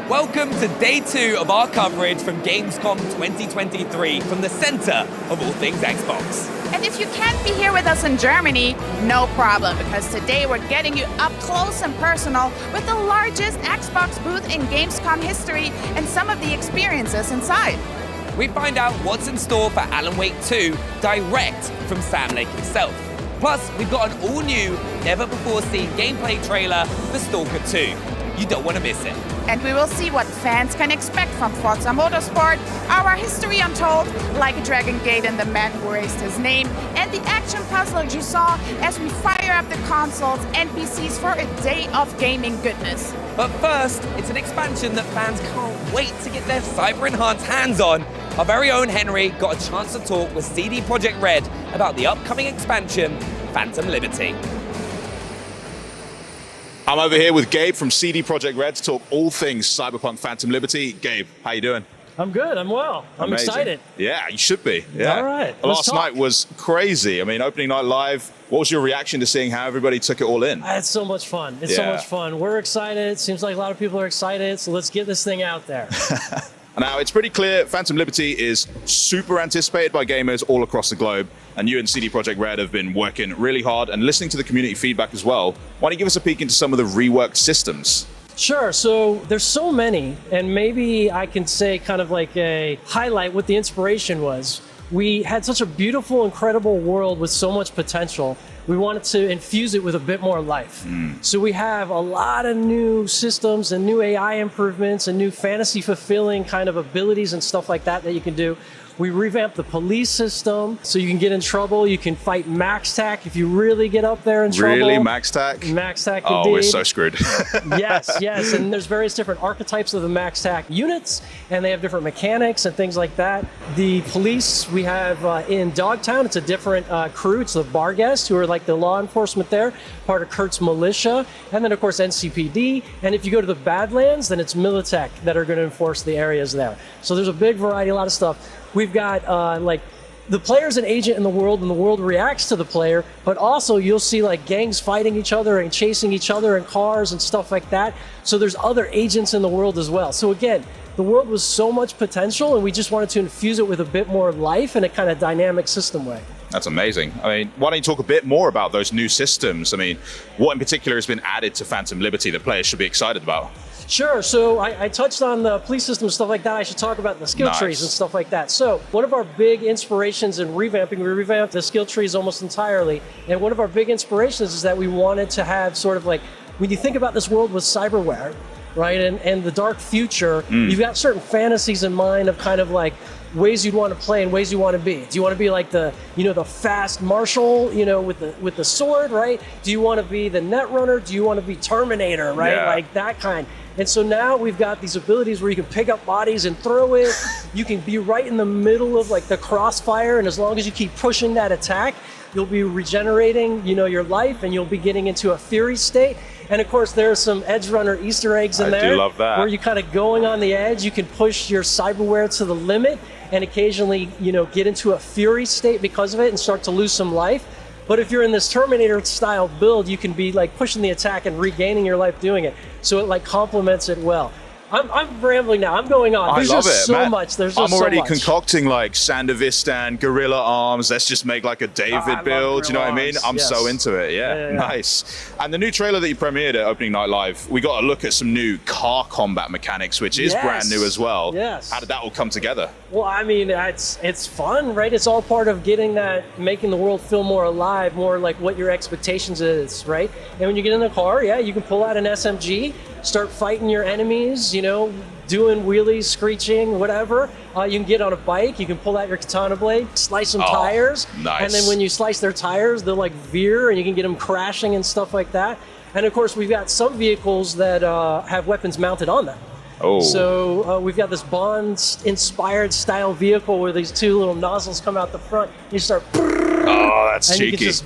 Welcome to day 2 of our coverage from Gamescom 2023 from the center of all things Xbox. And if you can't be here with us in Germany, no problem, because today we're getting you up close and personal with the largest Xbox booth in Gamescom history and some of the experiences inside. We find out what's in store for Alan Wake 2 direct from Sam Lake himself. Plus, we've got an all-new, never-before-seen gameplay trailer for Stalker 2. You don't want to miss it. And we will see what fans can expect from Forza Motorsport, our history untold, like Dragon Gaiden, the man who raised his name, and the action puzzles you saw as we fire up the consoles and PCs for a day of gaming goodness. But first, it's an expansion that fans can't wait to get their cyber-enhanced hands on. Our very own Henry got a chance to talk with CD Projekt Red about the upcoming expansion, Phantom Liberty. I'm over here with Gabe from CD Projekt Red to talk all things Cyberpunk Phantom Liberty. Gabe, how you doing? I'm good, I'm well. I'm Amazing. excited. Yeah, you should be. Yeah. All right, Last night was crazy. I mean, opening night live, what was your reaction to seeing how everybody took it all in? It's so much fun. It's so much fun. We're excited. It seems like a lot of people are excited, so let's get this thing out there. Now, it's pretty clear Phantom Liberty is super anticipated by gamers all across the globe, and you and CD Projekt Red have been working really hard and listening to the community feedback as well. Why don't you give us a peek into some of the reworked systems? Sure, so there's so many, and maybe I can say kind of like a highlight what the inspiration was. We had such a beautiful, incredible world with so much potential. We wanted to infuse it with a bit more life. So we have a lot of new systems and new AI improvements and new fantasy fulfilling kind of abilities and stuff like that you can do. We revamped the police system so you can get in trouble. You can fight MaxTac if you really get up there in trouble. Really, MaxTac? MaxTac, oh, indeed. we're so screwed. Yes, and there's various different archetypes of the MaxTac units, and they have different mechanics and things like that. The police we have in Dogtown, it's a different crew. It's the Barghest, who are like the law enforcement there, part of Kurt's militia, and then of course NCPD. And if you go to the Badlands, then it's Militech that are going to enforce the areas there. So there's a big variety, a lot of stuff. We've got like the player's an agent in the world, and the world reacts to the player, but also you'll see like gangs fighting each other and chasing each other in cars and stuff like that. So there's other agents in the world as well. So again, the world was so much potential, and we just wanted to infuse it with a bit more life in a kind of dynamic system way. That's amazing. I mean, why don't you talk a bit more about those new systems? I mean, what in particular has been added to Phantom Liberty that players should be excited about? Sure, so I touched on the police system and stuff like that. I should talk about the skill trees and stuff like that. So one of our big inspirations in revamping, we revamped the skill trees almost entirely. And one of our big inspirations is that we wanted to have sort of like, when you think about this world with cyberware, right, and the dark future, you've got certain fantasies in mind of kind of like ways you'd want to play and ways you want to be. Do you want to be like the, the fast marshal, with the sword, right? Do you want to be the Netrunner? Do you want to be Terminator, right? Yeah. Like that kind. And so now we've got these abilities where you can pick up bodies and throw it. You can be right in the middle of like the crossfire, and as long as you keep pushing that attack, you'll be regenerating, your life, and you'll be getting into a fury state. And of course, there's some Edge Runner Easter eggs in there. I do love that. Where you kind of going on the edge, you can push your cyberware to the limit and occasionally, get into a fury state because of it and start to lose some life. But if you're in this Terminator style build, you can be like pushing the attack and regaining your life doing it. So it like complements it well. I'm rambling now. I'm going on. There's just so much. There's just I'm already so much. concocting like Sandevistan, Gorilla Arms. Let's just make like a David build. You know what I mean? I'm so into it. Yeah, nice. And the new trailer that you premiered at Opening Night Live, we got a look at some new car combat mechanics, which is brand new as well. Yes. How did that all come together? Well, I mean, it's fun, right? It's all part of getting that, making the world feel more alive, more like what your expectations is, right? And when you get in the car, you can pull out an SMG, start fighting your enemies, doing wheelies, screeching, whatever. You can get on a bike, you can pull out your katana blade, slice some tires. Nice. And then when you slice their tires, they'll like veer and you can get them crashing and stuff like that. And of course, we've got some vehicles that have weapons mounted on them. Oh. So we've got this Bond-inspired style vehicle where these two little nozzles come out the front. You start. Oh, that's and cheeky. You can just,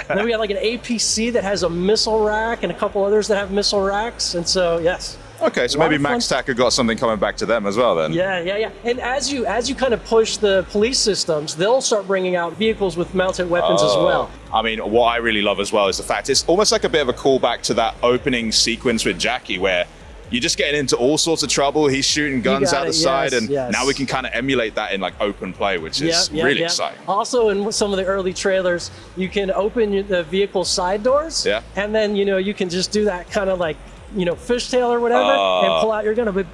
And then we got like an APC that has a missile rack and a couple others that have missile racks. And so, yes. Okay, so maybe MaxTac have got something coming back to them as well then. Yeah. And as you kind of push the police systems, they'll start bringing out vehicles with mounted weapons as well. I mean, what I really love as well is the fact it's almost like a bit of a callback to that opening sequence with Jackie where you're just getting into all sorts of trouble. He's shooting guns out the side, and now we can kind of emulate that in like open play, which is really exciting. Also, in some of the early trailers, you can open the vehicle side doors, and then you can just do that kind of like fishtail or whatever, and pull out your gun. But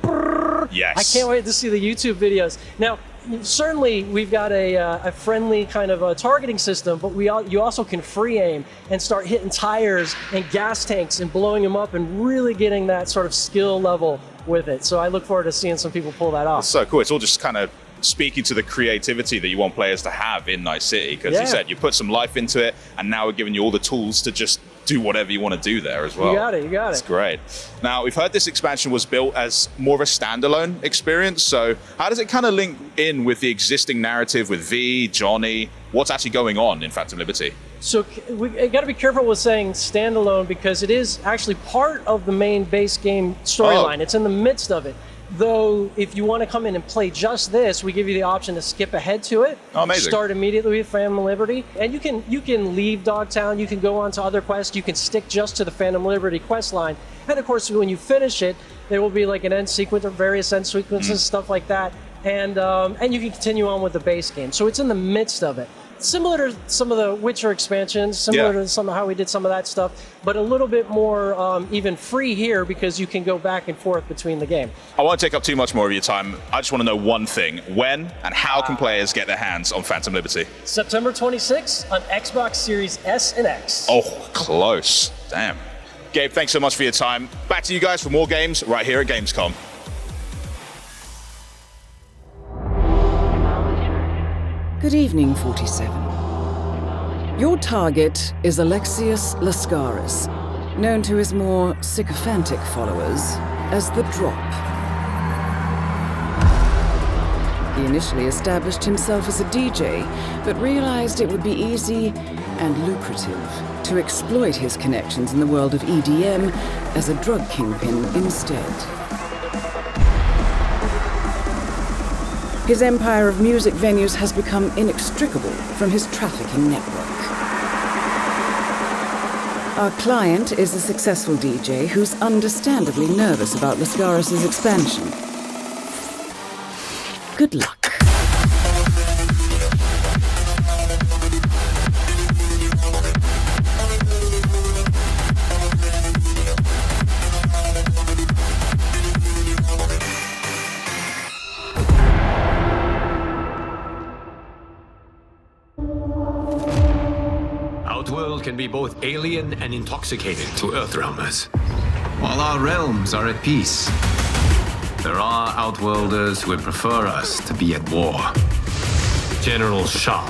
I can't wait to see the YouTube videos. Now, certainly we've got a friendly kind of a targeting system, but you also can free aim and start hitting tires and gas tanks and blowing them up and really getting that sort of skill level with it. So I look forward to seeing some people pull that off. That's so cool. It's all just kind of speaking to the creativity that you want players to have in Night City, because you said you put some life into it, and now we're giving you all the tools to just do whatever you want to do there as well. You got it. It's great. Now, we've heard this expansion was built as more of a standalone experience, so how does it kind of link in with the existing narrative with V, Johnny? What's actually going on in Phantom Liberty? So we got to be careful with saying standalone, because it is actually part of the main base game storyline. It's in the midst of it. Though, if you want to come in and play just this, we give you the option to skip ahead to it. Amazing. Start immediately with Phantom Liberty. And you can leave Dogtown, you can go on to other quests, you can stick just to the Phantom Liberty quest line. And of course, when you finish it, there will be like an end sequence or various end sequences, stuff like that. And you can continue on with the base game. So it's in the midst of it. Similar to some of the Witcher expansions, similar to some of how we did some of that stuff, but a little bit more even free here, because you can go back and forth between the game. I won't take up too much more of your time. I just want to know one thing. When and how can players get their hands on Phantom Liberty? September 26th on Xbox Series S and X. Oh, close. Damn. Gabe, thanks so much for your time. Back to you guys for more games right here at Gamescom. Good evening, 47. Your target is Alexius Lascaris, known to his more sycophantic followers as the Drop. He initially established himself as a DJ, but realized it would be easy and lucrative to exploit his connections in the world of EDM as a drug kingpin instead. His empire of music venues has become inextricable from his trafficking network. Our client is a successful DJ who's understandably nervous about Lascaris' expansion. Good luck. Outworld can be both alien and intoxicating to Earthrealmers, while our realms are at peace. There are Outworlders who would prefer us to be at war. General Shao.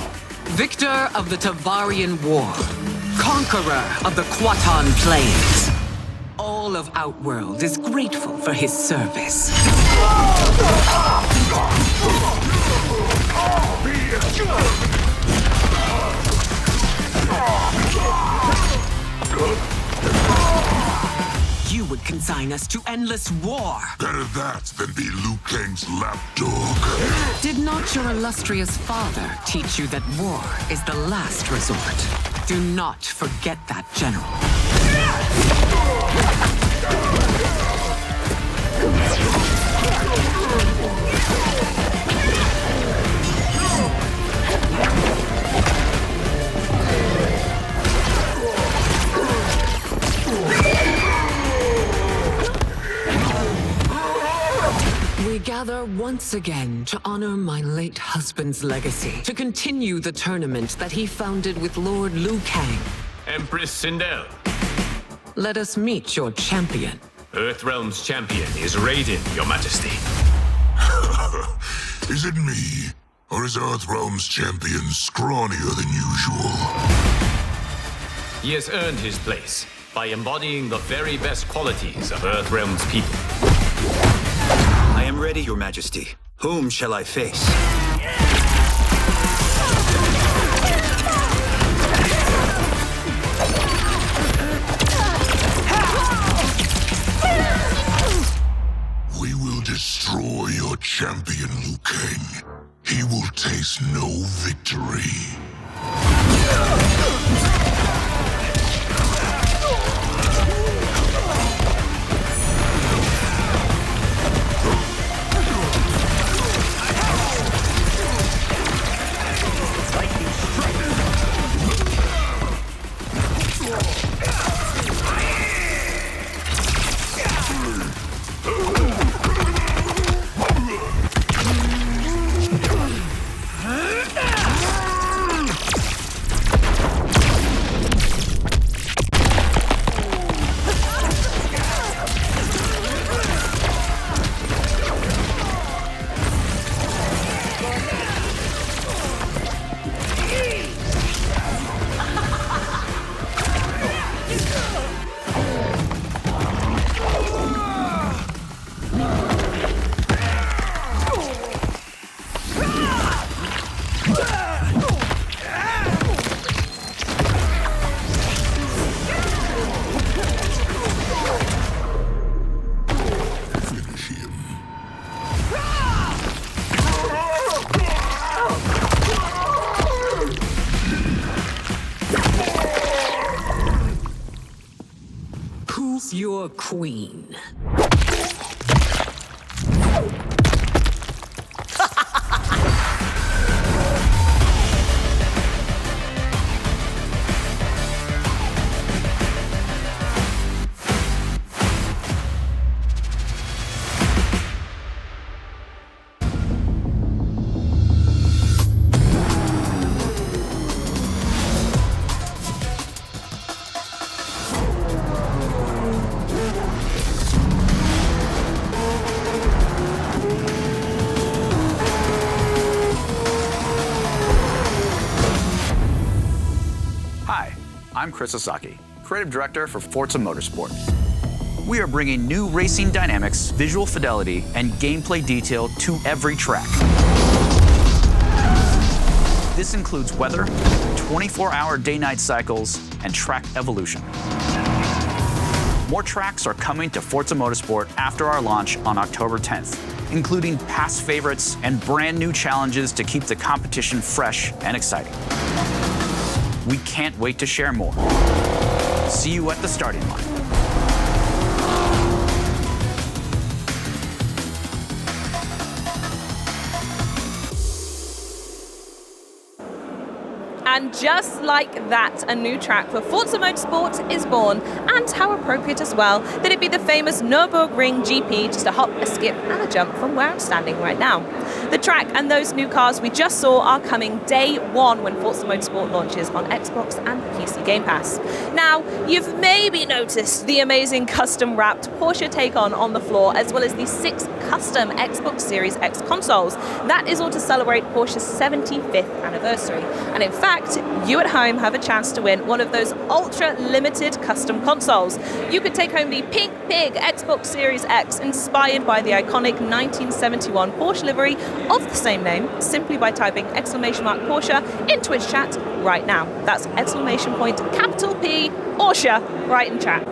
Victor of the Tavarian War. Conqueror of the Quatan Plains. All of Outworld is grateful for his service. You would consign us to endless war. Better that than be Liu Kang's lapdog. Did not your illustrious father teach you that war is the last resort? Do not forget that, General. We gather once again to honor my late husband's legacy, to continue the tournament that he founded with Lord Liu Kang. Empress Sindel. Let us meet your champion. Earthrealm's champion is Raiden, Your Majesty. Is it me? Or is Earthrealm's champion scrawnier than usual? He has earned his place by embodying the very best qualities of Earthrealm's people. I am ready, Your Majesty. Whom shall I face? We will destroy your champion, Liu Kang. He will taste no victory. Who's your queen? Hi, I'm Chris Sasaki, Creative Director for Forza Motorsport. We are bringing new racing dynamics, visual fidelity, and gameplay detail to every track. This includes weather, 24-hour day-night cycles, and track evolution. More tracks are coming to Forza Motorsport after our launch on October 10th, including past favorites and brand new challenges to keep the competition fresh and exciting. We can't wait to share more. See you at the starting line. And just like that, a new track for Forza Motorsport is born, and how appropriate as well that it be the famous Nürburgring GP, just a hop, a skip, and a jump from where I'm standing right now. The track and those new cars we just saw are coming day one when Forza Motorsport launches on Xbox and PC Game Pass. Now, you've maybe noticed the amazing custom-wrapped Porsche Taycan on the floor, as well as the 6 custom Xbox Series X consoles. That is all to celebrate Porsche's 75th anniversary. And in fact, you at home have a chance to win one of those ultra-limited custom consoles. You could take home the Pink Pig Xbox Series X, inspired by the iconic 1971 Porsche livery of the same name, simply by typing !Porsche in Twitch chat right now. That's ! Capital P Porsche right in chat.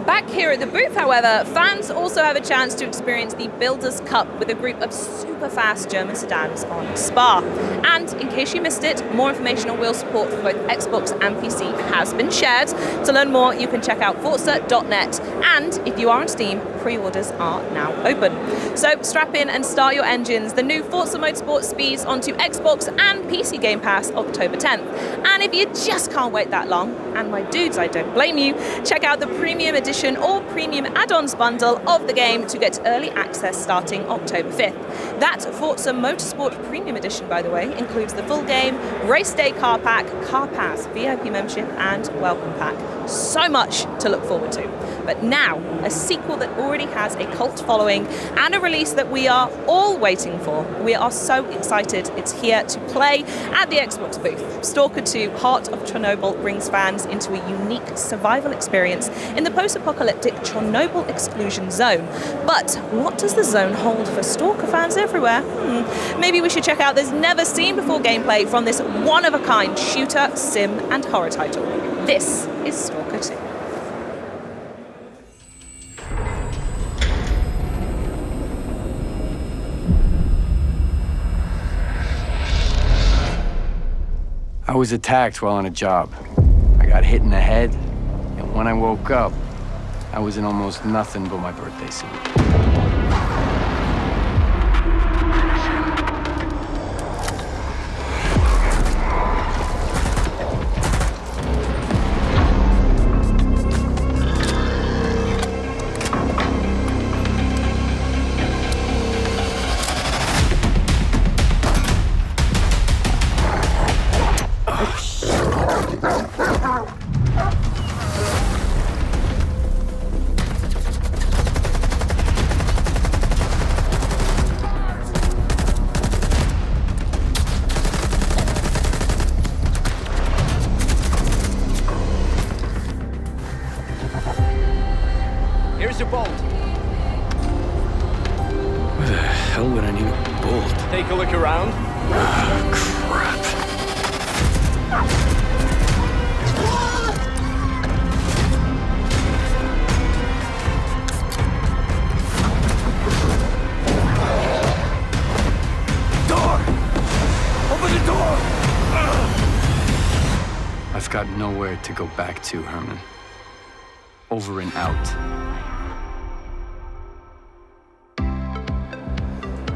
Back here at the booth, however, fans also have a chance to experience the Builders' Cup with a group of super fast German sedans on Spa. And in case you missed it, more information on wheel support for both Xbox and PC has been shared. To learn more, you can check out forza.net. And if you are on Steam, pre-orders are now open. So strap in and start your engines. The new Forza Motorsport speeds onto Xbox and PC Game Pass October 10th. And if you just can't wait that long, and my dudes, I don't blame you, check out the Premium Edition or Premium Add-ons bundle of the game to get early access starting October 5th. That Forza Motorsport Premium Edition, by the way, includes the full game, race day car pack, car pass, VIP membership, and welcome pack. So much to look forward to. But now, a sequel that already has a cult following and a release that we are all waiting for. We are so excited it's here to play at the Xbox booth. Stalker 2 Heart of Chernobyl brings fans into a unique survival experience in the post-apocalyptic Chernobyl exclusion zone. But what does the zone hold for Stalker fans everywhere? Maybe we should check out this never-seen-before gameplay from this one-of-a-kind shooter, sim, and horror title. This is Stalker 2. I was attacked while on a job. I got hit in the head, and when I woke up, I was in almost nothing but my birthday suit. Here's your bolt. Where the hell would I need a bolt? Take a look around. Crap. Door! Open the door! I've got nowhere to go back to, Herman. Over and out.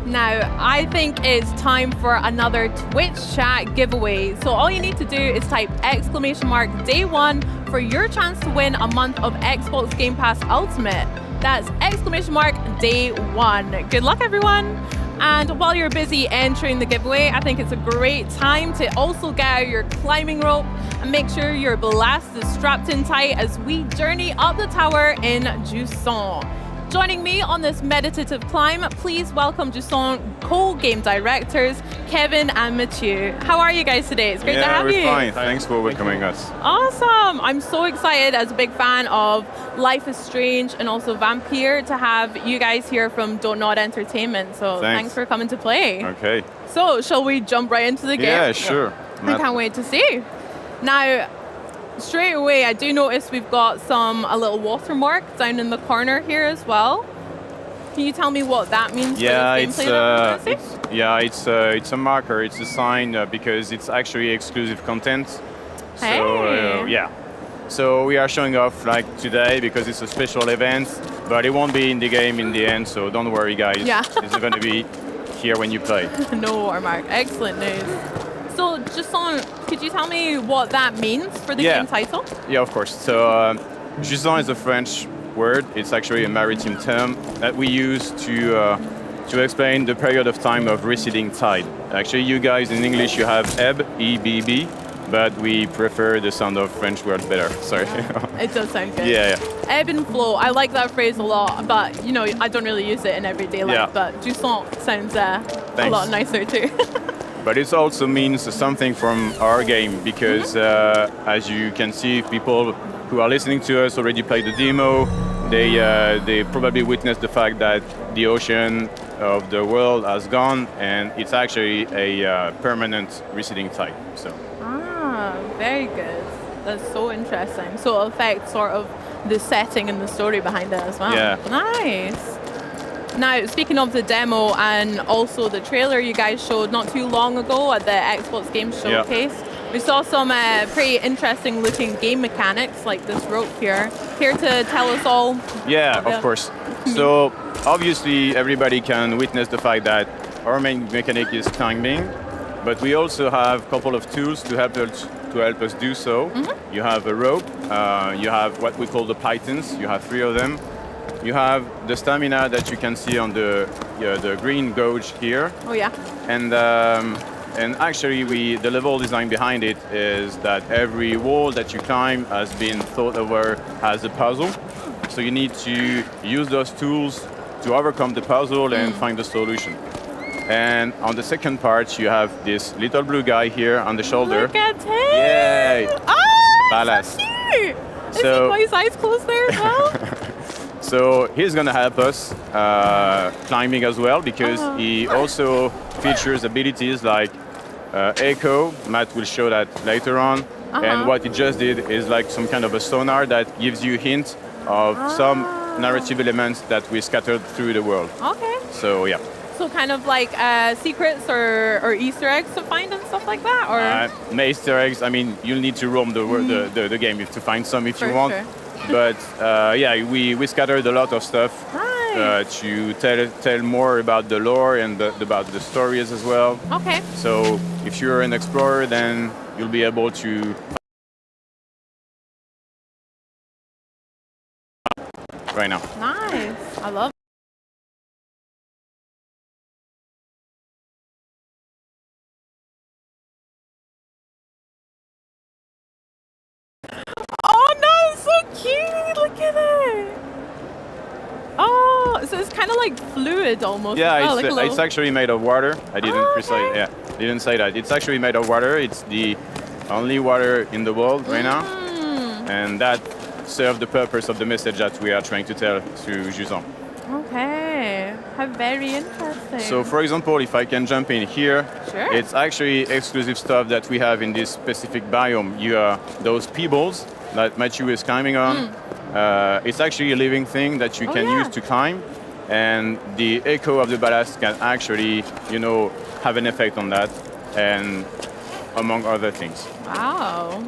Now, I think it's time for another Twitch chat giveaway. So all you need to do is type !day1 for your chance to win a month of Xbox Game Pass Ultimate. That's !day1. Good luck, everyone. And while you're busy entering the giveaway, I think it's a great time to also get out your climbing rope and make sure your blast is strapped in tight as we journey up the tower in Jusant. Joining me on this meditative climb, please welcome Jusant co-game directors, Kevin and Mathieu. How are you guys today? It's great to have you. Yeah, we're fine. Thanks for welcoming us. Awesome. I'm so excited as a big fan of Life is Strange and also Vampire to have you guys here from Don't Nod Entertainment. So thanks for coming to play. Okay. So shall we jump right into the game? Yeah, sure. I can't wait to see. Now, straight away, I do notice we've got a little watermark down in the corner here as well. Can you tell me what that means? Yeah, for the gameplay it's a marker. It's a sign because it's actually exclusive content. Hey. So yeah. So we are showing off like today because it's a special event, but it won't be in the game in the end. So don't worry, guys. Yeah. It's going to be here when you play. No watermark. Excellent news. So, Jusant, could you tell me what that means for the game title? Yeah, of course. So, Jusant is a French word. It's actually a maritime term that we use to explain the period of time of receding tide. Actually, you guys in English, you have ebb, E-B-B, but we prefer the sound of French words better. Sorry. It does sound good. Yeah. Ebb and flow. I like that phrase a lot, but you know, I don't really use it in everyday life. But Jusant sounds a lot nicer too. But it also means something from our game because, as you can see, people who are listening to us already played the demo. They probably witnessed the fact that the ocean of the world has gone, and it's actually a permanent receding tide. So. Very good. That's so interesting. So it'll affect sort of the setting and the story behind it as well. Yeah. Nice. Now, speaking of the demo and also the trailer you guys showed not too long ago at the Xbox Game Showcase, we saw some pretty interesting looking game mechanics like this rope here. Here to tell us all? Yeah, of course. So obviously everybody can witness the fact that our main mechanic is climbing, but we also have a couple of tools to help us do so. You have a rope, you have what we call the pythons, you have 3 of them. You have the stamina that you can see on the green gauge here. Oh yeah. And actually, the level design behind it is that every wall that you climb has been thought over as a puzzle. So you need to use those tools to overcome the puzzle and find the solution. And on the second part, you have this little blue guy here on the shoulder. Look at him! Yay! Oh, ballast. So cute! Is he got his eyes closed there as well? So he's going to help us climbing as well because he also features abilities like echo. Matt will show that later on. And what he just did is like some kind of a sonar that gives you a hint of some narrative elements that we scattered through the world. Okay. So yeah. So kind of like secrets or Easter eggs to find and stuff like that, or Easter eggs. I mean, you'll need to roam the game to find some if you want. Sure. But yeah, we scattered a lot of stuff to tell more about the lore and about the stories as well. Okay. So if you're an explorer, then you'll be able to right now. Nice. I love it. Oh no, it's so cute! Look at it! Oh, so it's kind of like fluid almost. Yeah, like it's actually made of water. I didn't say that. It's actually made of water. It's the only water in the world right now. And that serve the purpose of the message that we are trying to tell through Jusant. Okay, how very interesting. So, for example, if I can jump in here, Sure. it's actually exclusive stuff that we have in this specific biome. You are those pebbles that Matthew is climbing on. It's actually a living thing that you can use to climb, and the echo of the ballast can actually, have an effect on that, and among other things. Wow.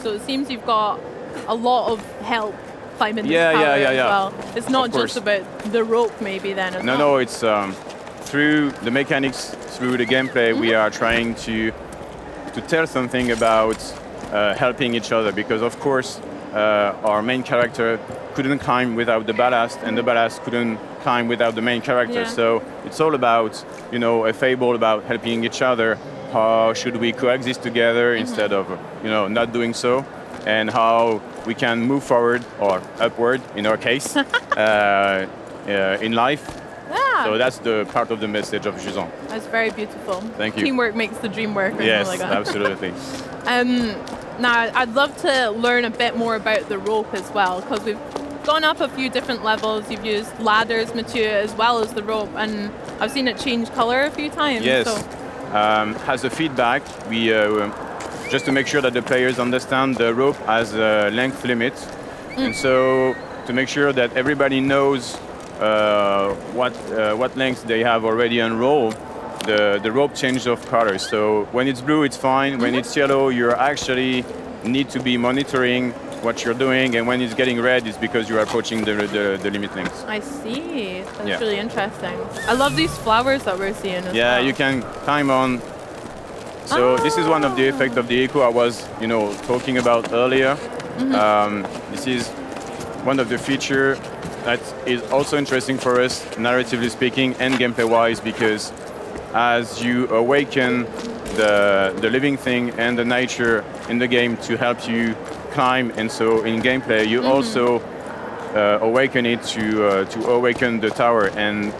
So it seems you've got a lot of help climbing this Yeah, tower yeah, yeah, as yeah. well. It's not Of just course. about the rope maybe then as well. No, it's through the mechanics, through the gameplay, we are trying to tell something about helping each other, because of course our main character couldn't climb without the ballast, and the ballast couldn't climb without the main character. Yeah. So it's all about, a fable about helping each other. How should we coexist together instead of, not doing so, and how we can move forward or upward in our case in life. Yeah. So that's the part of the message of Jusant. That's very beautiful. Thank you. Teamwork makes the dream work or Yes, something like that. absolutely. Now, I'd love to learn a bit more about the rope as well, because we've gone up a few different levels. You've used ladders, Mathieu, as well as the rope, and I've seen it change color a few times. Yes. So. As a feedback, we just to make sure that the players understand, the rope has a length limit, and so to make sure that everybody knows what length they have already unrolled, the rope changes of color. So when it's blue, it's fine. When it's yellow, you actually need to be monitoring what you're doing, and when it's getting red, it's because you are approaching the limit length. I see. That's Yeah. really interesting. I love these flowers that we're seeing as Yeah, well. you can climb on. So this is one of the effects of the echo I was, talking about earlier. This is one of the features that is also interesting for us, narratively speaking and gameplay-wise, because as you awaken the living thing and the nature in the game to help you climb, and so in gameplay you also awaken it to awaken the tower. And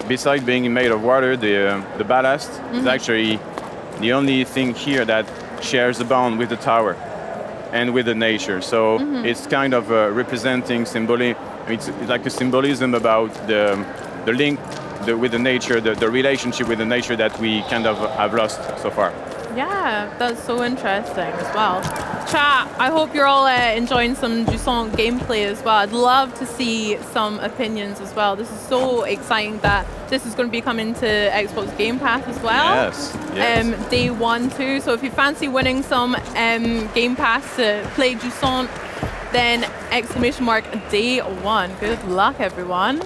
besides being made of water, the ballast is actually the only thing here that shares a bond with the tower and with the nature. So it's kind of representing it's like a symbolism about the link with the nature, the relationship with the nature that we kind of have lost so far. Yeah, that's so interesting as well. Chat, I hope you're all enjoying some Jusant gameplay as well. I'd love to see some opinions as well. This is so exciting that this is going to be coming to Xbox Game Pass as well. Yes. Day 1 too. So if you fancy winning some Game Pass to play Jusant, then !day 1. Good luck, everyone.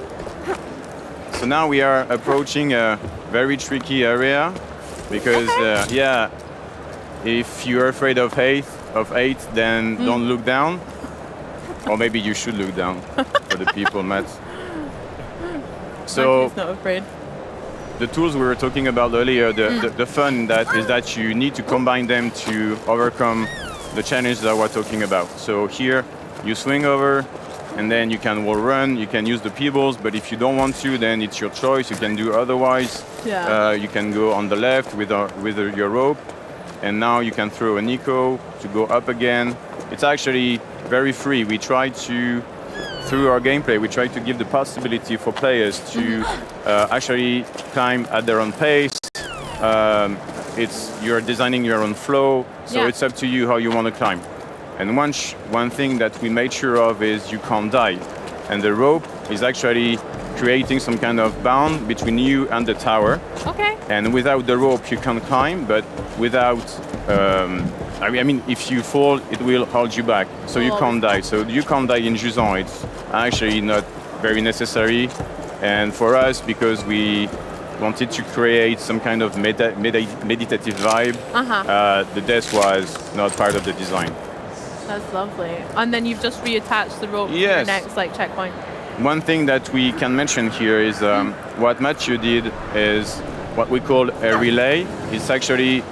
So now we are approaching a very tricky area, because if you're afraid of height, then don't look down, or maybe you should look down for the people, Matt. So Matthew's not afraid. the tools we were talking about earlier, the fun is that you need to combine them to overcome the challenge that we're talking about. So here you swing over, and then you can wall run, you can use the pebbles, but if you don't want to, then it's your choice. You can do otherwise. Yeah. You can go on the left with your rope, and now you can throw an echo to go up again. It's actually very free. We try to, through our gameplay, we try to give the possibility for players to actually climb at their own pace. You're designing your own flow, so it's up to you how you want to climb. And one thing that we made sure of is you can't die. And the rope is actually creating some kind of bound between you and the tower. Okay. And without the rope, you can climb, but without, if you fall, it will hold you back. So you can't die. So you can't die in Jusant. It's actually not very necessary. And for us, because we wanted to create some kind of meditative vibe, the death was not part of the design. That's lovely. And then you've just reattached the rope to your next checkpoint. One thing that we can mention here is what Mathieu did is what we call a relay. It's actually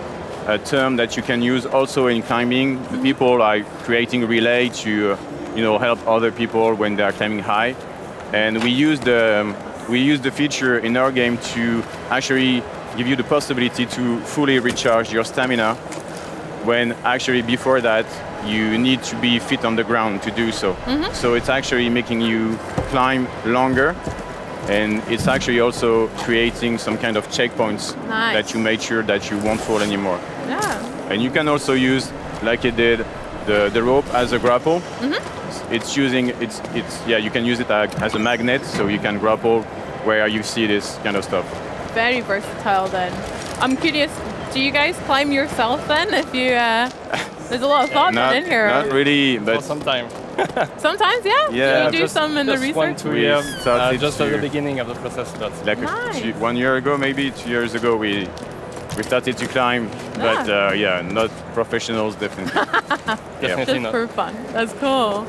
a term that you can use also in climbing. The people are creating a relay to help other people when they are climbing high. And we use the feature in our game to actually give you the possibility to fully recharge your stamina when actually before that, you need to be feet on the ground to do so. So it's actually making you climb longer, and it's actually also creating some kind of checkpoints that you make sure that you won't fall anymore. Yeah. And you can also use, like it did, the rope as a grapple. It's you can use it as a magnet, so you can grapple where you see this kind of stuff. Very versatile then. I'm curious, do you guys climb yourself then? If you, there's a lot of thought in here. Not really, but sometimes. Sometimes, yeah? Yeah. You do some in the research? 1-2 years, just at the beginning of the process. That's like 1 year ago, maybe 2 years ago, we started to climb, but not professionals, definitely. Just not. for fun. That's cool.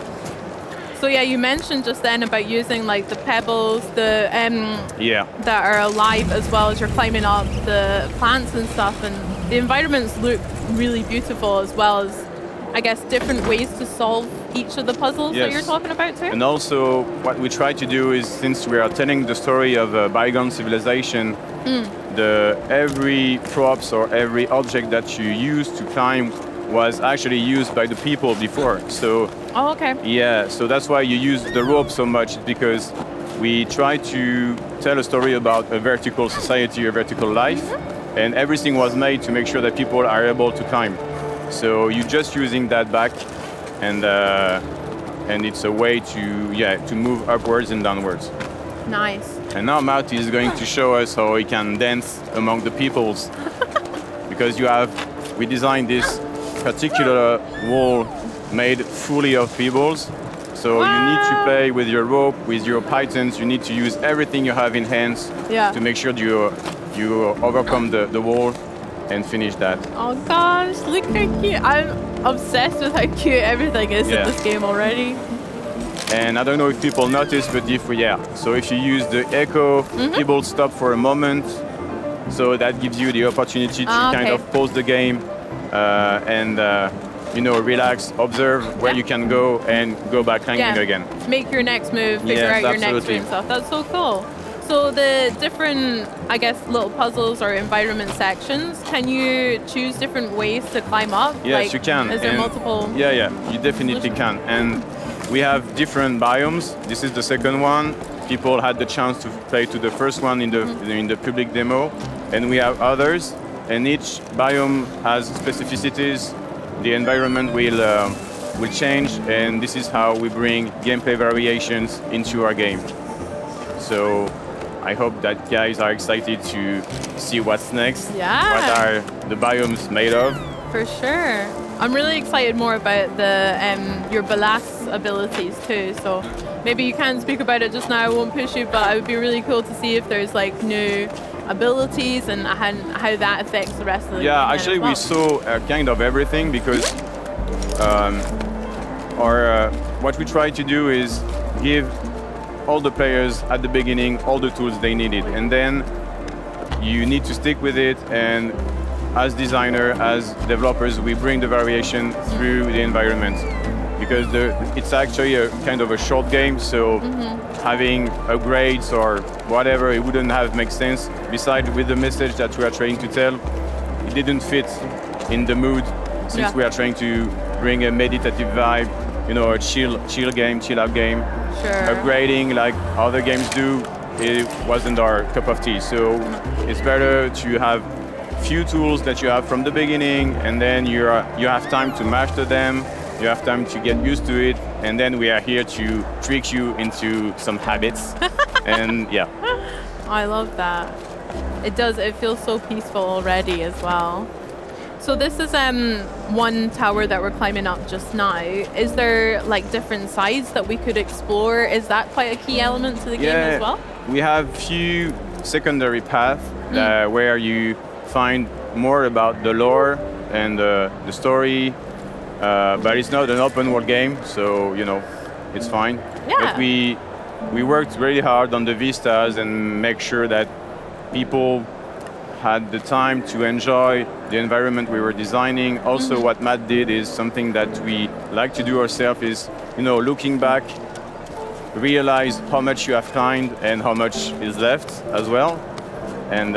So yeah, you mentioned just then about using like the pebbles, the that are alive, as well as you're climbing up the plants and stuff, and the environments look really beautiful, as well as, I guess, different ways to solve each of the puzzles that you're talking about too. And also, what we try to do is, since we are telling the story of a bygone civilization, every props or every object that you use to climb was actually used by the people before. So so that's why you use the rope so much, because we try to tell a story about a vertical society, a vertical life, and everything was made to make sure that people are able to climb. So you're just using that back, and it's a way to move upwards and downwards. Nice. And now Marty is going to show us how he can dance among the peoples, because we designed this particular wall made fully of pebbles. So you need to play with your rope, with your pythons. You need to use everything you have in hands to make sure you overcome the wall and finish that. Oh gosh, look how cute. I'm obsessed with how cute everything is in this game already. And I don't know if people notice, but so if you use the echo, people stop for a moment. So that gives you the opportunity to kind of pause the game and relax, observe where you can go, and go back climbing again. Make your next move, figure out your next move and stuff. That's so cool. So the different, I guess, little puzzles or environment sections, can you choose different ways to climb up? Yes, you can. Is there multiple? Yeah, you definitely can. And we have different biomes. This is the second one. People had the chance to play to the first one in the public demo, and we have others. And each biome has specificities. The environment will change, and this is how we bring gameplay variations into our game. So I hope that guys are excited to see what's next. Yeah. What are the biomes made of? For sure. I'm really excited more about your ballast abilities too. So maybe you can't speak about it just now. I won't push you, but it would be really cool to see if there's like new abilities and how that affects the rest of the game. Yeah, actually we saw kind of everything, because what we try to do is give all the players at the beginning all the tools they needed, and then you need to stick with it, and as designer, as developers, we bring the variation through the environment, because it's actually a kind of a short game, so having upgrades or whatever, it wouldn't have make sense. Besides, with the message that we are trying to tell, it didn't fit in the mood, since we are trying to bring a meditative vibe, a chill game, chill out game. Sure. Upgrading like other games do, it wasn't our cup of tea. So it's better to have few tools that you have from the beginning, and then you have time to master them. You have time to get used to it, and then we are here to trick you into some habits. And I love that. It feels so peaceful already as well. So this is one tower that we're climbing up just now. Is there like different sides that we could explore? Is that quite a key element to the game as well? We have few secondary paths where you find more about the lore and the story, but it's not an open world game, so it's fine. Yeah. But we worked really hard on the vistas and make sure that people had the time to enjoy the environment we were designing. Also, what Matt did is something that we like to do ourselves, is looking back, realize how much you have climbed and how much is left as well. And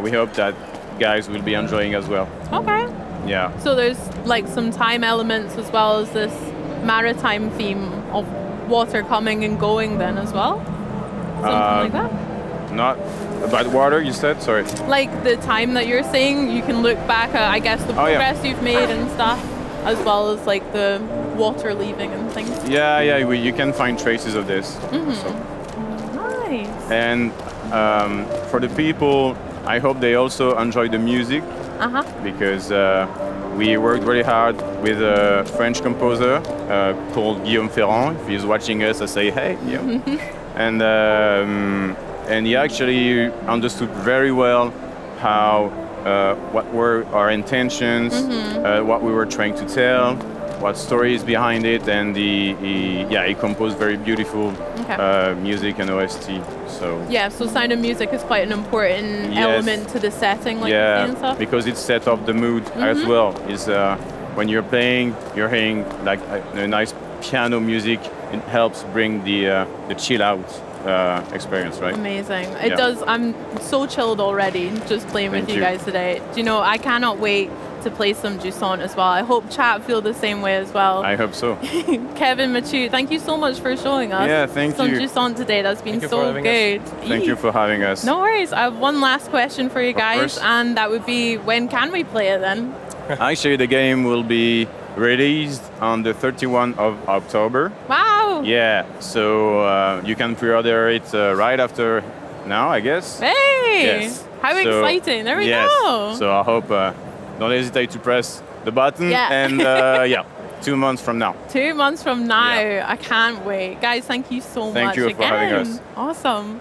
we hope that guys will be enjoying as well. Okay. Yeah. So there's like some time elements as well as this maritime theme of water coming and going then as well? Something like that? Not about water, you said? Sorry. Like the time that you're saying, you can look back at, I guess, the progress you've made and stuff, as well as like the water leaving and things. Yeah, you can find traces of this. So. Nice. And for the people, I hope they also enjoy the music because we worked really hard with a French composer called Guillaume Ferrand. If he's watching us, I say, hey, Guillaume. And he actually understood very well how what were our intentions, what we were trying to tell, what story is behind it, and he composed very beautiful music and OST. So so sound and music is quite an important element to the setting, like and stuff. Because it set up the mood as well. Is when you're playing, you're hearing like a nice piano music. It helps bring the chill out experience, right? Amazing. It does. I'm so chilled already just playing with you guys today. Do you know, I cannot wait to play some Jusant as well. I hope chat feel the same way as well. I hope so. Kevin, Mathieu, thank you so much for showing us some Jusant today. That's been so good. Thank you for having us. No worries. I have one last question for you guys, and that would be, when can we play it then? Actually, the game will be released on the 31st of October. Wow! Yeah, so you can pre-order it right after now, I guess. Hey! Yes. How exciting! There we go. So I hope don't hesitate to press the button. And 2 months from now. 2 months from now. I can't wait. Guys, thank you so much again. Thank you for having us. Awesome.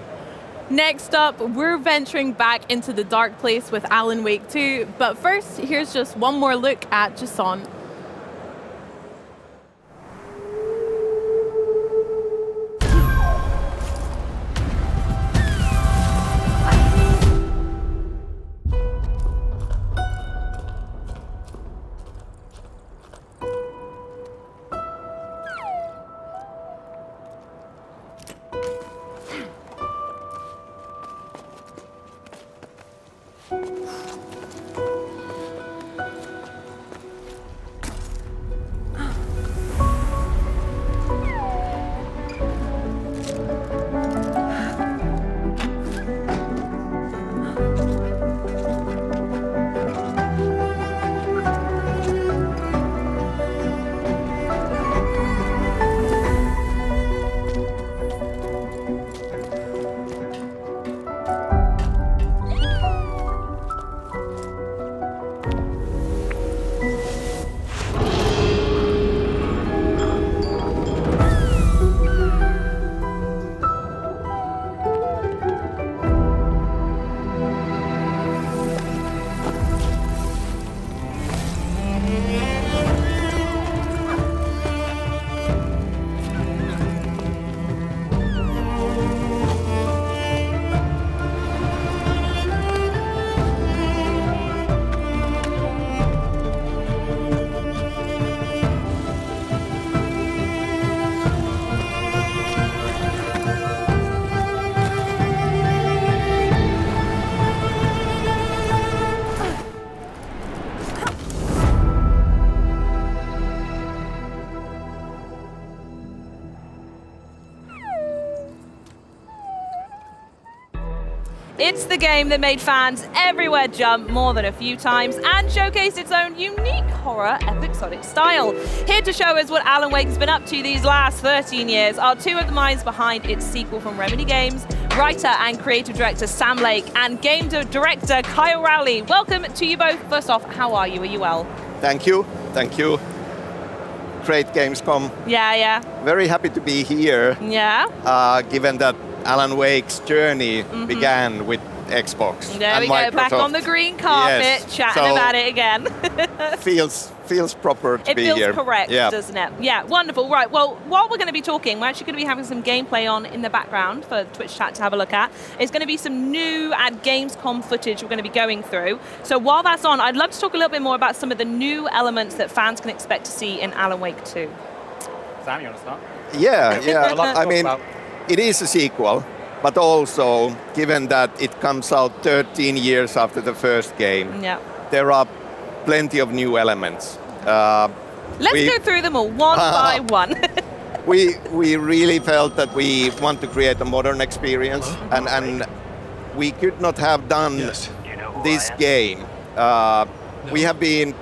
Next up, we're venturing back into the dark place with Alan Wake 2. But first, here's just one more look at Jusant. It's the game that made fans everywhere jump more than a few times and showcased its own unique horror episodic style. Here to show us what Alan Wake has been up to these last 13 years are two of the minds behind its sequel from Remedy Games, writer and creative director Sam Lake and game director Kyle Rowley. Welcome to you both. First off, how are you? Are you well? Thank you. Thank you. Great Gamescom. Yeah. Very happy to be here. Yeah. Given that Alan Wake's journey began with Xbox. There we go, back on the green carpet, chatting about it again. feels proper to be here. It feels correct, doesn't it? Yeah, wonderful. Right, well, while we're going to be talking, we're actually going to be having some gameplay on in the background for Twitch chat to have a look at. It's going to be some new at Gamescom footage we're going to be going through. So while that's on, I'd love to talk a little bit more about some of the new elements that fans can expect to see in Alan Wake 2. Sam, you want to start? Yeah. I mean, it is a sequel, but also, given that it comes out 13 years after the first game, there are plenty of new elements. Let's go through them all one by one. we really felt that we want to create a modern experience, and we could not have done this game. We have been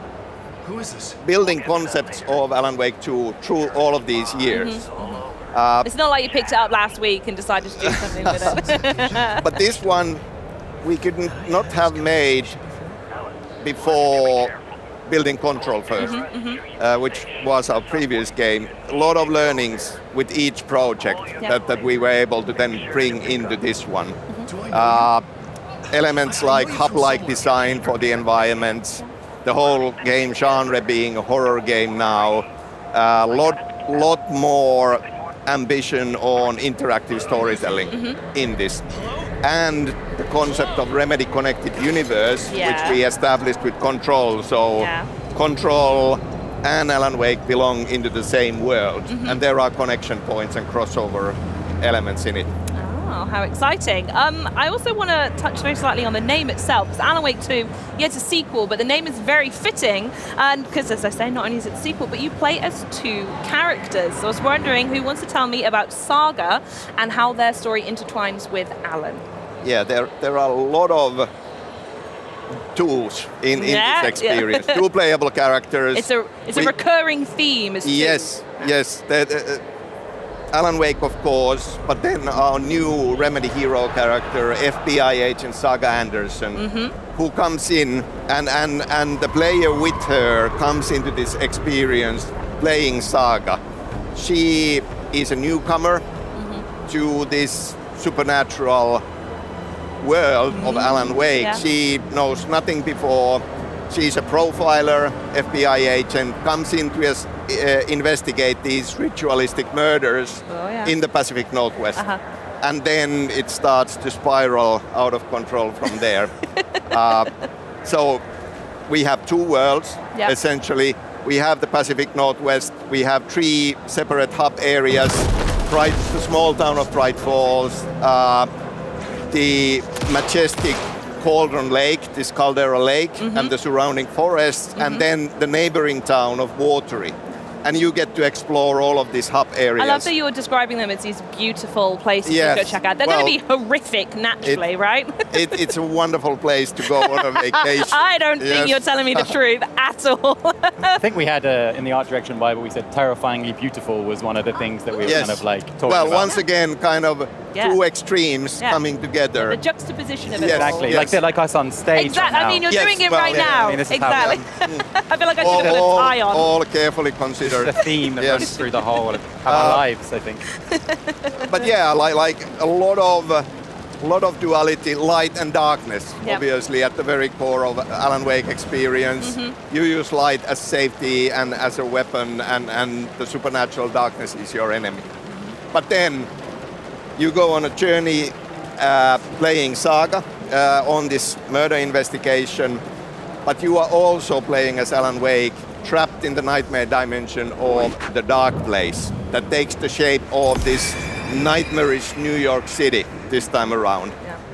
building concepts of Alan Wake 2 through all of these years. It's not like you picked it up last week and decided to do something with it. But this one we could not have made before building Control first, which was our previous game. A lot of learnings with each project that we were able to then bring into this one. Elements like hub-like design for the environments, the whole game genre being a horror game now, a lot more ambition on interactive storytelling in this. And the concept of Remedy Connected Universe, which we established with Control. So Control and Alan Wake belong into the same world, and there are connection points and crossover elements in it. Oh, how exciting. I also want to touch very slightly on the name itself, because Alan Wake 2, it's a sequel, but the name is very fitting, and because, as I say, not only is it a sequel, but you play as two characters. So I was wondering who wants to tell me about Saga and how their story intertwines with Alan. Yeah, there are a lot of tools in this experience. Two playable characters. It's a recurring theme. Yes. Alan Wake, of course, but then our new Remedy hero character, FBI agent Saga Anderson, who comes in and the player with her comes into this experience playing Saga. She is a newcomer to this supernatural world of Alan Wake. She knows nothing before. She's a profiler, FBI agent, comes in to investigate these ritualistic murders in the Pacific Northwest. And then it starts to spiral out of control from there. So we have two worlds, essentially. We have the Pacific Northwest. We have 3 separate hub areas. The small town of Bright Falls, the majestic Cauldron Lake, this Caldera Lake, and the surrounding forests, and then the neighboring town of Watery. And you get to explore all of these hub areas. I love that you're describing them as these beautiful places to go check out. They're going to be horrific naturally, right? It's a wonderful place to go on a vacation. I don't think you're telling me the truth at all. I think we had in the art direction Bible, we said terrifyingly beautiful was one of the things that we were kind of like talking about. Well, once again, kind of two extremmes coming together. The juxtaposition of it all. Exactly, like us on stage. Exactly, I mean, you're doing it right now. I mean, exactly. I feel like I should have put a tie on. All carefully considered. The theme that runs through the whole of our lives, I think. But yeah, like a lot of duality, light and darkness, obviously at the very core of Alan Wake experience. You use light as safety and as a weapon, and the supernatural darkness is your enemy. But then you go on a journey playing Saga on this murder investigation, but you are also playing as Alan Wake, trapped in the nightmare dimension of the dark place that takes the shape of this nightmarish New York City this time around.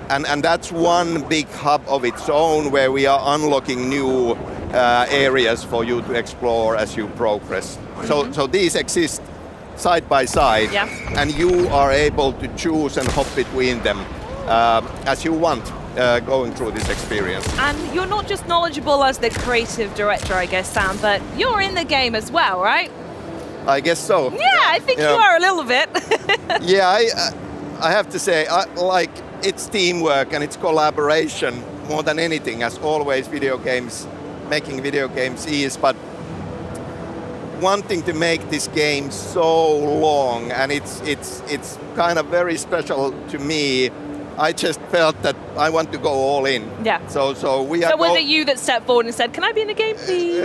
And that's one big hub of its own where we are unlocking new areas for you to explore as you progress. So these exist side by side, and you are able to choose and hop between them as you want. Going through this experience. And you're not just knowledgeable as the creative director, I guess, Sam, but you're in the game as well, right? I guess so. Yeah, I think you are a little bit. I have to say, like, it's teamwork and it's collaboration more than anything, as always making video games is, but wanting to make this game so long, and it's kind of very special to me. I just felt that I want to go all in. Yeah. So we are. So was it you that stepped forward and said, "Can I be in the game, please?"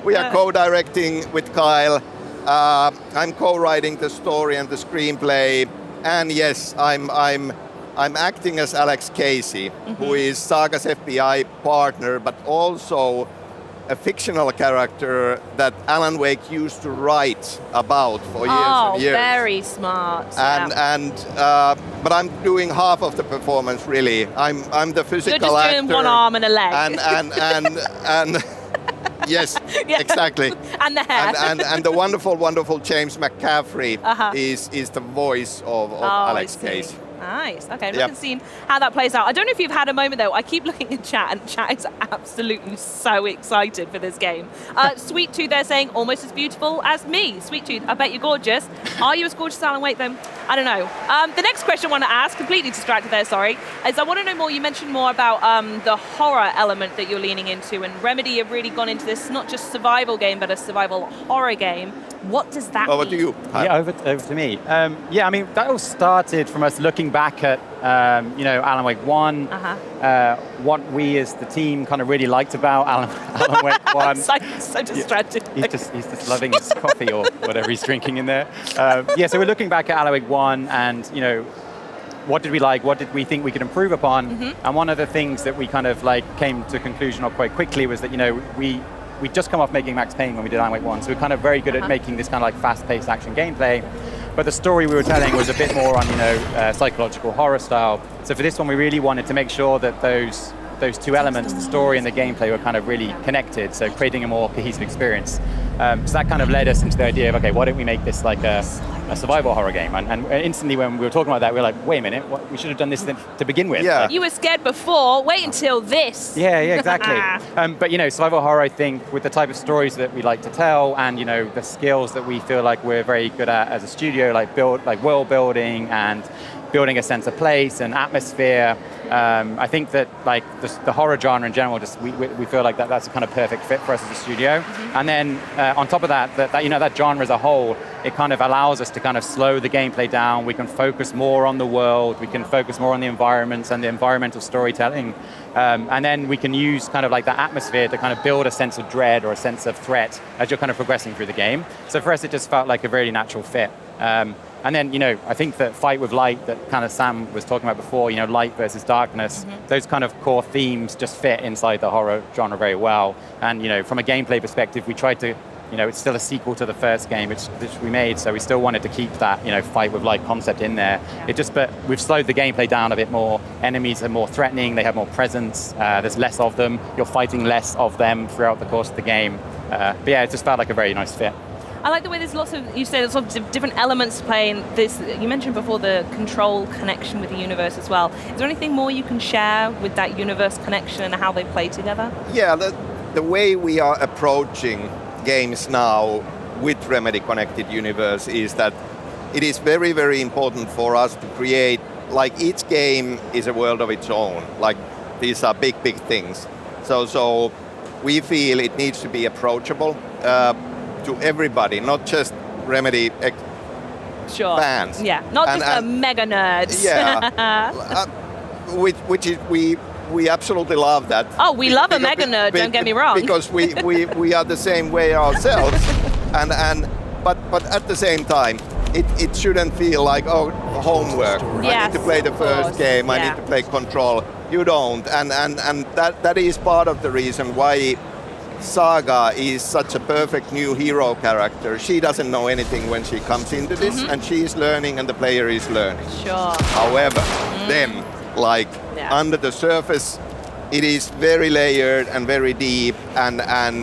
We are co-directing with Kyle. I'm co-writing the story and the screenplay, and yes, I'm acting as Alex Casey, who is Saga's FBI partner, but also a fictional character that Alan Wake used to write about for years and years. Very smart. But I'm doing half of the performance really. I'm the physical You're just actor. doing one arm and a leg. And yes, exactly. And the hair. And the wonderful James McCaffrey is the voice of Alex Case. Nice. Okay, I'm looking to see how that plays out. I don't know if you've had a moment though. I keep looking in chat, and chat is absolutely so excited for this game. Sweet Tooth, they're saying almost as beautiful as me. Sweet Tooth, I bet you're gorgeous. Are you as gorgeous as Alan Wake then? I don't know. The next question I want to ask, completely distracted there, sorry, is I want to know more. You mentioned more about the horror element that you're leaning into, and Remedy have really gone into this not just survival game, but a survival horror game. What does that mean? Over to you. Yeah, over to me. I mean, that all started from us looking back at, Alan Wake 1, what we as the team kind of really liked about Alan Wake 1. so distracted. He's just loving his coffee or whatever he's drinking in there. So we're looking back at Alan Wake 1 and, what did we like? What did we think we could improve upon? And one of the things that we kind of came to a conclusion of quite quickly was that, we just come off making Max Payne when we did Alan Wake 1, so we're kind of very good at making this kind of fast-paced action gameplay. But the story we were telling was a bit more on, psychological horror style. So for this one, we really wanted to make sure that those two elements, the story and the gameplay, were kind of really connected, so creating a more cohesive experience. So that kind of led us into the idea of, okay, why don't we make this like a survival horror game? And instantly when we were talking about that, we were like, wait a minute, we should have done this to begin with. Yeah. You were scared before, wait until this. Yeah, exactly. But survival horror, I think, with the type of stories that we like to tell and, the skills that we feel like we're very good at as a studio, like world building and building a sense of place and atmosphere. I think that the horror genre in general, just we feel like that's a kind of perfect fit for us as a studio. And then on top of that genre as a whole, it kind of allows us to kind of slow the gameplay down. We can focus more on the world. We can focus more on the environments and the environmental storytelling. And then we can use kind of that atmosphere to kind of build a sense of dread or a sense of threat as you're kind of progressing through the game. So for us, it just felt like a very natural fit. And then, I think that fight with light that kind of Sam was talking about before, light versus darkness, those kind of core themes just fit inside the horror genre very well. And, from a gameplay perspective, we tried to, it's still a sequel to the first game which we made, so we still wanted to keep that, fight with light concept in there. But we've slowed the gameplay down a bit more. Enemies are more threatening, they have more presence, there's less of them, you're fighting less of them throughout the course of the game. But yeah, it just felt like a very nice fit. I like the way there's lots of different elements to play in this. You mentioned before the control connection with the universe as well. Is there anything more you can share with that universe connection and how they play together? Yeah, the way we are approaching games now with Remedy Connected Universe is that it is very, very important for us to create, each game is a world of its own. These are big things. So we feel it needs to be approachable to everybody, not just Remedy fans. Yeah, not just the mega nerds. Yeah, which is we absolutely love that. Oh, we love a mega nerd. Don't get me wrong. Because we are the same way ourselves, but at the same time, it shouldn't feel like homework. I need to play the first game. I need to play Control. You don't, and that is part of the reason why Saga is such a perfect new hero character. She doesn't know anything when she comes into this, and she is learning and the player is learning. Sure. However, then, under the surface, it is very layered and very deep, and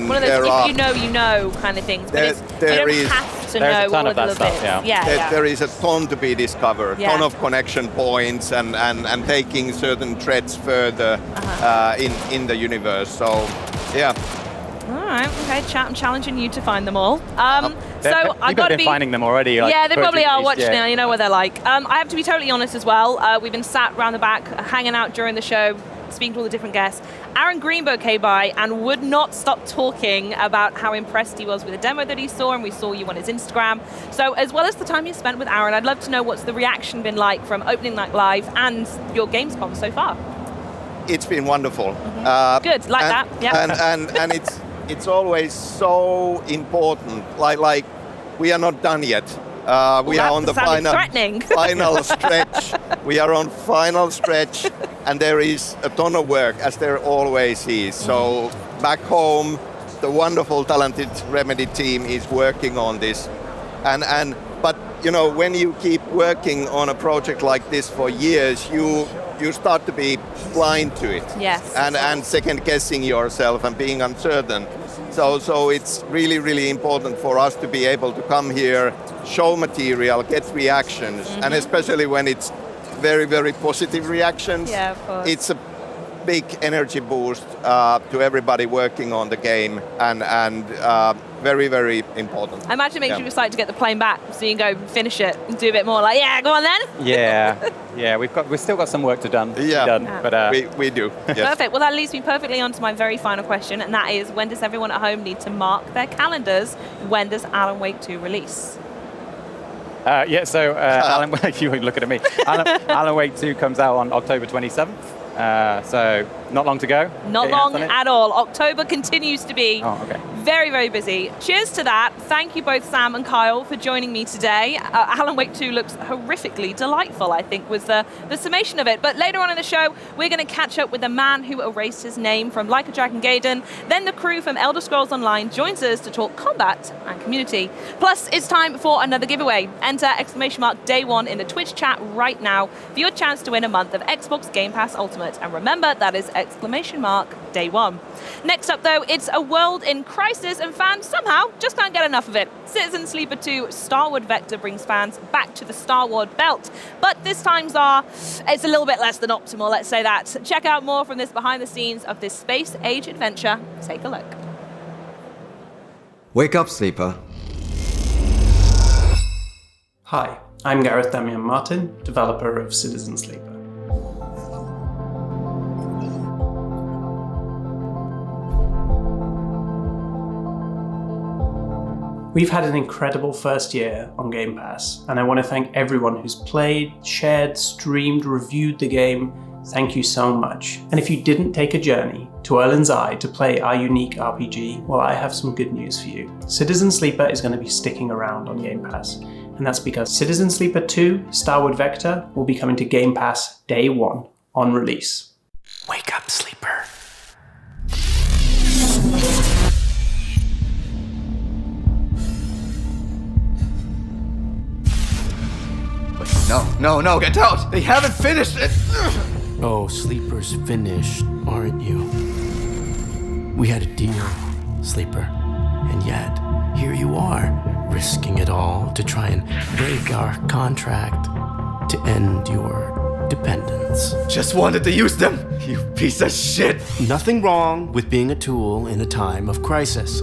one of those if you know kind of things, but you don't have to know all of the little bits. There is a ton to be discovered, ton of connection points, and taking certain threads further in the universe. So, yeah. All right, okay, I'm challenging you to find them all. So I've got to be finding them already. Yeah, they probably are watching now. You know what they're like. I have to be totally honest as well. We've been sat around the back, hanging out during the show, speaking to all the different guests. Aaron Greenberg came by and would not stop talking about how impressed he was with the demo that he saw, and we saw you on his Instagram. So as well as the time you spent with Aaron, I'd love to know what's the reaction been like from Opening Night Live and your Gamescom so far. It's been wonderful. Good, like that. Yeah. And it's always so important. Like we are not done yet. We are on the final stretch. We are on final stretch, and there is a ton of work, as there always is. So back home, the wonderful, talented Remedy team is working on this. But you know, when you keep working on a project like this for years, you start to be blind to it. Yes. And second guessing yourself and being uncertain. So it's really, really important for us to be able to come here, show material, get reactions, and especially when it's very, very positive reactions. Yeah, of course. It's a big energy boost to everybody working on the game, and very, very important. I imagine it makes you excited to get the plane back, so you can go finish it and do a bit more. Like, yeah, go on then. Yeah. We've still got some work to done. But we do. Yes. Perfect. Well, that leads me perfectly on to my very final question, and that is: when does everyone at home need to mark their calendars? When does Alan Wake 2 release? Alan Wake, you look at me. Alan Wake 2 comes out on October 27th. So not long to go. Not long at all. October continues to be very, very busy. Cheers to that. Thank you both, Sam and Kyle, for joining me today. Alan Wake 2 looks horrifically delightful, I think, was the summation of it. But later on in the show, we're going to catch up with the man who erased his name from Like a Dragon Gaiden. Then the crew from Elder Scrolls Online joins us to talk combat and community. Plus, it's time for another giveaway. Enter !Day1 in the Twitch chat right now for your chance to win a month of Xbox Game Pass Ultimate. And remember, that is !Day1. Next up, though, it's a world in crisis, and fans somehow just can't get enough of it. Citizen Sleeper 2 Starward Vector brings fans back to the Starward belt. But this time's it's a little bit less than optimal, let's say that. Check out more from this behind the scenes of this space age adventure. Take a look. Wake up, Sleeper. Hi, I'm Gareth Damian Martin, developer of Citizen Sleeper. We've had an incredible first year on Game Pass, and I want to thank everyone who's played, shared, streamed, reviewed the game. Thank you so much. And if you didn't take a journey to Erlen's Eye to play our unique RPG, well, I have some good news for you. Citizen Sleeper is going to be sticking around on Game Pass, and that's because Citizen Sleeper 2 Starward Vector will be coming to Game Pass day one on release. Wake up, Sleeper. No, get out! They haven't finished it! Oh, Sleeper's finished, aren't you? We had a deal, Sleeper, and yet, here you are, risking it all to try and break our contract to end your dependence. Just wanted to use them, you piece of shit! Nothing wrong with being a tool in a time of crisis.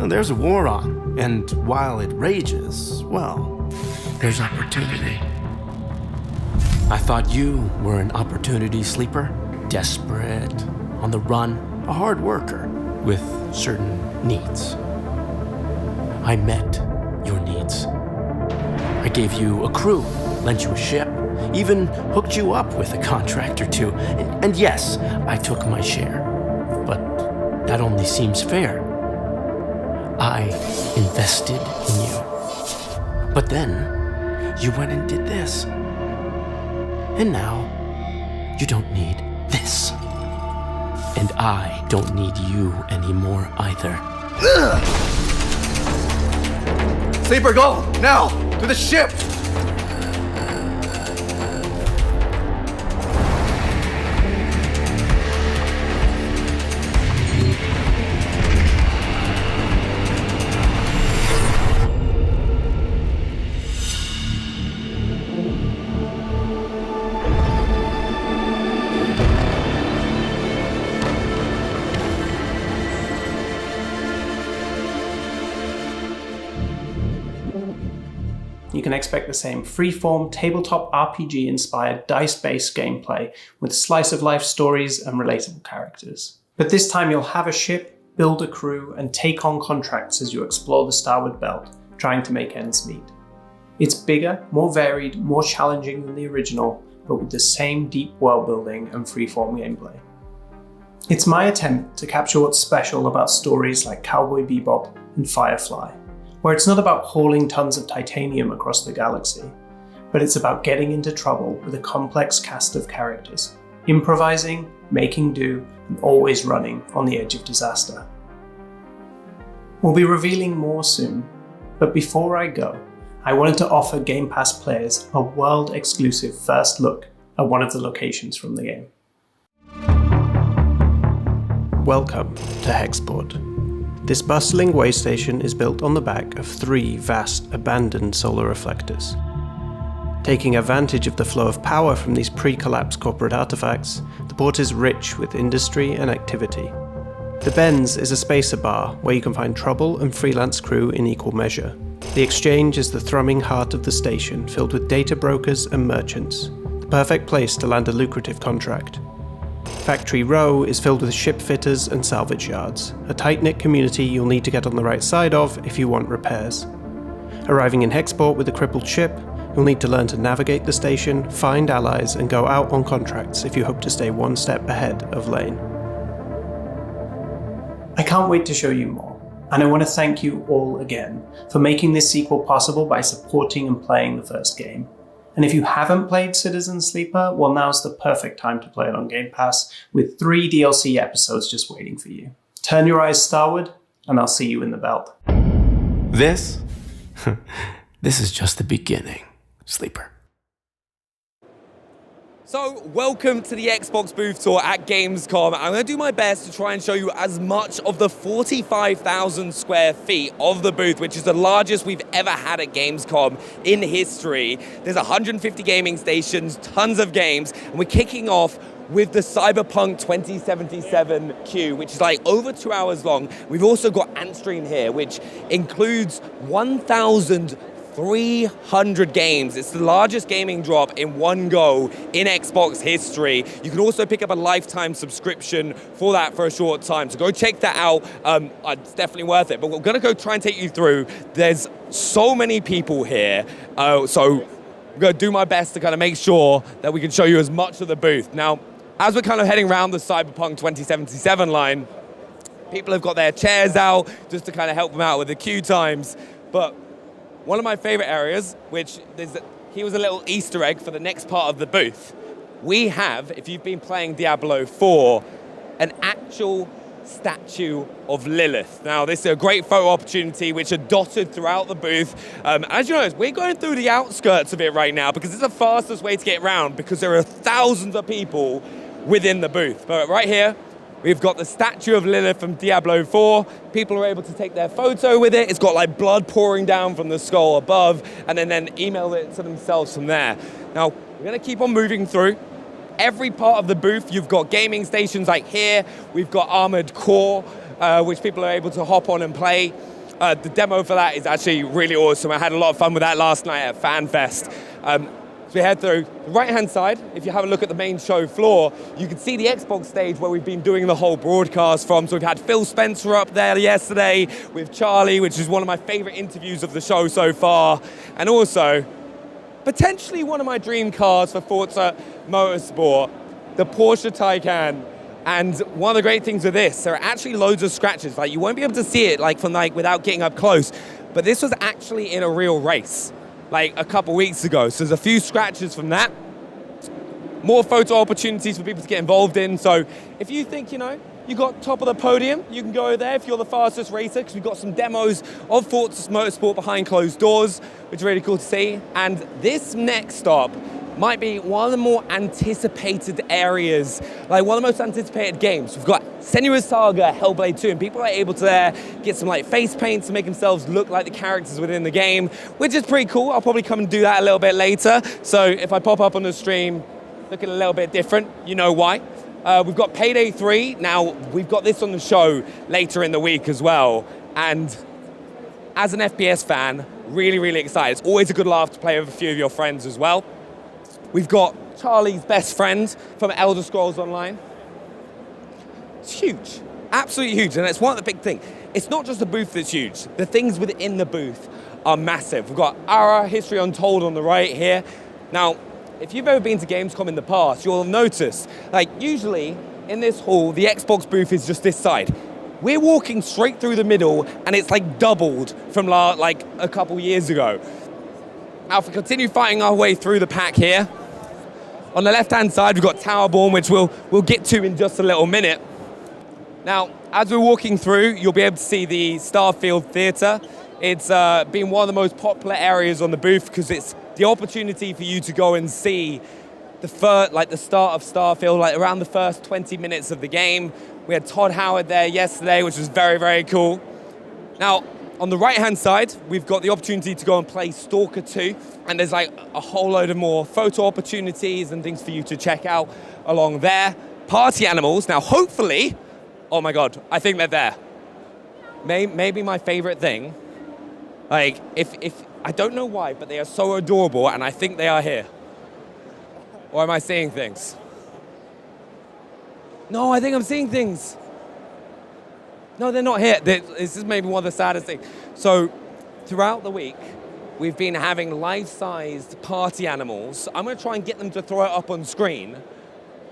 There's a war on, and while it rages, well, there's opportunity. I thought you were an opportunity sleeper, desperate, on the run, a hard worker with certain needs. I met your needs. I gave you a crew, lent you a ship, even hooked you up with a contract or two. And yes, I took my share, but that only seems fair. I invested in you. But then, you went and did this. And now, you don't need this. And I don't need you anymore either. Sleeper, go! Now! To the ship! You can expect the same freeform, tabletop RPG-inspired, dice-based gameplay with slice-of-life stories and relatable characters. But this time you'll have a ship, build a crew, and take on contracts as you explore the Starward Belt, trying to make ends meet. It's bigger, more varied, more challenging than the original, but with the same deep world-building and freeform gameplay. It's my attempt to capture what's special about stories like Cowboy Bebop and Firefly, where it's not about hauling tons of titanium across the galaxy, but it's about getting into trouble with a complex cast of characters, improvising, making do, and always running on the edge of disaster. We'll be revealing more soon, but before I go, I wanted to offer Game Pass players a world-exclusive first look at one of the locations from the game. Welcome to Hexport. This bustling way station is built on the back of 3 vast, abandoned solar reflectors. Taking advantage of the flow of power from these pre-collapsed corporate artifacts, the port is rich with industry and activity. The Benz is a spacer bar where you can find trouble and freelance crew in equal measure. The Exchange is the thrumming heart of the station, filled with data brokers and merchants, the perfect place to land a lucrative contract. Factory Row is filled with ship fitters and salvage yards, a tight-knit community you'll need to get on the right side of if you want repairs. Arriving in Hexport with a crippled ship, you'll need to learn to navigate the station, find allies, and go out on contracts if you hope to stay one step ahead of Lane. I can't wait to show you more, and I want to thank you all again for making this sequel possible by supporting and playing the first game. And if you haven't played Citizen Sleeper, well, now's the perfect time to play it on Game Pass, with 3 DLC episodes just waiting for you. Turn your eyes starward, and I'll see you in the belt. This? This is just the beginning, Sleeper. So, welcome to the Xbox booth tour at Gamescom. I'm going to do my best to try and show you as much of the 45,000 square feet of the booth, which is the largest we've ever had at Gamescom in history. There's 150 gaming stations, tons of games, and we're kicking off with the Cyberpunk 2077 queue, which is like over 2 hours long. We've also got Antstream here, which includes 1,300 games. It's the largest gaming drop in one go in Xbox history. You can also pick up a lifetime subscription for that for a short time. So go check that out. It's definitely worth it. But we're gonna go try and take you through. There's so many people here. So I'm gonna do my best to kind of make sure that we can show you as much of the booth. Now, as we're kind of heading around the Cyberpunk 2077 line, people have got their chairs out just to kind of help them out with the queue times. But one of my favorite areas, which here was a little Easter egg for the next part of the booth. We have, if you've been playing Diablo 4, an actual statue of Lilith. Now, this is a great photo opportunity which are dotted throughout the booth. As you notice, we're going through the outskirts of it right now because it's the fastest way to get around because there are thousands of people within the booth. But right here, we've got the statue of Lilith from Diablo 4. People are able to take their photo with it. It's got like blood pouring down from the skull above and then email it to themselves from there. Now, we're gonna keep on moving through. Every part of the booth, you've got gaming stations like here. We've got Armored Core, which people are able to hop on and play. The demo for that is actually really awesome. I had a lot of fun with that last night at FanFest. So we head through the right-hand side. If you have a look at the main show floor, you can see the Xbox stage where we've been doing the whole broadcast from. So we've had Phil Spencer up there yesterday with Charlie, which is one of my favorite interviews of the show so far. And also, potentially one of my dream cars for Forza Motorsport, the Porsche Taycan. And one of the great things with this, there are actually loads of scratches. Like, you won't be able to see it without getting up close. But this was actually in a real race, like a couple weeks ago. So there's a few scratches from that. More photo opportunities for people to get involved in. So if you think, you got top of the podium, you can go there if you're the fastest racer, because we've got some demos of Forza Motorsport behind closed doors, which is really cool to see. And this next stop might be one of the more anticipated areas, like one of the most anticipated games. We've got Senua's Saga, Hellblade 2, and people are able to there get some face paint to make themselves look like the characters within the game, which is pretty cool. I'll probably come and do that a little bit later. So if I pop up on the stream looking a little bit different, you know why. We've got Payday 3. Now, we've got this on the show later in the week as well. And as an FPS fan, really, really excited. It's always a good laugh to play with a few of your friends as well. We've got Charlie's best friend from Elder Scrolls Online. It's huge, absolutely huge, and it's one of the big things. It's not just the booth that's huge. The things within the booth are massive. We've got our History Untold on the right here. Now, if you've ever been to Gamescom in the past, you'll notice, usually in this hall, the Xbox booth is just this side. We're walking straight through the middle, and it's doubled from a couple years ago. Now, if we continue fighting our way through the pack here, on the left-hand side, we've got Towerborn, which we'll get to in just a little minute. Now, as we're walking through, you'll be able to see the Starfield Theatre. It's been one of the most popular areas on the booth because it's the opportunity for you to go and see the start of Starfield, like around the first 20 minutes of the game. We had Todd Howard there yesterday, which was very, very cool. Now, on the right-hand side, we've got the opportunity to go and play Stalker 2, and there's like a whole load of more photo opportunities and things for you to check out along there. Party animals. Now, hopefully, oh my God, I think they're there. Maybe my favorite thing, like, if I don't know why, but they are so adorable, and I think they are here. Or am I seeing things? No, I think I'm seeing things. No, they're not here. This is maybe one of the saddest things. So, throughout the week, we've been having life-sized party animals. I'm going to try and get them to throw it up on screen,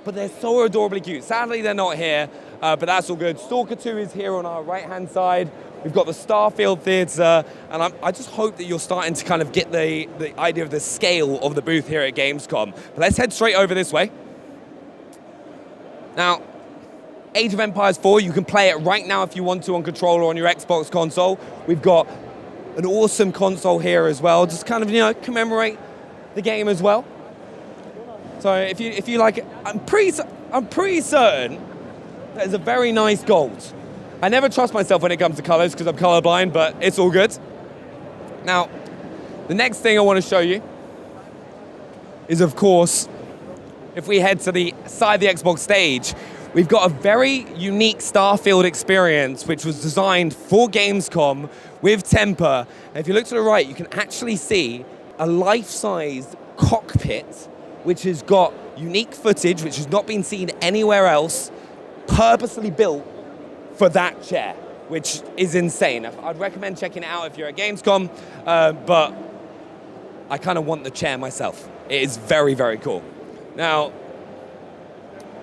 but they're so adorably cute. Sadly, they're not here, but that's all good. Stalker 2 is here on our right-hand side. We've got the Starfield Theatre, and I just hope that you're starting to kind of get the idea of the scale of the booth here at Gamescom. But let's head straight over this way. Now, Age of Empires 4, you can play it right now if you want to on controller or on your Xbox console. We've got an awesome console here as well, just kind of, commemorate the game as well. So if you like it, I'm pretty certain there's a very nice gold. I never trust myself when it comes to colors because I'm colorblind, but it's all good. Now, the next thing I want to show you is, of course, if we head to the side of the Xbox stage, we've got a very unique Starfield experience which was designed for Gamescom with Temper. And if you look to the right, you can actually see a life-sized cockpit which has got unique footage which has not been seen anywhere else, purposely built for that chair, which is insane. I'd recommend checking it out if you're at Gamescom, but I kind of want the chair myself. It is very, very cool. Now,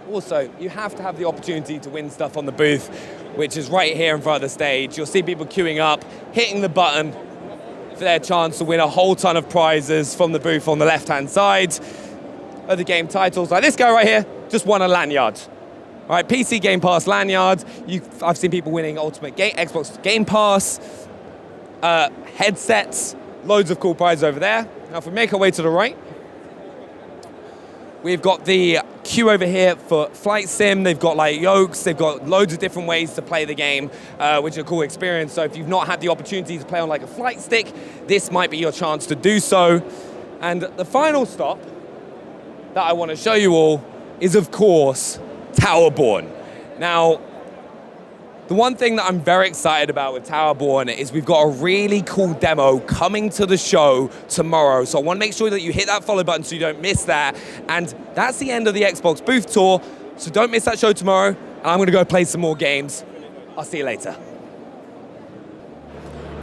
also, you have to have the opportunity to win stuff on the booth, which is right here in front of the stage. You'll see people queuing up, hitting the button for their chance to win a whole ton of prizes from the booth on the left-hand side. Other game titles, like this guy right here, just won a lanyard. All right, PC Game Pass lanyard. I've seen people winning Ultimate Xbox Game Pass, headsets, loads of cool prizes over there. Now, if we make our way to the right, we've got the queue over here for Flight Sim. They've got like yokes. They've got loads of different ways to play the game, which is a cool experience. So if you've not had the opportunity to play on like a flight stick, this might be your chance to do so. And the final stop that I want to show you all is, of course, Towerborn. Now, the one thing that I'm very excited about with Towerborn is we've got a really cool demo coming to the show tomorrow. So I want to make sure that you hit that follow button so you don't miss that. And that's the end of the Xbox booth tour. So don't miss that show tomorrow. And I'm going to go play some more games. I'll see you later.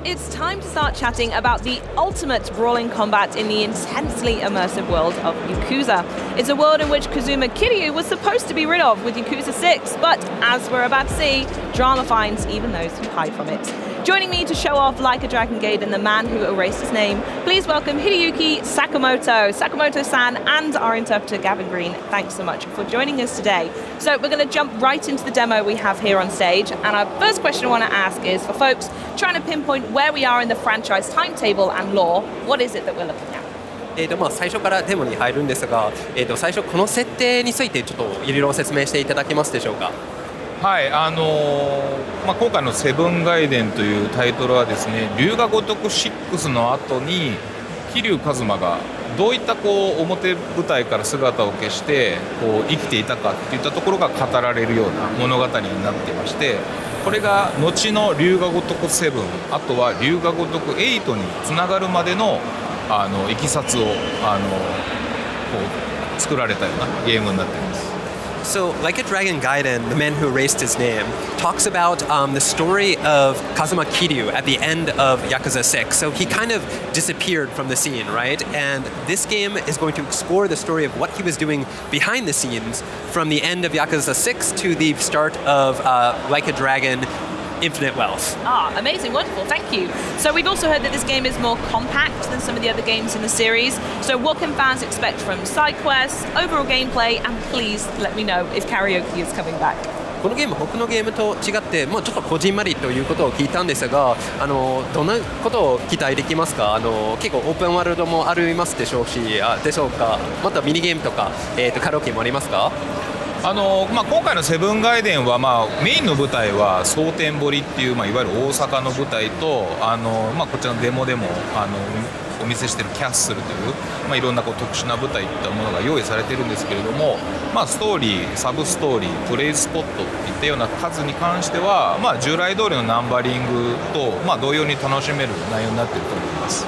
It's time to start chatting about the ultimate brawling combat in the intensely immersive world of Yakuza. It's a world in which Kazuma Kiryu was supposed to be rid of with Yakuza 6, but as we're about to see, drama finds even those who hide from it. Joining me to show off Like a Dragon Gaiden, the man who erased his name, please welcome Hideyuki Sakamoto, Sakamoto-san, and our interpreter Gavin Green. Thanks so much for joining us today. So we're going to jump right into the demo we have here on stage, and our first question I want to ask is for folks trying to pinpoint where we are in the franchise timetable and lore, what is it that we're looking at? 最初からデモに入るんですが、最初この設定についてちょっといろいろ説明していただけますでしょうか。はい、今回のセブンガイデンというタイトルはですね、龍が如く6の後に桐生一馬がどういった表舞台から姿を消して生きていたかっていったところが語られるような物語になっていまして、これが後の龍が如く7、あとは龍が如く8につながるまでのいきさつを作られたようなゲームになっています。So, Like a Dragon Gaiden, the man who erased his name, talks about the story of Kazuma Kiryu at the end of Yakuza 6. So he kind of disappeared from the scene, right? And this game is going to explore the story of what he was doing behind the scenes from the end of Yakuza 6 to the start of Like a Dragon Infinite Wealth. Amazing, wonderful, thank you. So we've also heard that this game is more compact than some of the other games in the series. So what can fans expect from side quests, overall gameplay, and please let me know if karaoke is coming back. このゲーム他のゲームと違って、ちょっとこじんまりということを聞いたんですが、どんなことを期待できますか？結構オープンワールドもありますでしょうか？またミニゲームとか、カラオケもありますか？今回のセブンガイデンは、メインの舞台は蒼天堀っていう、いわゆる大阪の舞台とこちらのデモでもお見せしているキャッスルという、いろんな特殊な舞台といったものが用意されているんですけれども、ストーリー、サブストーリー、プレイスポットといったような数に関しては、従来通りのナンバリングと、同様に楽しめる内容になっていると思います。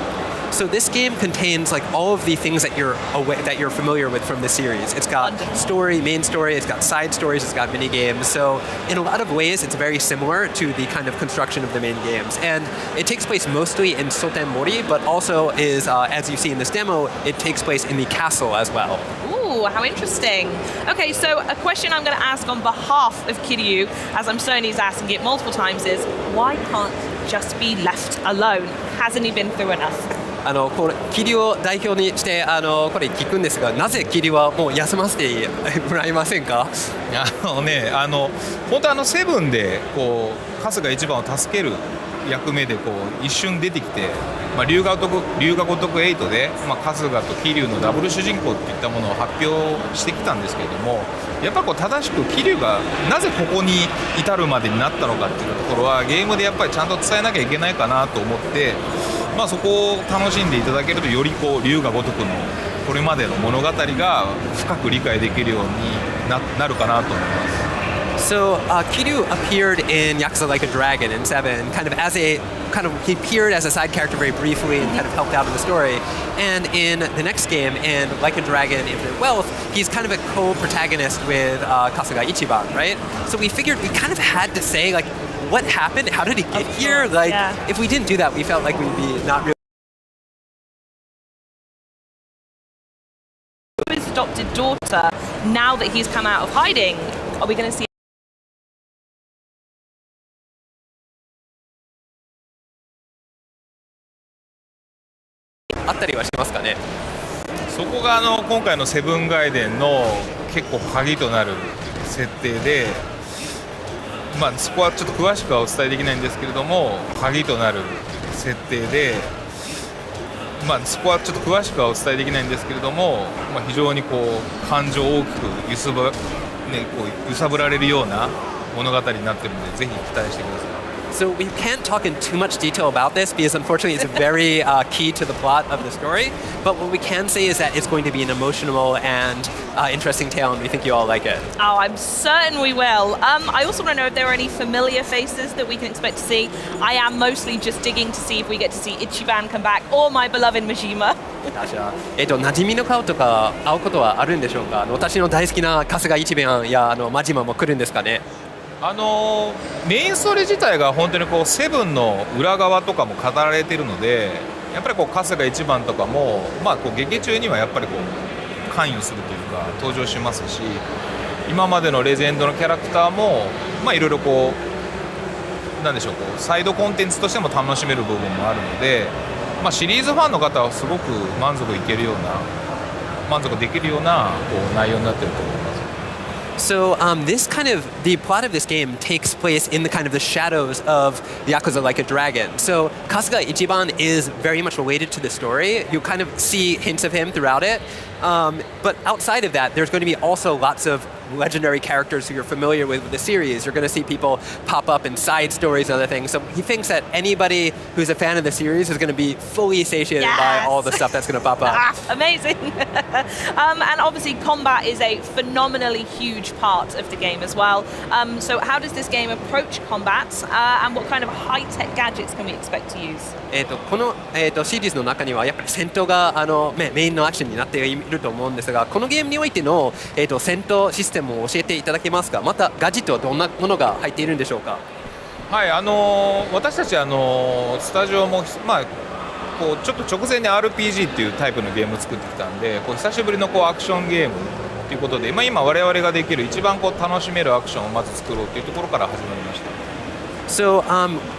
So this game contains like all of the things that you're familiar with from the series. It's got story, main story, it's got side stories, it's got mini games. So in a lot of ways, it's very similar to the kind of construction of the main games. And it takes place mostly in Sotenmori, but also is, as you see in this demo, it takes place in the castle as well. Ooh, how interesting. Okay, so a question I'm going to ask on behalf of Kiryu, as I'm certain he's asking it multiple times, is why can't he just be left alone? Hasn't he been through enough? これキリを代表にしてこれ聞くんですが、なぜキリはもう休ませてもらえませんか？本当セブンで春日一番を助ける役目で一瞬出てきて、龍が如く8で、春日と桐生のダブル主人公っていったものを発表してきたんですけれども、やっぱ正しく桐生がなぜここに至るまでになったのかっていうところはゲームでやっぱりちゃんと伝えなきゃいけないかなと思って、そこを楽しんでいただけるとより龍が如くのこれまでの物語が深く理解できるようになるかなと思います。So Kiryu appeared in Yakuza Like a Dragon in 7, he appeared as a side character very briefly and kind of helped out in the story. And in the next game, in Like a Dragon Infinite Wealth, he's kind of a co-protagonist with Kasuga Ichiban, right? So we figured we kind of had to say, like, what happened? How did he get here? Like, if we didn't do that, we felt like we'd be not really. His adopted daughter, now that he's come out of hiding, are we going to see? あったりはしますかね。そこが今回のセブンガイデンの結構鍵となる設定で、そこはちょっと詳しくはお伝えできないんですけれども、鍵となる設定で、そこはちょっと詳しくはお伝えできないんですけれども、非常に感情を大きく揺さぶられるような物語になっているので、ぜひ期待してください。So we can't talk in too much detail about this because unfortunately it's very key to the plot of the story. But what we can say is that it's going to be an emotional and interesting tale, and we think you all like it. Oh, I'm certain we will. I also want to know if there are any familiar faces that we can expect to see. I am mostly just digging to see if we get to see Ichiban come back or my beloved Majima. 馴染みの顔とか会うことはあるんでしょうか？私の大好きな春日一番やマジマも来るんですかね？メインストーリー自体が本当にセブンの裏側とかも語られているので、やっぱり春日一番とかも、劇中にはやっぱり関与するというか登場しますし、今までのレジェンドのキャラクターもいろいろなんでしょう、サイドコンテンツとしても楽しめる部分もあるので、シリーズファンの方はすごく満足できるような内容になっていると思います。So the plot of this game takes place in the kind of the shadows of Yakuza Like a Dragon. So Kasuga Ichiban is very much related to the story. You kind of see hints of him throughout it. But outside of that, there's going to be also lots of legendary characters who you're familiar with the series. You're going to see people pop up in side stories and other things. So he thinks that anybody who's a fan of the series is going to be fully satiated by all the stuff that's going to pop up. Amazing. And obviously combat is a phenomenally huge part of the game as well. So how does this game approach combat and what kind of high-tech gadgets can we expect to use? この、シリーズの中にはやっぱり戦闘がメインのアクションになっていると思うんですが、このゲームにおいての、戦闘システムを教えていただけますか？またガジェットはどんなものが入っているんでしょうか？はい、私たちスタジオも、ちょっと直前に RPG っていうタイプのゲームを作ってきたんで、久しぶりのアクションゲームということで、今我々ができる一番楽しめるアクションをまず作ろうというところから始まりました。So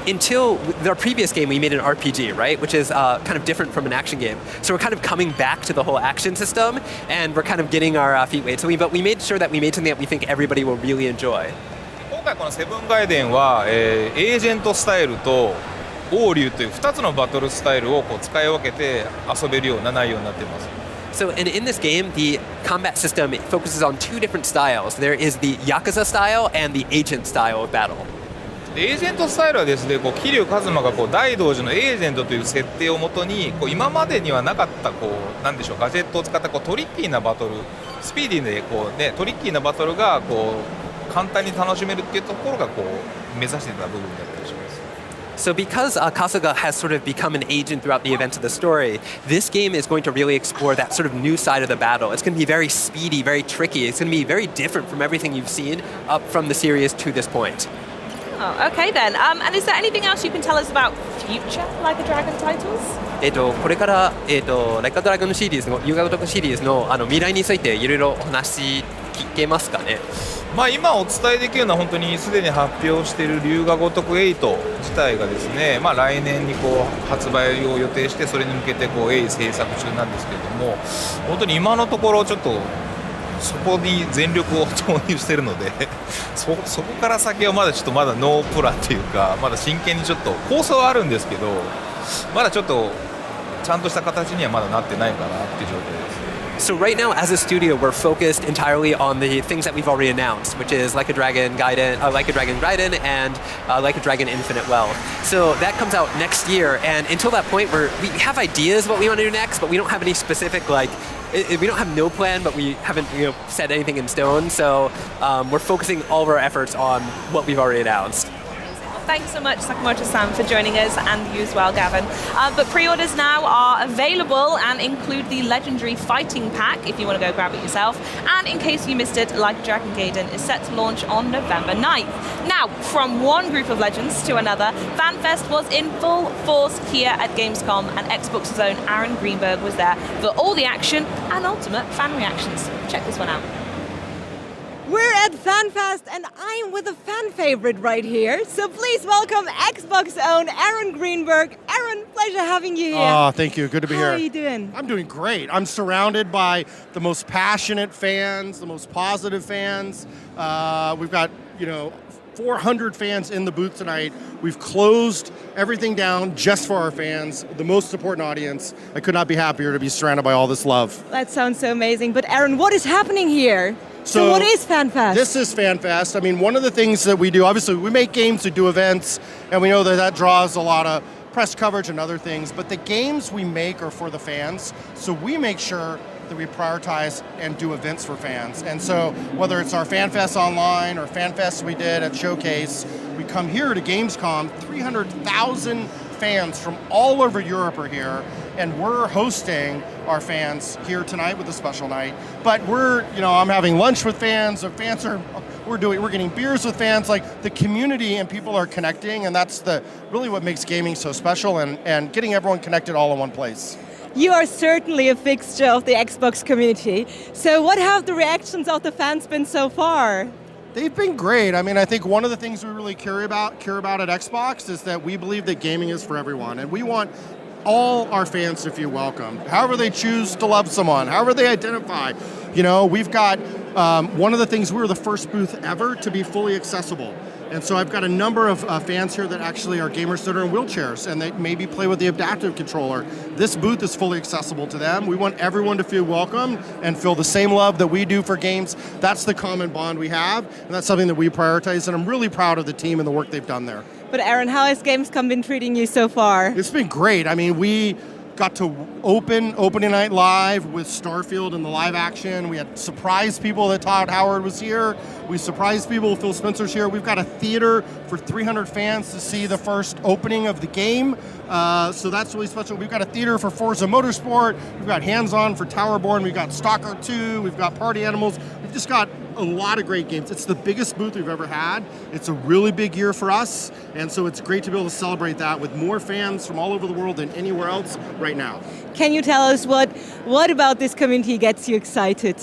until our previous game, we made an RPG, right? Which is kind of different from an action game. So we're kind of coming back to the whole action system, and we're kind of getting our feet wet. But we made sure that we made something that we think everybody will really enjoy. 回このセブンガイデンは、エージェントスタイルと王竜という2つのバトルスタイルをこう使い分けて遊べるような内容になっています。So, and in this game, the combat system focuses on two different styles. There is the Yakuza style and the agent style of battle. エージェントスタイルはですね、こう桐生一馬がこう大道寺のエージェントという設定をもとにこう今までにはなかったこうなんでしょうガジェットを使ったこうトリッキーなバトル、スピーディーでこうねトリッキーなバトルがこう簡単に楽しめるっていうところがこう目指していた部分だったりします。So because Kasuga has sort of become an agent throughout the events of the story, this game is going to really explore that sort of new side of the battle. It's going to be very speedy, very tricky. It's going to be very different from everything you've seen up from the series to this point. Oh, okay then. And is there anything else you can tell us about future Like a Dragon titles? これから、Like a Dragon シリーズの、龍が如くシリーズの、未来についていろいろお話聞けますかね。まあ今お伝えできるのは本当にすでに発表している龍が如く8自体がですね、まあ来年にこう発売を予定してそれに向けてこう鋭意制作中なんですけれども、本当に今のところちょっとそこに全力を投入しているのでそこから先はまだちょっとまだノープランというかまだ真剣にちょっと構想はあるんですけどまだちょっとちゃんとした形にはまだなってないかなっていう状態です。So right now, as a studio, we're focused entirely on the things that we've already announced, which is Like a Dragon Gaiden, and Like a Dragon Infinite Wealth. So that comes out next year, and until that point, we have ideas what we want to do next, but we don't have any specific we don't have no plan, but we haven't set anything in stone. So we're focusing all of our efforts on what we've already announced. Thanks so much, Sakamoto-san, for joining us, and you as well, Gavin. But pre-orders now are available and include the legendary fighting pack, if you want to go grab it yourself. And in case you missed it, Like a Dragon Gaiden is set to launch on November 9th. Now, from one group of legends to another, FanFest was in full force here at Gamescom, and Xbox's own Aaron Greenberg was there for all the action and ultimate fan reactions. Check this one out. We're at FanFest and I'm with a fan favorite right here. So please welcome Xbox own Aaron Greenberg. Aaron, pleasure having you here. Oh, thank you. Good to be here. How are you doing? I'm doing great. I'm surrounded by the most passionate fans, the most positive fans. We've got, 400 fans in the booth tonight. We've closed everything down just for our fans, the most important audience. I could not be happier to be surrounded by all this love. That sounds so amazing. But Aaron, what is happening here? So what is FanFest? This is FanFest. I mean, one of the things that we do, obviously, we make games, we do events, and we know that draws a lot of press coverage and other things, but the games we make are for the fans, so we make sure that we prioritize and do events for fans. And so whether it's our FanFest online or FanFest we did at Showcase, we come here to Gamescom, 300,000 fans from all over Europe are here, and we're hosting our fans here tonight with a special night. But I'm having lunch with fans. We're getting beers with fans. Like, the community and people are connecting, and that's really what makes gaming so special, and getting everyone connected all in one place. You are certainly a fixture of the Xbox community. So what have the reactions of the fans been so far? They've been great. I mean, I think one of the things we really care about at Xbox is that we believe that gaming is for everyone, and we want all our fans to feel welcome, however they choose to love someone, however they identify. We've got one of the things, we were the first booth ever to be fully accessible. And so I've got a number of fans here that actually are gamers that are in wheelchairs and they maybe play with the adaptive controller. This booth is fully accessible to them. We want everyone to feel welcome and feel the same love that we do for games. That's the common bond we have, and that's something that we prioritize, and I'm really proud of the team and the work they've done there. But Aaron, how has Gamescom been treating you so far? It's been great. I mean, we got to opening night live with Starfield and the live action. We had surprised people that Todd Howard was here. We surprised people, Phil Spencer's here. We've got a theater for 300 fans to see the first opening of the game. So that's really special. We've got a theater for Forza Motorsport. We've got hands-on for Towerborn. We've got Stalker 2. We've got Party Animals. We've just got a lot of great games. It's the biggest booth we've ever had. It's a really big year for us, and so it's great to be able to celebrate that with more fans from all over the world than anywhere else right now. Can you tell us what about this community gets you excited?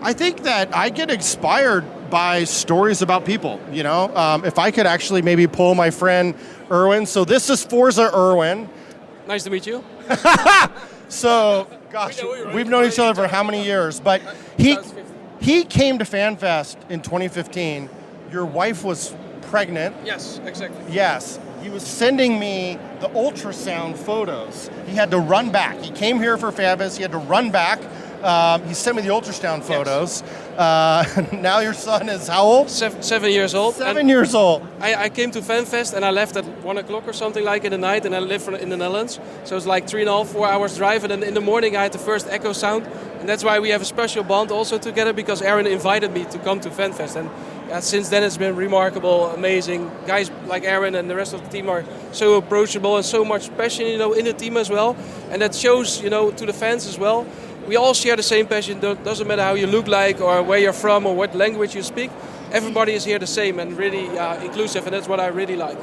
I think that I get inspired by stories about people, if I could actually maybe pull my friend Erwin. So this is Forza Erwin. Nice to meet you. So, gosh, we've known each other for how many years? But he came to FanFest in 2015 your wife was pregnant. Yes, exactly. Yes. He was sending me the ultrasound photos. He had to run back. He came here for FanFest. He had to run back. He sent me the ultrasound photos. Now your son is how old? 7 years old. 7 years old. I came to FanFest and I left at 1 o'clock or something like in the night, and I live in the Netherlands. So it's like 3.5, 4 hours drive. And then in the morning I had the first echo sound. And that's why we have a special bond also together, because Aaron invited me to come to FanFest. And since then it's been remarkable, amazing. Guys like Aaron and the rest of the team are so approachable and so much passion, in the team as well. And that shows, to the fans as well. We all share the same passion. Doesn't matter how you look like or where you're from or what language you speak. Everybody is here the same and really inclusive, and that's what I really like.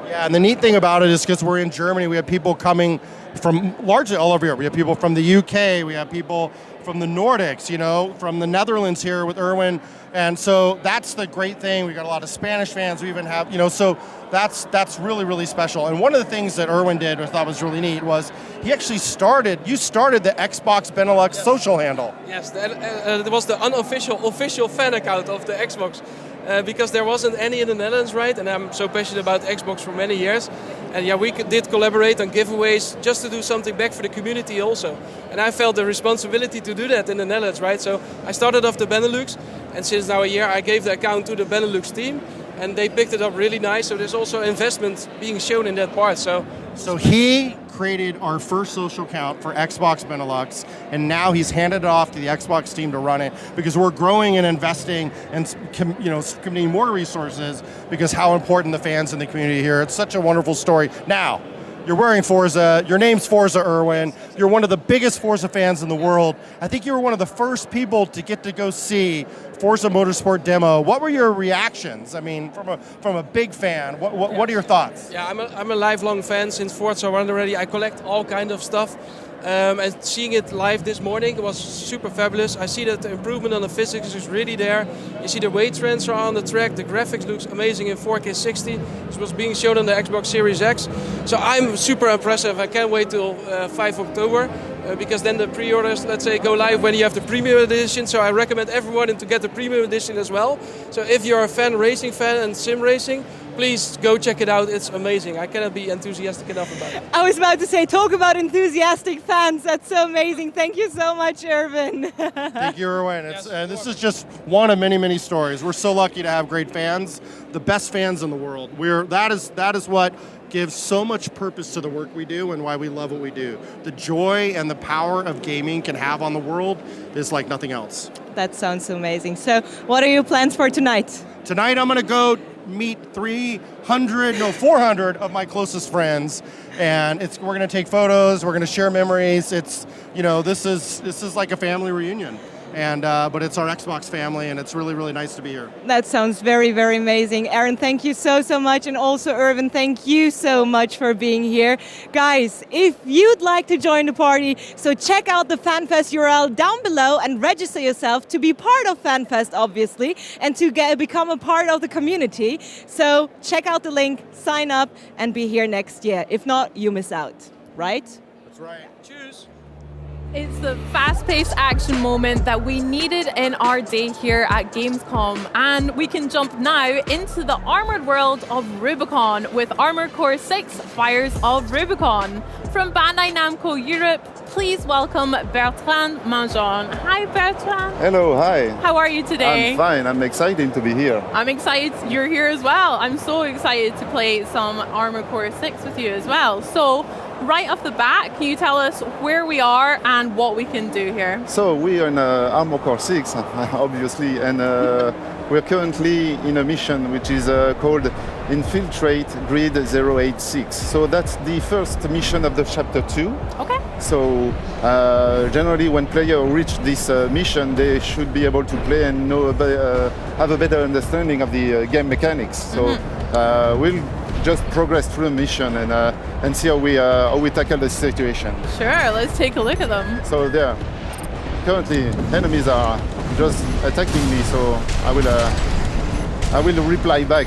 Yeah, and the neat thing about it is because we're in Germany, we have people coming from largely all over Europe. We have people from the UK, we have people from the Nordics, from the Netherlands here with Erwin. And so that's the great thing. We got a lot of Spanish fans. We even have, so that's really, really special. And one of the things that Erwin did, which I thought was really neat, was he actually started the Xbox Benelux social handle. Yes, it was the official fan account of the Xbox. Because there wasn't any in the Netherlands, right? And I'm so passionate about Xbox for many years. And yeah, we did collaborate on giveaways just to do something back for the community also. And I felt the responsibility to do that in the Netherlands, right? So I started off the Benelux, and since now a year I gave the account to the Benelux team, and they picked it up really nice. So there's also investment being shown in that part. So he created our first social account for Xbox Benelux, and now he's handed it off to the Xbox team to run it, because we're growing and investing and committing more resources because how important the fans in the community here. It's such a wonderful story. Now, you're wearing Forza. Your name's Forza Erwin. You're one of the biggest Forza fans in the world. I think you were one of the first people to get to go see Forza Motorsport demo. What were your reactions? I mean, from a big fan, what are your thoughts? Yeah, I'm a lifelong fan since Forza 1 already. I collect all kind of stuff. And seeing it live this morning was super fabulous. I see that the improvement on the physics is really there. You see the weight transfer on the track. The graphics looks amazing in 4K 60. This was being shown on the Xbox Series X. So I'm super impressive. I can't wait till 5 October. Because then the pre-orders, let's say, go live when you have the premium edition. So I recommend everyone to get the premium edition as well. So if you're a racing fan and sim racing, please go check it out. It's amazing. I cannot be enthusiastic enough about it. I was about to say, talk about enthusiastic fans. That's so amazing. Thank you so much, Erwin. Thank you, Erwin. This is just one of many, many stories. We're so lucky to have great fans, the best fans in the world. That is what gives so much purpose to the work we do and why we love what we do. The joy and the power of gaming can have on the world is like nothing else. That sounds amazing. So what are your plans for tonight? Tonight I'm going to go meet 400 of my closest friends, and we're going to take photos, we're going to share memories. It's, this is like a family reunion. But it's our Xbox family, and it's really, really nice to be here. That sounds very, very amazing. Aaron, thank you so much. And also, Erwin, thank you so much for being here. Guys, if you'd like to join the party, so check out the FanFest URL down below and register yourself to be part of FanFest, obviously, and to become a part of the community. So check out the link, sign up, and be here next year. If not, you miss out, right? That's right. Cheers. It's the fast-paced action moment that we needed in our day here at Gamescom, and we can jump now into the armored world of Rubicon with Armored Core 6 Fires of Rubicon. From Bandai Namco Europe, please welcome Bertrand Manjon. Hi, Bertrand. Hello, hi. How are you today? I'm fine. I'm excited to be here. I'm excited you're here as well. I'm so excited to play some Armored Core 6 with you as well. So, right off the bat, can you tell us where we are and what we can do here? So we are in Armored Core 6, obviously, and we're currently in a mission which is called Infiltrate Grid 086. So that's the first mission of the Chapter 2. Okay. So generally when players reach this mission, they should be able to play and have a better understanding of the game mechanics. So we'll just progress through the mission and see how we tackle the situation. Sure, let's take a look at them. So there, currently enemies are just attacking me, so I will reply back.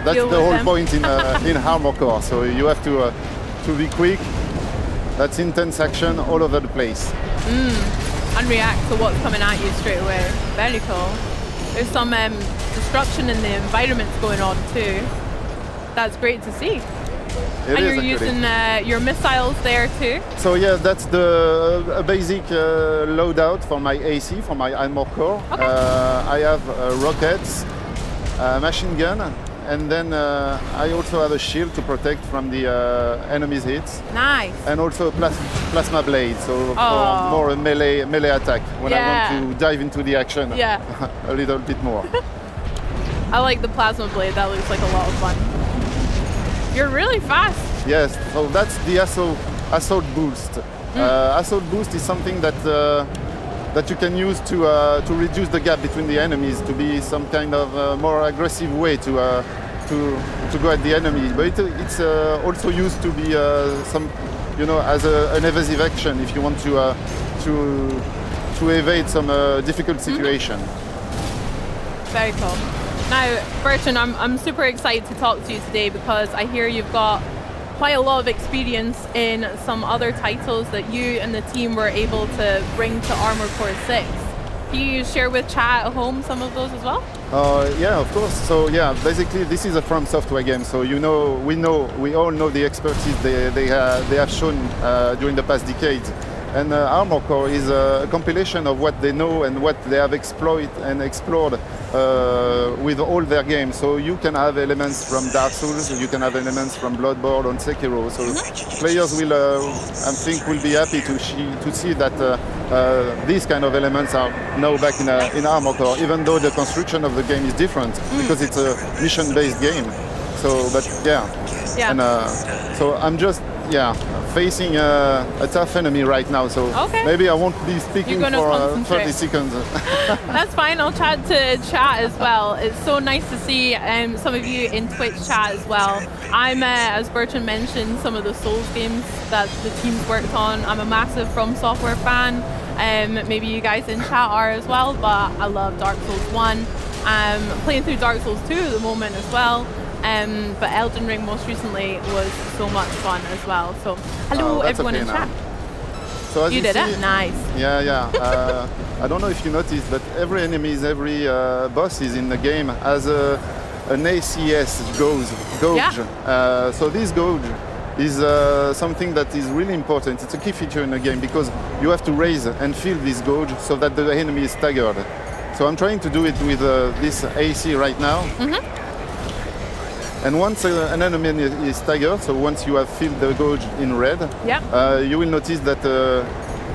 That's the whole point in Armored Core. So you have to be quick. That's intense action all over the place. And react to what's coming at you straight away. Very cool. There's some destruction in the environments going on too. That's great to see. It and is you're actually. using your missiles there too? So yeah, that's the a basic loadout for my AC, for my armor core. Okay. I have rockets, machine gun, and then I also have a shield to protect from the enemy's hits. Nice. And also a plasma blade, so Oh. for more a melee attack when I Yeah. want to dive into the action Yeah. a little bit more. I like the plasma blade. That looks like a lot of fun. You're really fast. Yes, so that's the assault boost. Assault boost is something that that you can use to reduce the gap between the enemies, to be some kind of more aggressive way to go at the enemy. But it's also used to be some, as an evasive action if you want to evade some difficult situation. Very cool. Now, Bertrand, I'm super excited to talk to you today because I hear you've got quite a lot of experience in some other titles that you and the team were able to bring to Armored Core 6. Can you share with chat at home some of those as well? Yeah, of course. So yeah, basically this is a From Software game. So we all know the expertise they have shown during the past decades. And Armored Core is a compilation of what they know and what they have explored with all their games. So you can have elements from Dark Souls, you can have elements from Bloodborne and Sekiro. So players will, I think, will be happy to see that these kind of elements are now back in Armored Core, even though the construction of the game is different because it's a mission-based game. So, but yeah. And so I'm just facing a tough enemy right now, so maybe I won't be speaking for 30 seconds. That's fine, I'll chat to chat as well. It's so nice to see some of you in Twitch chat as well. I'm, as Bertrand mentioned, some of the Souls games that the team's worked on. I'm a massive From Software fan. Maybe you guys in chat are as well, but I love Dark Souls 1. I'm playing through Dark Souls 2 at the moment as well. But Elden Ring most recently was so much fun as well. So hello everyone in chat. So as you did see, it? Nice. Yeah. I don't know if you noticed, but every boss is in the game has an ACS gauge. Yeah. So this gauge is something that is really important. It's a key feature in the game because you have to raise and fill this gauge so that the enemy is staggered. So I'm trying to do it with this AC right now. And once an enemy is staggered, so once you have filled the gauge in red, you will notice that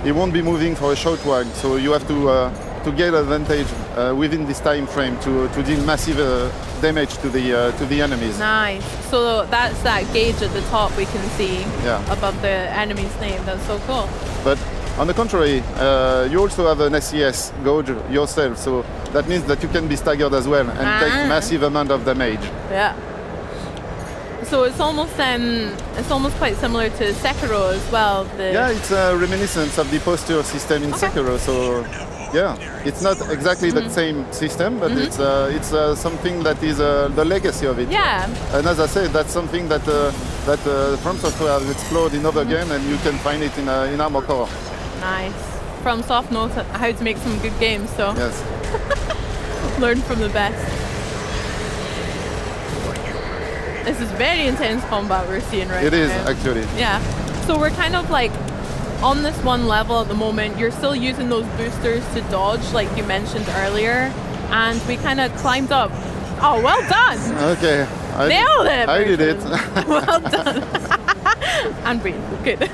it won't be moving for a short while. So you have to get advantage within this time frame to deal massive damage to the enemies. Nice. So that's that gauge at the top we can see above the enemy's name. That's so cool. But on the contrary, you also have an SES gauge yourself, so that means that you can be staggered as well and take massive amount of damage. Yeah. So it's almost quite similar to Sekiro as well. Yeah, it's a reminiscence of the posture system in Sekiro. So yeah, it's not exactly the same system, but it's something that is the legacy of it. Yeah. And as I said, that's something that From Software has explored in other games, and you can find it in Armored Core. Nice. From Soft knows how to make some good games, so yes. Learn from the best. This is very intense combat we're seeing right now. It is, actually. Yeah. So we're kind of like on this one level at the moment. You're still using those boosters to dodge, like you mentioned earlier. And we kind of climbed up. Oh, well done! Okay. Nailed it! I did it. Well done. And breathe. Good.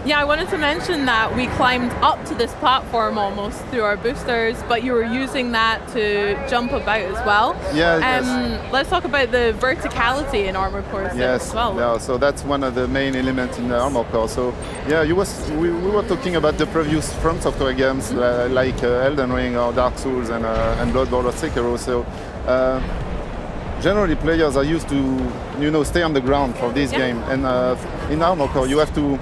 Yeah, I wanted to mention that we climbed up to this platform almost through our boosters, but you were using that to jump about as well. Yeah, yes. Let's talk about the verticality in Armored Core 6 as well. Yeah, so that's one of the main elements in the Armored Core. So yeah, we were talking about the previous From Software games like Elden Ring or Dark Souls and Bloodborne or Sekiro. So generally players are used to stay on the ground for this game, and in Armored Core you have to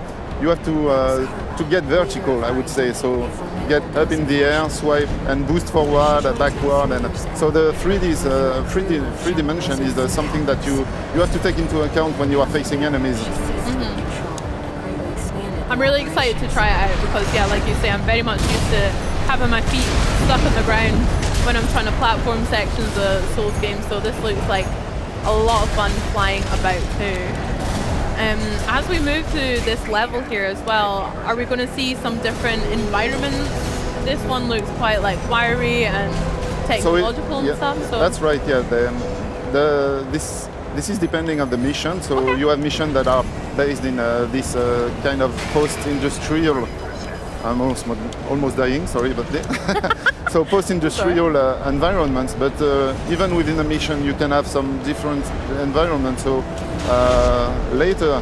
get vertical, I would say. So get up in the air, swipe and boost forward, backward, and so the 3D dimension is something that you have to take into account when you are facing enemies. I'm really excited to try it out because, yeah, like you say, I'm very much used to having my feet stuck on the ground when I'm trying to platform sections of Souls games, so this looks like a lot of fun flying about too. As we move to this level here as well, are we going to see some different environments? This one looks quite like wiry and technological and stuff. So that's right. Yeah, this is depending on the mission. So you have missions that are based in this kind of post-industrial. I'm almost dying. Sorry about that. So post-industrial environments, but even within a mission, you can have some different environments. So later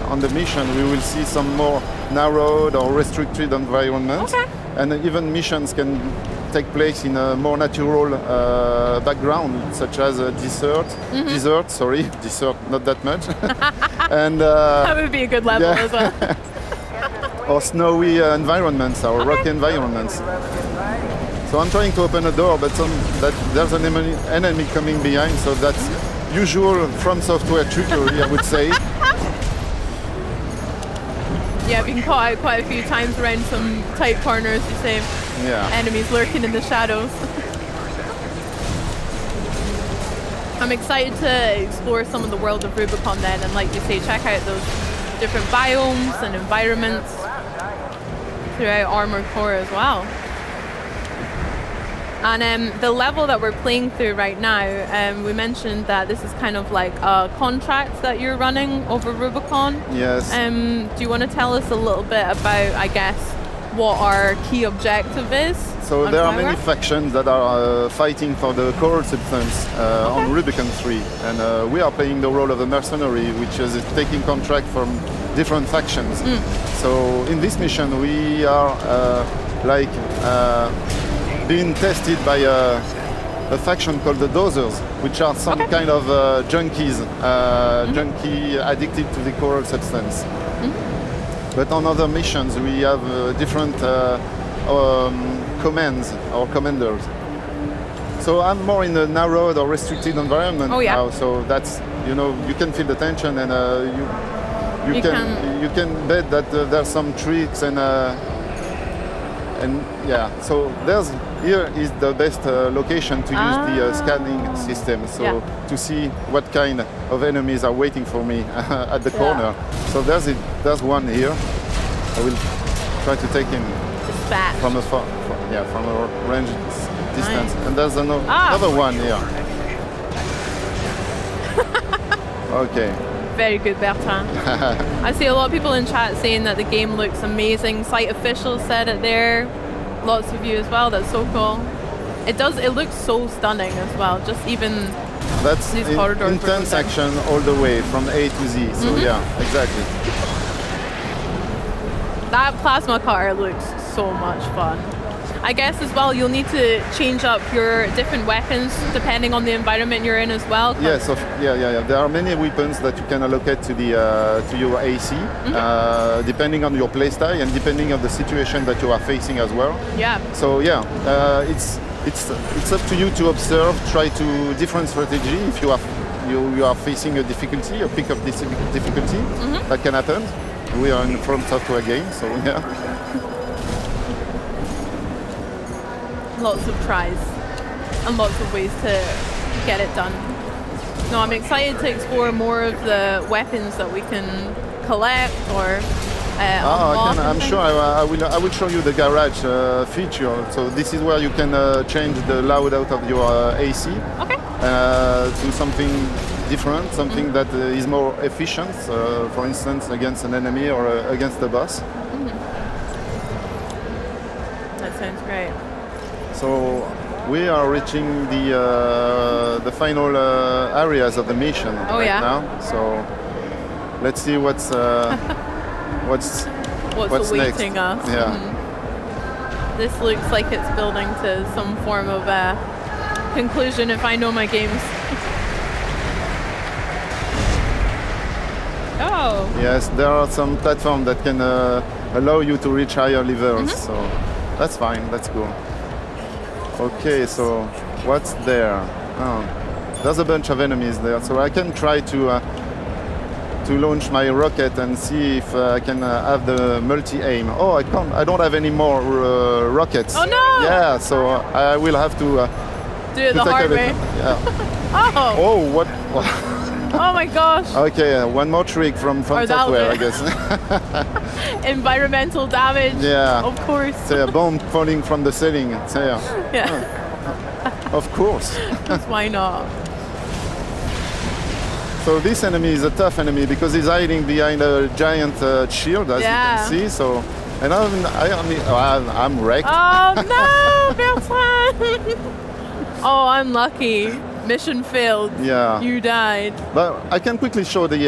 on the mission, we will see some more narrowed or restricted environments, and even missions can take place in a more natural background, such as a desert, not that much, and that would be a good level as well. Or snowy environments, or rocky environments. So I'm trying to open a door, but there's an enemy coming behind, so that's usual From Software trickery, I would say. Yeah, I've been caught out quite a few times around some tight corners, you say. Yeah. Enemies lurking in the shadows. I'm excited to explore some of the world of Rubicon then, and like you say, check out those different biomes and environments throughout Armored Core as well. And the level that we're playing through right now, we mentioned that this is kind of like a contract that you're running over Rubicon. Yes. Do you want to tell us a little bit about, I guess, what our key objective is? So there are many factions that are fighting for the core substance on Rubicon 3, and we are playing the role of a mercenary, which is taking contract from different factions. So in this mission, we are being tested by a faction called the Dozers, which are some kind of junkies, junkie addicted to the core substance. But on other missions, we have different commands or commanders. So I'm more in a narrowed or restricted environment now. So that's, you can feel the tension, and you can bet that there's some tricks and yeah. So here is the best location to use the scanning system. So to see what kind of enemies are waiting for me at the corner. So there's one here. I will try to take him from a range distance. And there's another one here. Okay. Very good, Bertrand. I see a lot of people in chat saying that the game looks amazing. Site officials said it there. Lots of you as well. That's so cool. It does. It looks so stunning as well. Just even these corridors. Intense action all the way from A to Z. So yeah, exactly. That plasma cutter looks so much fun. I guess as well, you'll need to change up your different weapons depending on the environment you're in as well. Yes, there are many weapons that you can allocate to your AC, depending on your playstyle and depending on the situation that you are facing as well. Yeah. So yeah, it's up to you to observe, try to different strategy. If you are facing a difficulty, a pick of difficulty, that can happen. We are in From Software game, so yeah. Lots of tries and lots of ways to get it done. No, I'm excited to explore more of the weapons that we can collect or unlock. I'm sure I will show you the garage feature. So this is where you can change the loadout of your AC to something different, something that is more efficient, for instance, against an enemy or against a boss. That sounds great. So we are reaching the final areas of the mission now. So let's see what's awaiting next. us. Yeah. This looks like it's building to some form of conclusion if I know my games. Oh. Yes, there are some platforms that can allow you to reach higher levels. So that's fine. That's cool. Okay, so what's there? Oh, there's a bunch of enemies there, so I can try to to launch my rocket and see if I can have the multi-aim. Oh, I can't. I don't have any more rockets. Oh no! Yeah, so I will have to do it the hard way. Yeah. Oh! Oh, what? Oh my gosh! Okay, one more trick from software, I guess. Environmental damage. Yeah. Of course. It's a bomb falling from the ceiling. Yeah. Of course. Just why not? So this enemy is a tough enemy because he's hiding behind a giant shield, as you can see. So, and I'm wrecked. Oh no, Bertrand! Oh, unlucky. Mission failed. Yeah. You died. But I can quickly show the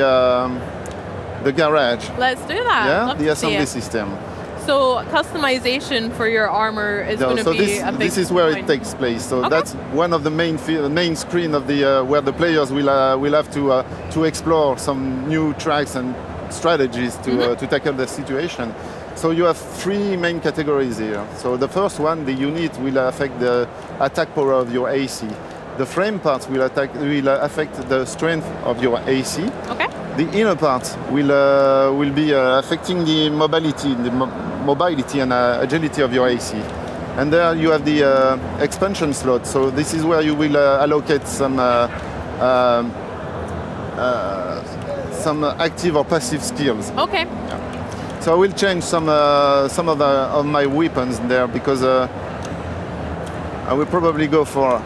garage. Let's do that. Yeah, Love the to see assembly it. system. So customization for your armor is going to so be a big this is where point. it takes place. So that's one of the main screen of the where the players will have to explore some new tracks and strategies to tackle the situation. So you have three main categories here. So the first one, the unit, will affect the attack power of your AC. The frame parts will affect the strength of your AC. Okay. The inner parts will be affecting the mobility and agility of your AC. And there you have the expansion slot. So this is where you will allocate some active or passive skills. Okay. Yeah. So I will change some of my weapons there because I will probably go for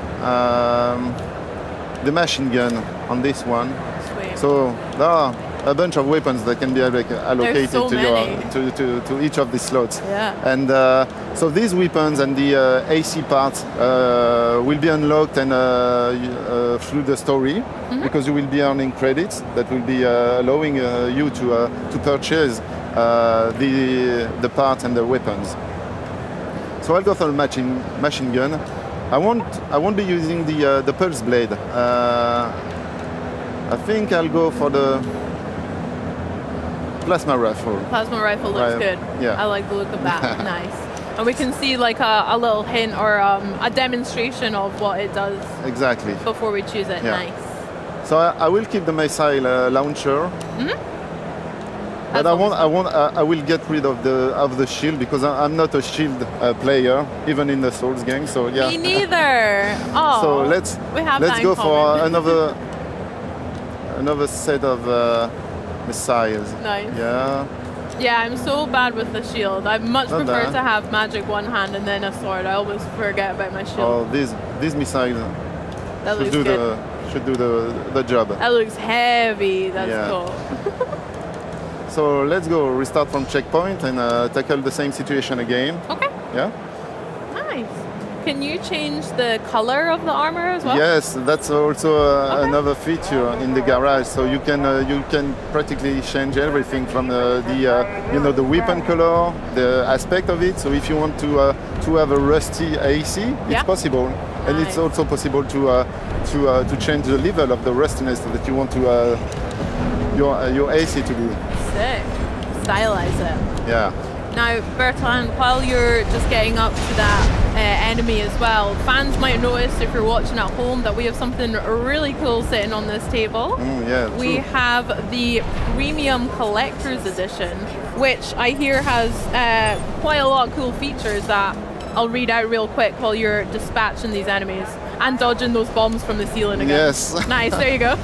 the machine gun on this one. Sweet. So there are a bunch of weapons that can be allocated so to each of these slots. Yeah. And so these weapons and the AC parts will be unlocked and through the story because you will be earning credits that will be allowing you to purchase the parts and the weapons. So I'll go for the machine gun. I won't be using the pulse blade. I think I'll go for the plasma rifle. Plasma rifle looks good. Yeah. I like the look of that. Nice. And we can see like a little hint or a demonstration of what it does. Exactly. Before we choose it. Yeah. Nice. So I will keep the missile launcher. But I will get rid of the shield because I'm not a shield player, even in the Souls game. So yeah. Me neither. Oh. So let's go for another set of missiles. Nice. Yeah. Yeah, I'm so bad with the shield. I much Not prefer bad. to have magic one hand and then a sword. I always forget about my shield. Oh, these missiles That looks should do the job. That looks heavy. That's Yeah. cool. So let's go restart from checkpoint and tackle the same situation again. Okay. Yeah. Nice. Can you change the color of the armor as well? Yes, that's also another feature in the garage. So you can practically change everything from the weapon color, the aspect of it. So if you want to have a rusty AC, it's possible, and it's also possible to change the level of the rustiness that you want to your AC to be. Sick. Stylize it. Yeah. Now, Bertrand, while you're just getting up to that enemy as well, fans might notice if you're watching at home that we have something really cool sitting on this table. Yeah. We true. have the Premium Collector's Edition, which I hear has quite a lot of cool features that I'll read out real quick while you're dispatching these enemies and dodging those bombs from the ceiling again. Yes. Nice, there you go.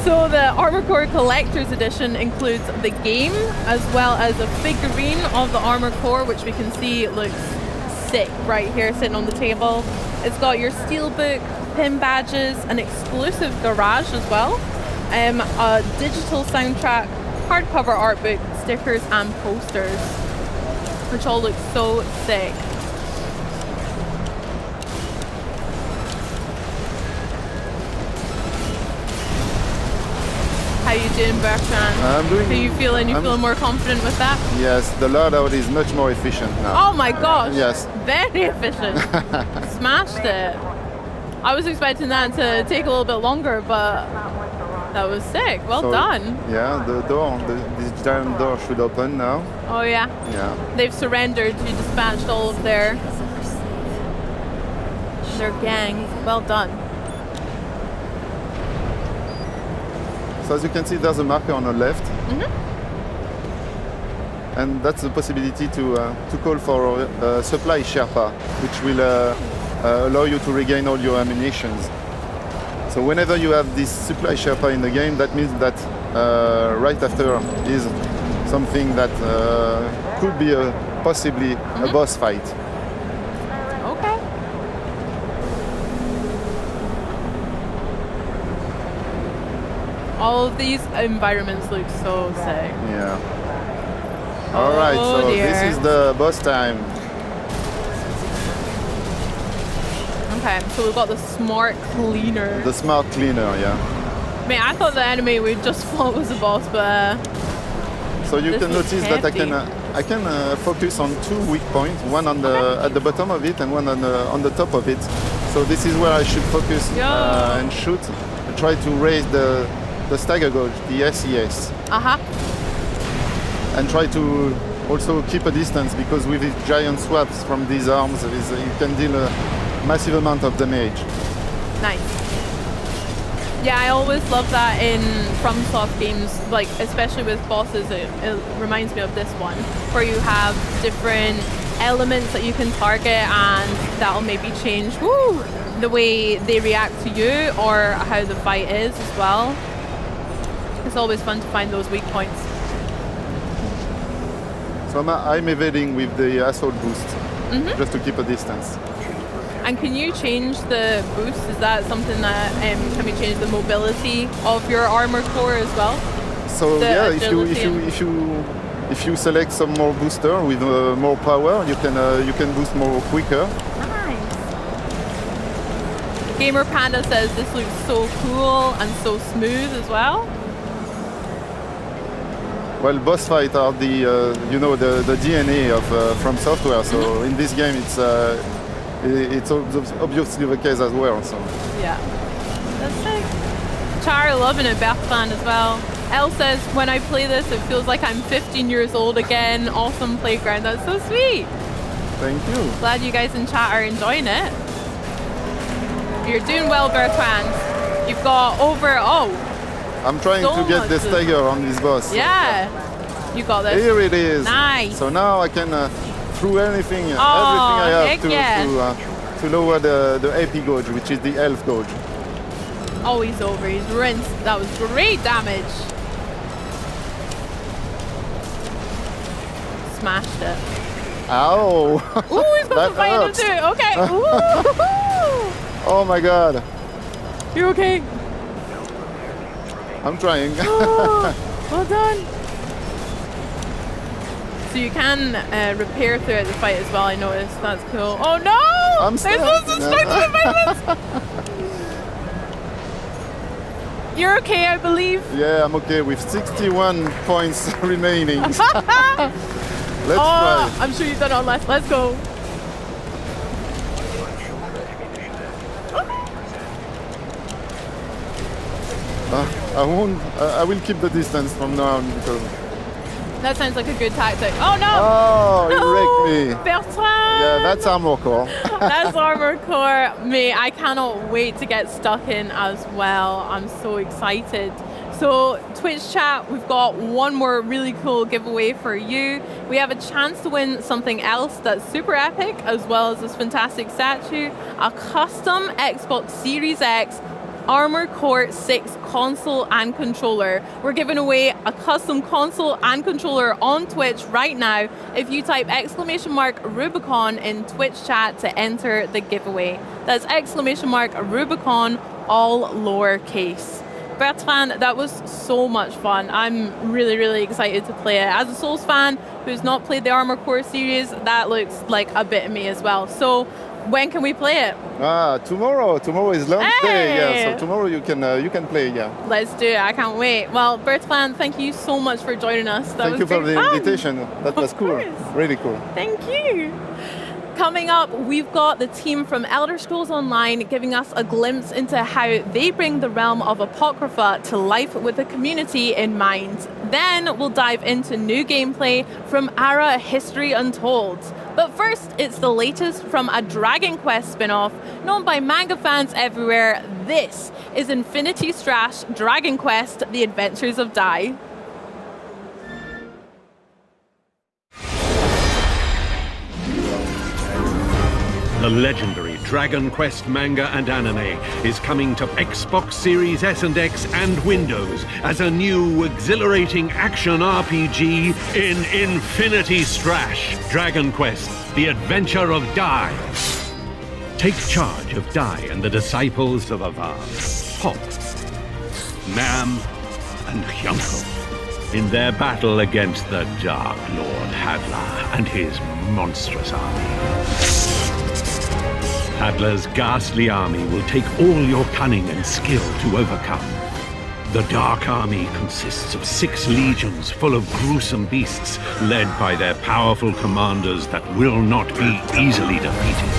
So the Armor Core Collector's Edition includes the game as well as a figurine of the Armor Core, which we can see looks sick right here sitting on the table. It's got your steelbook, pin badges, an exclusive garage as well, a digital soundtrack, hardcover art book, stickers and posters, which all look so sick. How you doing, Bertrand? I'm doing. How you feeling? You feeling more confident with that? Yes, the loadout is much more efficient now. Oh my gosh! Yes. Very efficient. Smashed it. I was expecting that to take a little bit longer, but that was sick. Well done. Yeah, this giant door should open now. Oh yeah. Yeah. They've surrendered. You dispatched all of their gang. Well done. So as you can see, there's a marker on the left. And that's the possibility to call for a supply Sherpa, which will allow you to regain all your ammunitions. So whenever you have this supply Sherpa in the game, that means that right after is something that could be possibly a boss fight. Okay. All of these environments look so sick. Yeah. All right, so dear. this is the boss time. Okay, so we've got the smart cleaner. The smart cleaner, yeah. I mean, I thought the enemy we just fought was a boss, but So you this can was notice that I can focus on 2 weak points, one on the at the bottom of it and one on the top of it. So this is where I should focus and shoot. And try to raise the stagger gauge, the SES. And try to also keep a distance, because with these giant swaps from these arms, you can deal a massive amount of damage. nice. Yeah, I always love that in FromSoft games, like especially with bosses. It reminds me of this one, where you have different elements that you can target, and that'll maybe change the way they react to you or how the fight is as well. It's always fun to find those weak points. So I'm evading with the assault boost, just to keep a distance. And can you change the boost? Is that something that can we change the mobility of your armor core as well? So yeah, if you select some more booster with more power, you can boost more quicker. Nice. Gamer Panda says this looks so cool and so smooth as well. Well, boss fights are the the DNA of From Software. So in this game, it's obviously the case as well. So yeah, that's sick. Char loving it, Bertrand as well. Elle says, when I play this, it feels like I'm 15 years old again. Awesome playground. That's so sweet. Thank you. Glad you guys in chat are enjoying it. You're doing well, Bertrand. You've got over, I'm trying to get the stagger on this boss. Yeah, you got this. Here it is. Nice. So now I can through everything I have to lower the AP gauge, which is the health gauge. Oh, he's over. He's rinsed. That was great damage. Smashed it. Ow! Ooh, he's got the final too. Okay. Ooh. Oh my god. You're okay. I'm trying. Well done. So you can repair throughout the fight as well, I noticed. That's cool. Oh no! I'm There's loads of structural violence! You're okay, I believe. Yeah, I'm okay with 61 points remaining. Let's try. I'm sure you've done all less. Let's go. I will keep the distance from now on because. That sounds like a good tactic. Oh no! Oh, no! You wrecked me. Bertrand! Yeah, that's armor core. That's armor core. Mate, I cannot wait to get stuck in as well. I'm so excited. So Twitch chat, we've got one more really cool giveaway for you. We have a chance to win something else that's super epic, as well as this fantastic statue, a custom Xbox Series X Armor Core 6 console and controller. We're giving away a custom console and controller on Twitch right now if you type !Rubicon in Twitch chat to enter the giveaway. That's !Rubicon, all lowercase. Bertrand, that was so much fun. I'm really, really excited to play it. As a Souls fan who's not played the Armor Core series, that looks like a bit of me as well. So when can we play it? Tomorrow. Tomorrow is launch day. Yeah, so tomorrow you can play. Yeah. Let's do it. I can't wait. Well, Bertrand, thank you so much for joining us. Thank you for the invitation. That was cool. Really cool. Thank you. Coming up, we've got the team from Elder Scrolls Online giving us a glimpse into how they bring the realm of Apocrypha to life with the community in mind. Then we'll dive into new gameplay from Ara History Untold. But first, it's the latest from a Dragon Quest spin-off known by manga fans everywhere. This is Infinity Strash Dragon Quest: The Adventures of Dai. The legendary Dragon Quest manga and anime is coming to Xbox Series S and X and Windows as a new, exhilarating action RPG in Infinity Strash Dragon Quest: The Adventure of Dai. Take charge of Dai and the disciples of Avar, Hop, Nam, and Hyunko in their battle against the Dark Lord Hadlar and his monstrous army. Hadlar's ghastly army will take all your cunning and skill to overcome. The Dark Army consists of 6 legions full of gruesome beasts, led by their powerful commanders that will not be easily defeated.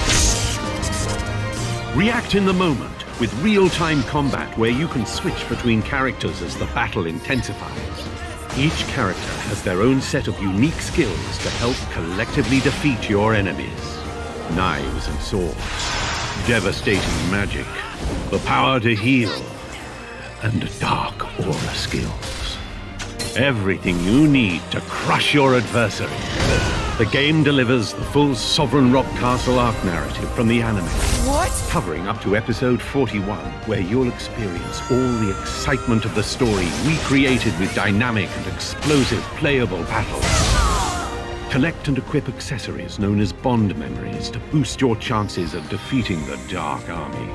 React in the moment with real-time combat where you can switch between characters as the battle intensifies. Each character has their own set of unique skills to help collectively defeat your enemies. Knives and swords, devastating magic, the power to heal, and dark aura skills. Everything you need to crush your adversary. The game delivers the full Sovereign Rock Castle arc narrative from the anime. What? Covering up to episode 41, where you'll experience all the excitement of the story we created with dynamic and explosive playable battles. Collect and equip accessories known as bond memories to boost your chances of defeating the Dark Army.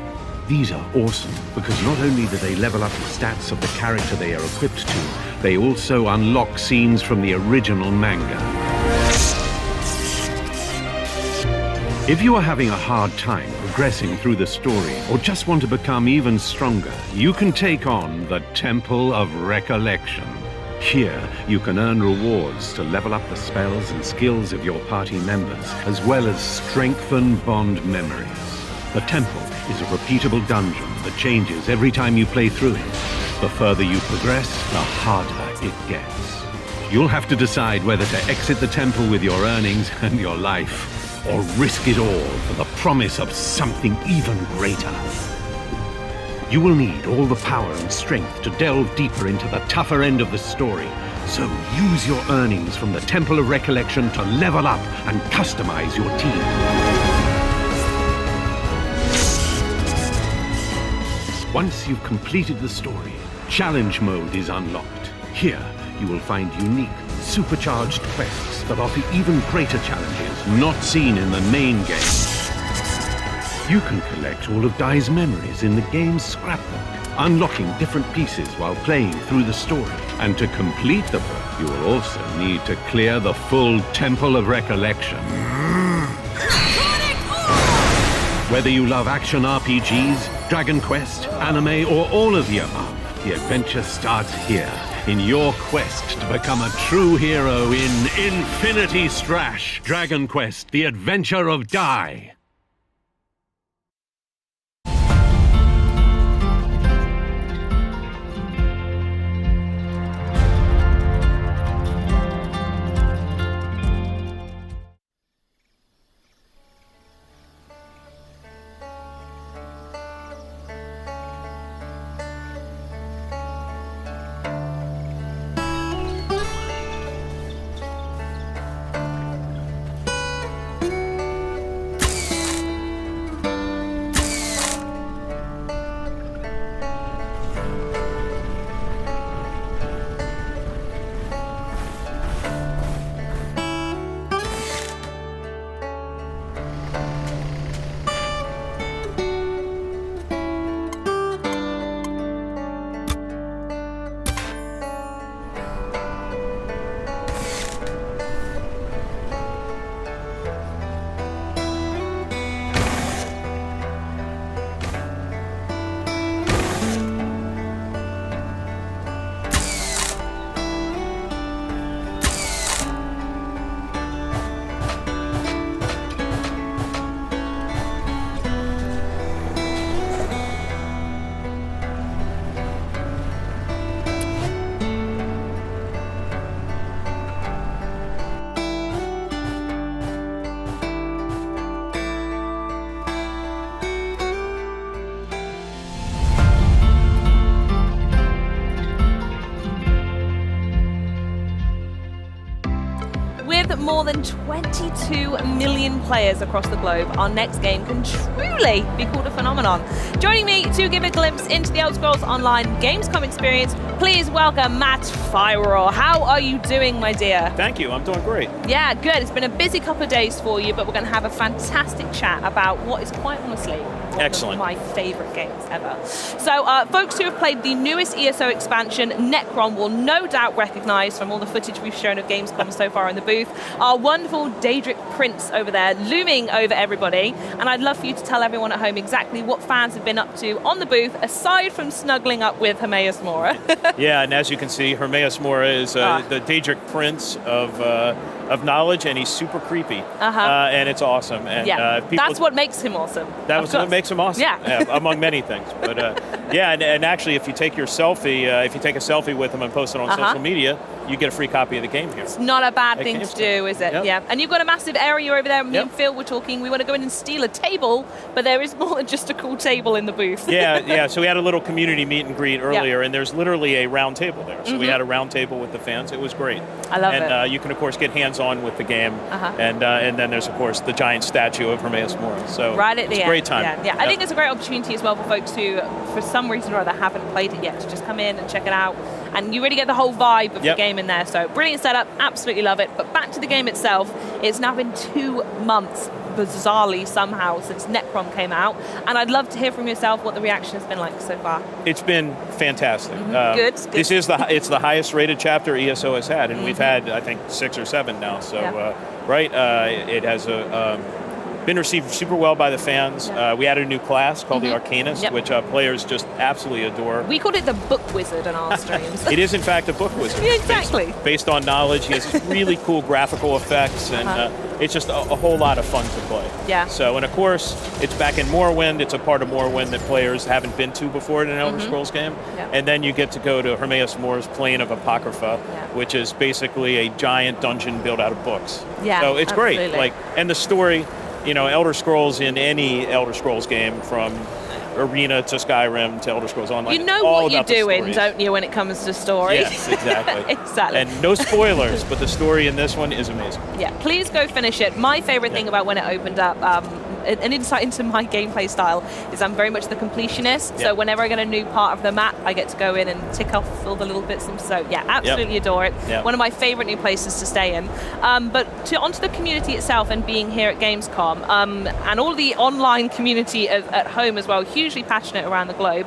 These are awesome because not only do they level up the stats of the character they are equipped to, they also unlock scenes from the original manga. If you are having a hard time progressing through the story or just want to become even stronger, you can take on the Temple of Recollection. Here, you can earn rewards to level up the spells and skills of your party members, as well as strengthen bond memories. The temple is a repeatable dungeon that changes every time you play through it. The further you progress, the harder it gets. You'll have to decide whether to exit the temple with your earnings and your life, or risk it all for the promise of something even greater. You will need all the power and strength to delve deeper into the tougher end of the story, so use your earnings from the Temple of Recollection to level up and customize your team. Once you've completed the story, Challenge Mode is unlocked. Here, you will find unique, supercharged quests that offer even greater challenges not seen in the main game. You can collect all of Dai's memories in the game's scrapbook, unlocking different pieces while playing through the story. And to complete the book, you will also need to clear the full Temple of Recollection. Whether you love action RPGs, Dragon Quest, anime, or all of the above, the adventure starts here, in your quest to become a true hero in Infinity Strash Dragon Quest: The Adventure of Dai. more than 22 million players across the globe, our next game can truly be called a phenomenon. Joining me to give a glimpse into the Elder Scrolls Online Gamescom experience, please welcome Matt Firor. How are you doing, my dear? Thank you, I'm doing great. Yeah, good. It's been a busy couple of days for you, but we're going to have a fantastic chat about what is quite honestly Excellent. one of my favourite games ever. So, folks who have played the newest ESO expansion, Necron, will no doubt recognise from all the footage we've shown of Gamescom so far in the booth, our wonderful Daedric Prince over there, looming over everybody. And I'd love for you to tell everyone at home exactly what fans have been up to on the booth, aside from snuggling up with Hermaeus Mora. Yeah, and as you can see, Hermaeus Mora is the Daedric Prince of knowledge, and he's super creepy. And it's awesome. And, people, that's what makes him awesome. That was what makes him awesome. Yeah. Among many things. But yeah, and actually, if you take your selfie, if you take a selfie with him and post it on social media, you get a free copy of the game here. It's not a bad thing to do, is it? Yep. Yeah. And you've got a massive area over there. Me and Phil were talking. We want to go in and steal a table, but there is more than just a cool table in the booth. Yeah. So we had a little community meet and greet earlier, and there's literally a round table there. So we had a round table with the fans. It was great. I love it. And you can, of course, get hands-on with the game. And then there's, of course, the giant statue of Hermaeus Mora. So right at the it's a end. great time. Yeah. I think it's a great opportunity as well for folks who, for some reason or other, haven't played it yet, to just come in and check it out. And you really get the whole vibe of the game in there. So brilliant setup, absolutely love it. But back to the game itself, it's now been 2 months, bizarrely somehow, since Necron came out. And I'd love to hear from yourself what the reaction has been like so far. It's been fantastic. Good. This is it's the highest rated chapter ESO has had, and we've had, I think, 6 or 7 now. So it has been received super well by the fans. We added a new class called the Arcanist, which players just absolutely adore. We called it the Book Wizard on our streams. It is, in fact, a book wizard. Yeah, exactly. Based on knowledge. He has really cool graphical effects, and it's just a whole lot of fun to play. Yeah. So, and of course, it's back in Morrowind. It's a part of Morrowind that players haven't been to before in an Elder Scrolls game. Yeah. And then you get to go to Hermaeus Mora's Plane of Apocrypha, which is basically a giant dungeon built out of books. Yeah, so it's absolutely. great. And the story, Elder Scrolls in any Elder Scrolls game, from Arena to Skyrim to Elder Scrolls Online. You know what you're doing, don't you, when it comes to story? Yes, exactly. Exactly. And no spoilers, but the story in this one is amazing. Yeah, please go finish it. My favorite thing about when it opened up, an insight into my gameplay style, is I'm very much the completionist. So whenever I get a new part of the map, I get to go in and tick off all the little bits. And so yeah, absolutely adore it. One of my favorite new places to stay in. But onto the community itself and being here at Gamescom, and all the online community at home as well, hugely passionate around the globe.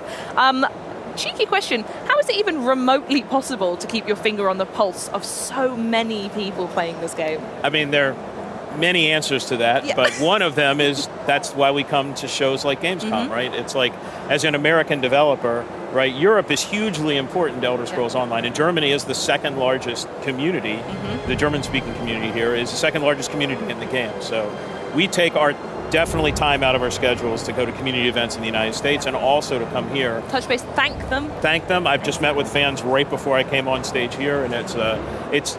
Cheeky question, how is it even remotely possible to keep your finger on the pulse of so many people playing this game? I mean, there are many answers to that, but one of them is that's why we come to shows like Gamescom, right? It's like, as an American developer, right, Europe is hugely important to Elder Scrolls Online, and Germany is the second largest community. The German-speaking community here is the second largest community in the game. So we take our definitely time out of our schedules to go to community events in the United States, and also to come here. Touch base, thank them. I've just met with fans right before I came on stage here, and it's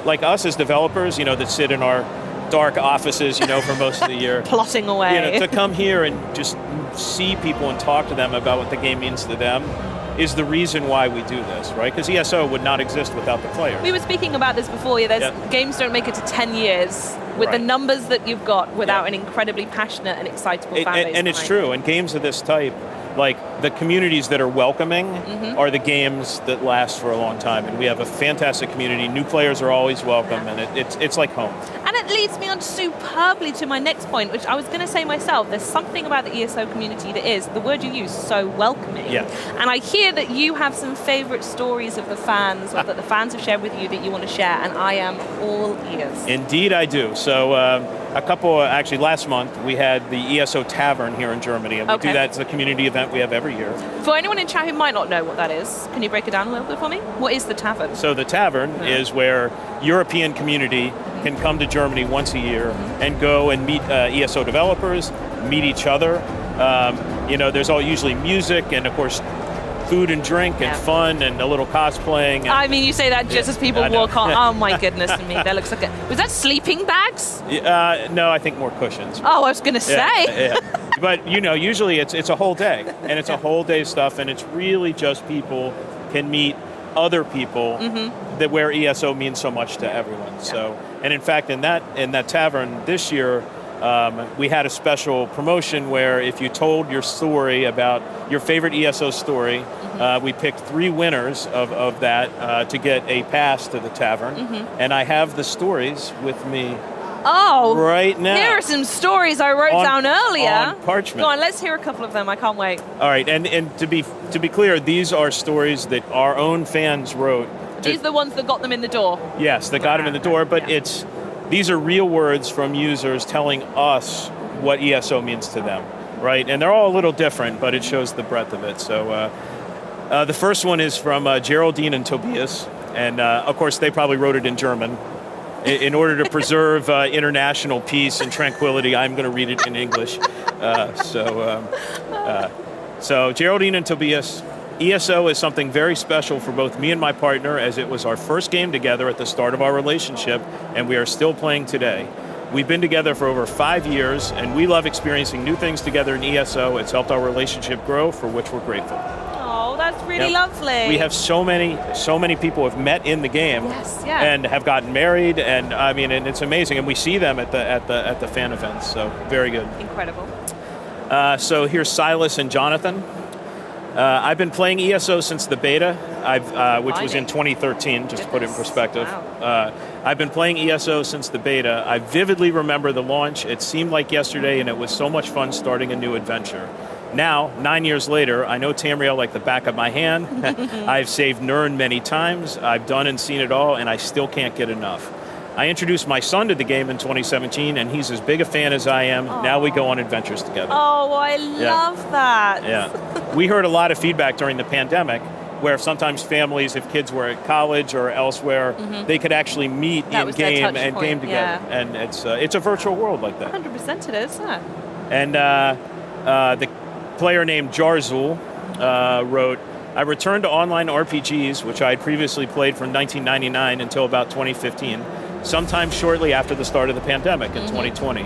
like us as developers, that sit in our dark offices, for most of the year. Plotting away. To come here and just see people and talk to them about what the game means to them is the reason why we do this, right? Because ESO would not exist without the players. We were speaking about this before. Games don't make it to 10 years with the numbers that you've got without an incredibly passionate and excitable fan base. And it's true. And games of this type, like the communities that are welcoming are the games that last for a long time. And we have a fantastic community. New players are always welcome, and it's like home. And it leads me on superbly to my next point, which I was going to say myself. There's something about the ESO community that is, the word you use, so welcoming. Yeah. And I hear that you have some favorite stories of the fans, or that the fans have shared with you, that you want to share, and I am all ears. Indeed I do. So actually last month, we had the ESO Tavern here in Germany, and we do that as a community event we have every year. For anyone in chat who might not know what that is, can you break it down a little bit for me? What is the Tavern? So the Tavern is where European community can come to Germany once a year and go and meet ESO developers, meet each other. There's usually music and, of course, food and drink and fun and a little cosplaying. And, I mean, you say that just as people walk on. Oh my goodness me, that looks like was that sleeping bags? No, I think more cushions. Oh, I was going to say. Yeah. But usually it's a whole day, and it's a whole day stuff, and it's really just people can meet other people that where ESO means so much to everyone. So And in fact, in that tavern this year, we had a special promotion where if you told your story about your favorite ESO story, we picked 3 winners of that to get a pass to the tavern. And I have the stories with me right now. Here are some stories I wrote down earlier. On parchment. Go on, let's hear a couple of them. I can't wait. All right, and to be clear, these are stories that our own fans wrote. These are the ones that got them in the door. Yes, that got them in the door, but these are real words from users telling us what ESO means to them, right? And they're all a little different, but it shows the breadth of it. So the first one is from Geraldine and Tobias, and of course they probably wrote it in German. In order to preserve international peace and tranquility, I'm going to read it in English. So Geraldine and Tobias, ESO is something very special for both me and my partner, as it was our first game together at the start of our relationship, and we are still playing today. We've been together for over 5 years, and we love experiencing new things together in ESO. It's helped our relationship grow, for which we're grateful. Oh, that's really lovely. We have so many people have met in the game, and have gotten married, and I mean, and it's amazing. And we see them at the fan events. So very good. Incredible. So here's Silas and Jonathan. I've been playing ESO since the beta, which was in 2013, just to put it in perspective. Wow. I've been playing ESO since the beta. I vividly remember the launch. It seemed like yesterday, and it was so much fun starting a new adventure. Now, 9 years later, I know Tamriel like the back of my hand. I've saved Nirn many times. I've done and seen it all, and I still can't get enough. I introduced my son to the game in 2017, and he's as big a fan as I am. Aww. Now we go on adventures together. Oh, I love that. Yeah. We heard a lot of feedback during the pandemic, where sometimes families, if kids were at college or elsewhere, they could actually meet in-game and game together. Yeah. And it's a virtual world like that. 100% it is, yeah. And the player named Jarzul wrote, I returned to online RPGs, which I had previously played from 1999 until about 2015, sometime shortly after the start of the pandemic in 2020.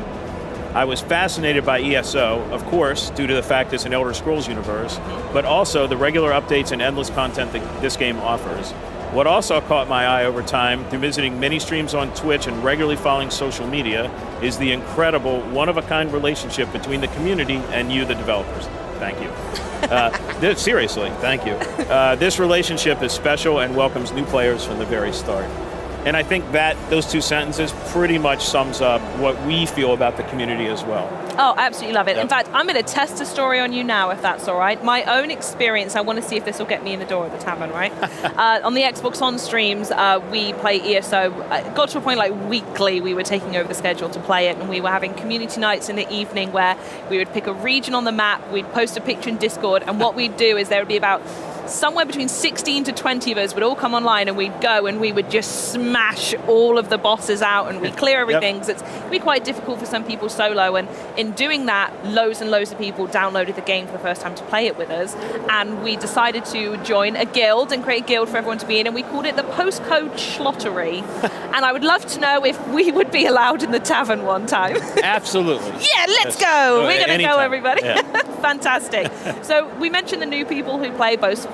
I was fascinated by ESO, of course, due to the fact it's an Elder Scrolls universe, but also the regular updates and endless content that this game offers. What also caught my eye over time, through visiting many streams on Twitch and regularly following social media, is the incredible, one-of-a-kind relationship between the community and you, the developers. Thank you. Seriously, thank you. This relationship is special and welcomes new players from the very start. And I think that those two sentences pretty much sums up what we feel about the community as well. Oh, absolutely love it. In fact, I'm going to test a story on you now, if that's all right. My own experience, I want to see if this will get me in the door at the tavern, right? On the Xbox On streams, we play ESO. Got to a point like weekly, we were taking over the schedule to play it, and we were having community nights in the evening where we would pick a region on the map, we'd post a picture in Discord, and what we'd do is there would be about somewhere between 16 to 20 of us would all come online, and we'd go and we would just smash all of the bosses out, and we'd clear everything. Because it's be quite difficult for some people solo, and in doing that, loads and loads of people downloaded the game for the first time to play it with us, and we decided to join a guild and create a guild for everyone to be in, and we called it the Postcode Schlottery. And I would love to know if we would be allowed in the tavern one time. Absolutely. Yeah, let's go. We're going to go, everybody. Yeah. Fantastic. So we mentioned the new people who play both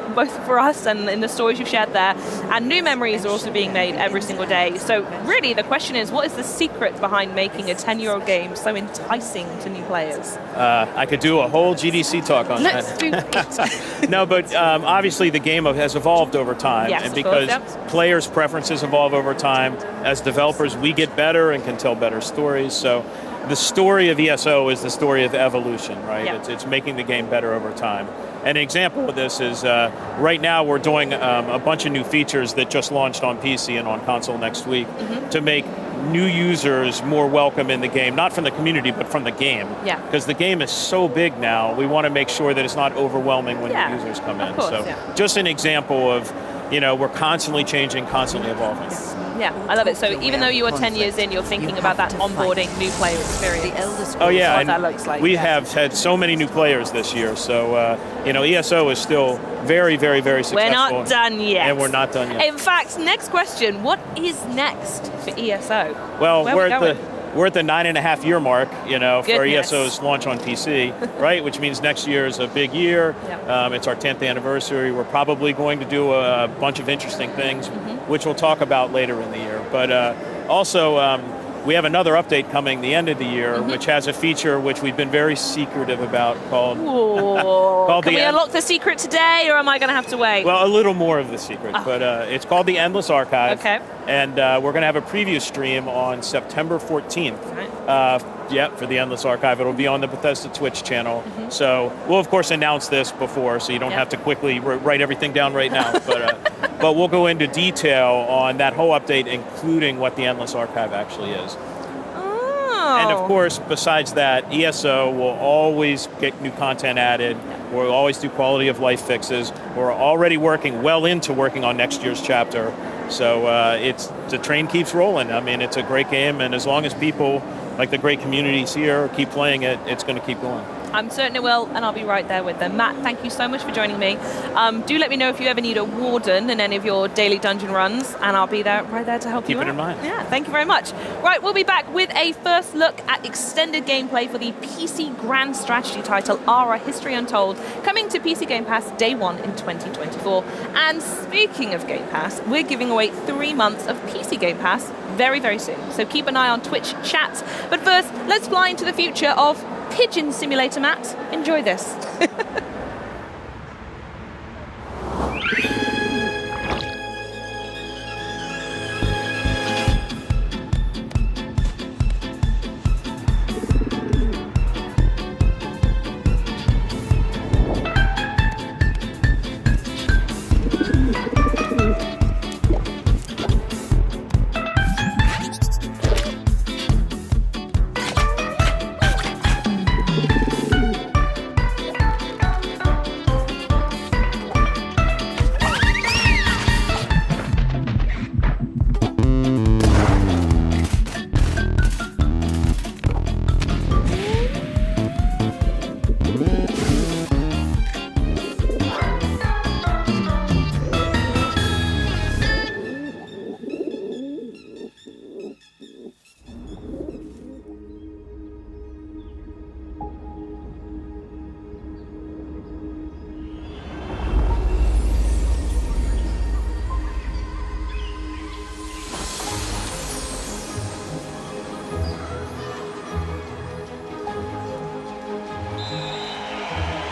for us and in the stories you've shared there, and new memories are also being made every single day. So really the question is, what is the secret behind making a 10-year-old game so enticing to new players? I could do a whole GDC talk on Let's that. do it. No, but obviously the game has evolved over time, Yes, and of because course, players' preferences evolve over time, as developers we get better and can tell better stories. So the story of ESO is the story of evolution, right? Yeah. It's making the game better over time. An example of this is right now we're doing a bunch of new features that just launched on PC and on console next week to make new users more welcome in the game, not from the community, but from the game. Yeah. Because the game is so big now, we want to make sure that it's not overwhelming when new users come in. course, So just an example of, we're constantly changing, constantly evolving. Yeah, I love it. So even though you are 10 years in, you're thinking about that onboarding new player experience. Oh yeah, what and that looks like. we have had so many new players this year. So ESO is still very, very, very successful. We're not done yet. And we're not done yet. In fact, next question, what is next for ESO? Well, Where we're we at going? we're at the 9.5-year mark, for Goodness. ESO's launch on PC, right? Which means next year is a big year. It's our 10th anniversary. We're probably going to do a bunch of interesting things, which we'll talk about later in the year. But Also, we have another update coming the end of the year, which has a feature which we've been very secretive about called... Can we unlock the secret today, or am I going to have to wait? Well, a little more of the secret, but it's called the Endless Archive. Okay. And we're going to have a preview stream on September 14th. For the Endless Archive. It'll be on the Bethesda Twitch channel. So we'll, of course, announce this before, so you don't have to quickly write everything down right now. But we'll go into detail on that whole update, including what the Endless Archive actually is. And of course, besides that, ESO will always get new content added. We'll always do quality of life fixes. We're already working on next year's chapter. So the train keeps rolling. I mean, it's a great game, and as long as people, like the great communities here, keep playing it, it's going to keep going. I'm certain it will, and I'll be right there with them. Matt, thank you so much for joining me. Do let me know if you ever need a warden in any of your daily dungeon runs, and I'll be right there to help you out. Keep it in mind. Yeah, thank you very much. Right, we'll be back with a first look at extended gameplay for the PC Grand Strategy title, Ara History Untold, coming to PC Game Pass Day 1 in 2024. And speaking of Game Pass, we're giving away 3 months of PC Game Pass very, very soon. So keep an eye on Twitch chats. But first, let's fly into the future of Pigeon Simulator, Matt. Enjoy this.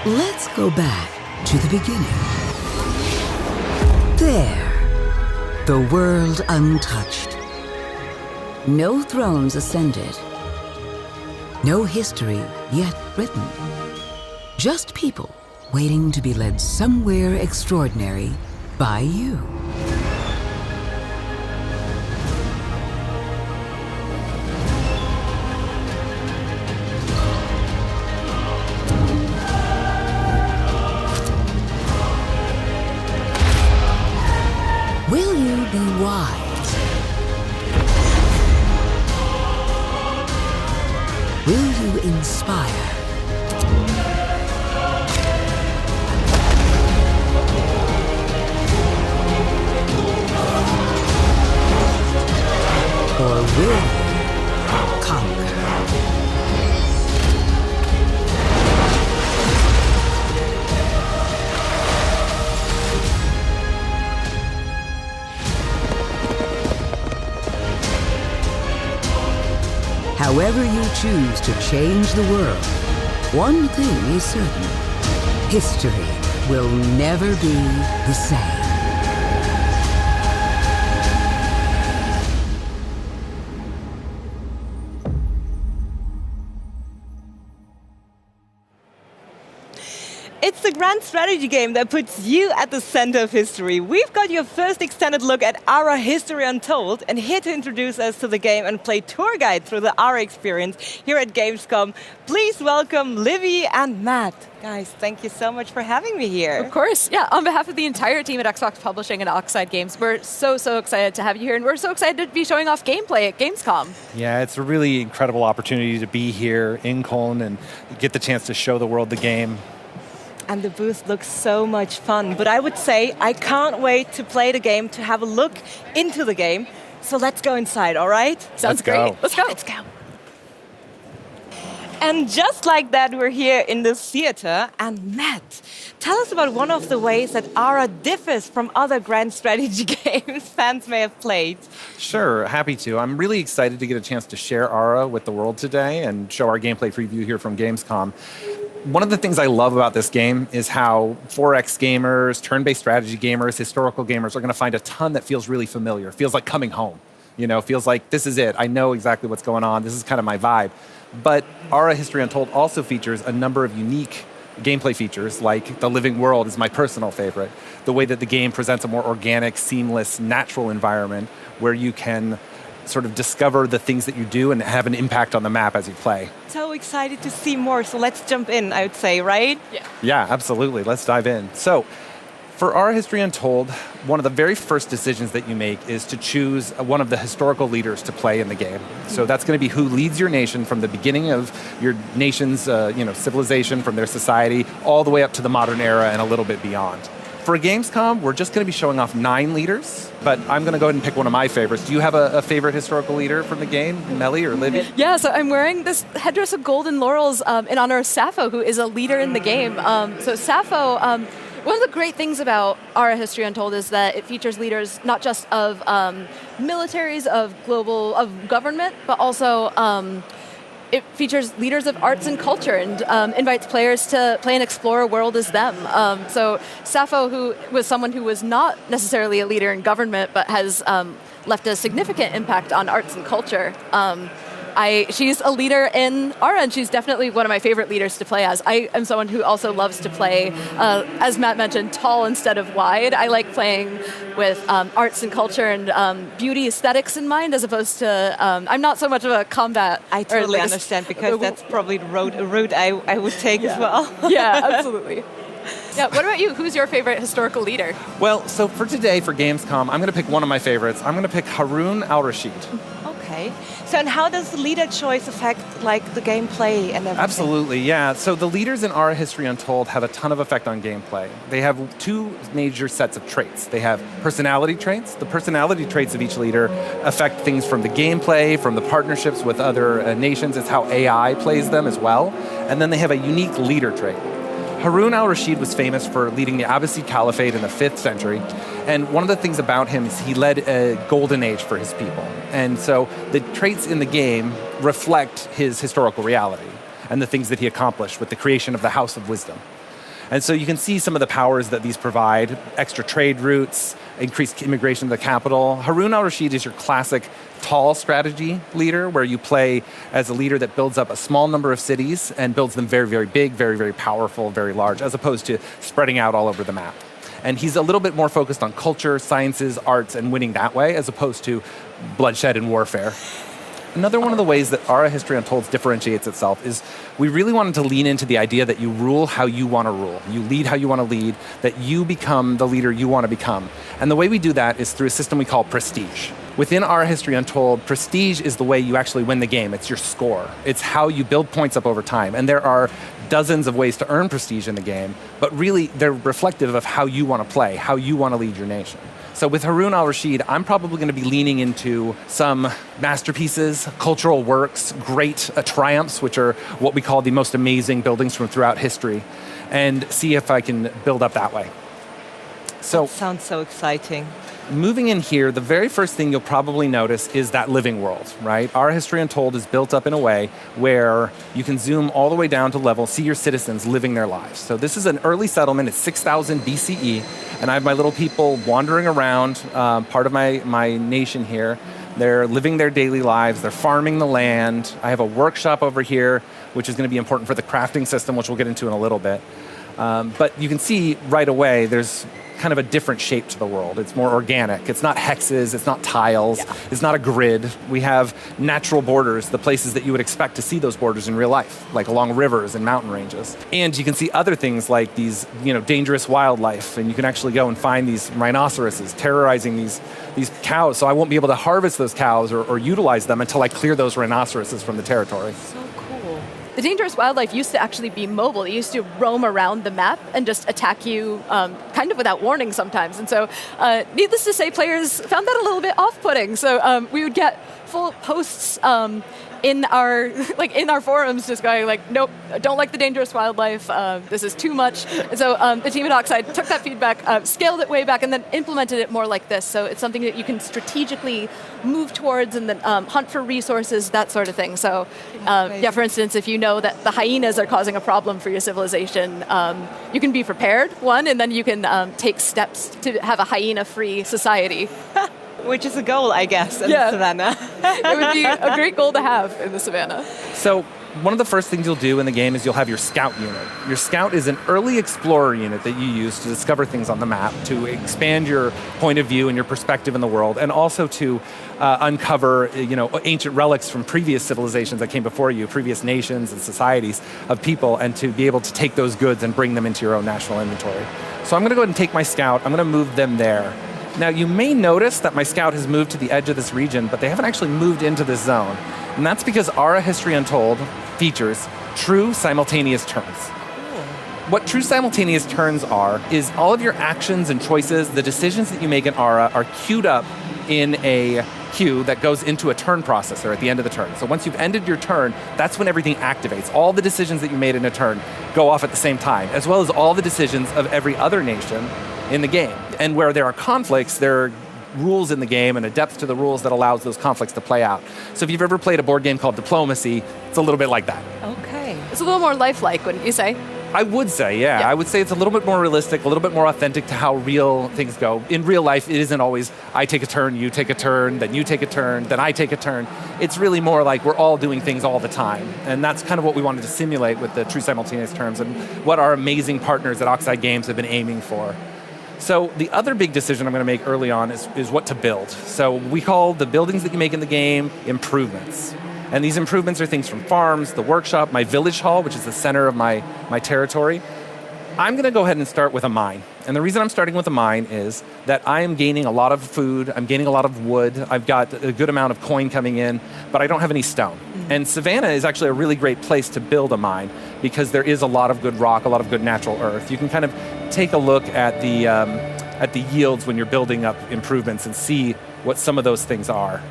Let's go back to the beginning. There, the world untouched. No thrones ascended. No history yet written. Just people waiting to be led somewhere extraordinary by you. Will you be wise? Will you inspire? Or will you conquer? However you choose to change the world, one thing is certain: history will never be the same. It's the grand strategy game that puts you at the center of history. We've got your first extended look at Ara History Untold, and here to introduce us to the game and play tour guide through the Ara experience here at Gamescom, please welcome Livy and Matt. Guys, thank you so much for having me here. Of course, yeah. On behalf of the entire team at Xbox Publishing and Oxide Games, we're so excited to have you here, and we're so excited to be showing off gameplay at Gamescom. Yeah, it's a really incredible opportunity to be here in Cologne and get the chance to show the world the game. And the booth looks so much fun. But I would say I can't wait to play the game, to have a look into the game. So let's go inside, all right? Sounds great. Let's go. Let's go. And just like that, we're here in the theater. And Matt, tell us about one of the ways that Ara differs from other grand strategy games fans may have played. Sure, happy to. I'm really excited to get a chance to share Ara with the world today and show our gameplay preview here from Gamescom. One of the things I love about this game is how 4X gamers, turn-based strategy gamers, historical gamers are going to find a ton that feels really familiar. Feels like coming home. Feels like this is it. I know exactly what's going on. This is kind of my vibe. But Ara History Untold also features a number of unique gameplay features, like the living world is my personal favorite. The way that the game presents a more organic, seamless, natural environment where you can sort of discover the things that you do and have an impact on the map as you play. So excited to see more, so let's jump in, I would say, right? Yeah, absolutely. Let's dive in. So, for Ara History Untold, one of the very first decisions that you make is to choose one of the historical leaders to play in the game. So that's going to be who leads your nation from the beginning of your nation's civilization, from their society, all the way up to the modern era and a little bit beyond. For Gamescom, we're just going to be showing off 9 leaders, but I'm going to go ahead and pick one of my favorites. Do you have a favorite historical leader from the game, Melly or Livy? Yeah, so I'm wearing this headdress of golden laurels in honor of Sappho, who is a leader in the game. So Sappho, one of the great things about Ara History Untold is that it features leaders not just of militaries, of government, but also it features leaders of arts and culture and invites players to play and explore a world as them. So Sappho, who was someone who was not necessarily a leader in government, but has left a significant impact on arts and culture. She's a leader in Ara, and she's definitely one of my favorite leaders to play as. I am someone who also loves to play, as Matt mentioned, tall instead of wide. I like playing with arts and culture and beauty aesthetics in mind, as opposed to, I'm not so much of a combat. I totally understand, because that's probably the route I would take as well. Yeah, absolutely. Yeah, what about you? Who's your favorite historical leader? Well, so for today, for Gamescom, I'm going to pick one of my favorites. I'm going to pick Harun al-Rashid. Okay. So, and how does the leader choice affect the gameplay and everything? Absolutely, yeah. So the leaders in Ara History Untold have a ton of effect on gameplay. They have 2 major sets of traits. They have personality traits. The personality traits of each leader affect things from the gameplay, from the partnerships with other nations. It's how AI plays them as well. And then they have a unique leader trait. Harun al-Rashid was famous for leading the Abbasid Caliphate in the 5th century. And one of the things about him is he led a golden age for his people. And so the traits in the game reflect his historical reality and the things that he accomplished with the creation of the House of Wisdom. And so you can see some of the powers that these provide: extra trade routes, increased immigration to the capital. Harun al-Rashid is your classic tall strategy leader, where you play as a leader that builds up a small number of cities and builds them very, very big, very, very powerful, very large, as opposed to spreading out all over the map. And he's a little bit more focused on culture, sciences, arts, and winning that way, as opposed to bloodshed and warfare. Another one of the ways that Ara History Untold differentiates itself is we really wanted to lean into the idea that you rule how you want to rule. You lead how you want to lead, that you become the leader you want to become. And the way we do that is through a system we call prestige. Within Ara History Untold, prestige is the way you actually win the game. It's your score. It's how you build points up over time. And there are dozens of ways to earn prestige in the game, but really they're reflective of how you want to play, how you want to lead your nation. So with Harun al-Rashid, I'm probably going to be leaning into some masterpieces, cultural works, great triumphs, which are what we call the most amazing buildings from throughout history, and see if I can build up that way. So that sounds so exciting. Moving in here, the very first thing you'll probably notice is that living world, right? Our History Untold is built up in a way where you can zoom all the way down to level, see your citizens living their lives. So this is an early settlement. It's 6000 BCE, and I have my little people wandering around, part of my nation here. They're living their daily lives. They're farming the land. I have a workshop over here, which is going to be important for the crafting system, which we'll get into in a little bit. But you can see right away there's kind of a different shape to the world. It's more organic. It's not hexes. It's not tiles. Yeah. It's not a grid. We have natural borders, the places that you would expect to see those borders in real life, like along rivers and mountain ranges. And you can see other things like these, dangerous wildlife, and you can actually go and find these rhinoceroses terrorizing these cows. So I won't be able to harvest those cows or utilize them until I clear those rhinoceroses from the territory. So cool. The dangerous wildlife used to actually be mobile. It used to roam around the map and just attack you kind of without warning sometimes. And so, needless to say, players found that a little bit off-putting. So we would get full posts in our forums just going like, nope, I don't like the dangerous wildlife, this is too much. And so the team at Oxide took that feedback, scaled it way back, and then implemented it more like this. So it's something that you can strategically move towards and then hunt for resources, that sort of thing. So yeah, for instance, if you know that the hyenas are causing a problem for your civilization, you can be prepared, one, and then you can take steps to have a hyena-free society. Which is a goal, I guess, in the savannah. It would be a great goal to have in the savannah. So one of the first things you'll do in the game is you'll have your scout unit. Your scout is an early explorer unit that you use to discover things on the map, to expand your point of view and your perspective in the world, and also to uncover ancient relics from previous civilizations that came before you, previous nations and societies of people, and to be able to take those goods and bring them into your own national inventory. So I'm going to go ahead and take my scout. I'm going to move them there. Now, you may notice that my scout has moved to the edge of this region, but they haven't actually moved into this zone. And that's because Ara History Untold features true simultaneous turns. What true simultaneous turns are is all of your actions and choices, the decisions that you make in Ara are queued up in a queue that goes into a turn processor at the end of the turn. So once you've ended your turn, that's when everything activates. All the decisions that you made in a turn go off at the same time, as well as all the decisions of every other nation in the game. And where there are conflicts, there are rules in the game and a depth to the rules that allows those conflicts to play out. So if you've ever played a board game called Diplomacy, it's a little bit like that. Okay. It's a little more lifelike, wouldn't you say? I would say, yeah. I would say it's a little bit more realistic, a little bit more authentic to how real things go. In real life, it isn't always, I take a turn, you take a turn, then you take a turn, then I take a turn. It's really more like we're all doing things all the time. And that's kind of what we wanted to simulate with the true simultaneous turns and what our amazing partners at Oxide Games have been aiming for. So the other big decision I'm going to make early on is what to build. So we call the buildings that you make in the game improvements. And these improvements are things from farms, the workshop, my village hall, which is the center of my territory. I'm going to go ahead and start with a mine. And the reason I'm starting with a mine is that I am gaining a lot of food, I'm gaining a lot of wood, I've got a good amount of coin coming in, but I don't have any stone. And Savannah is actually a really great place to build a mine because there is a lot of good rock, a lot of good natural earth. You can kind of take a look at the yields when you're building up improvements and see what some of those things are.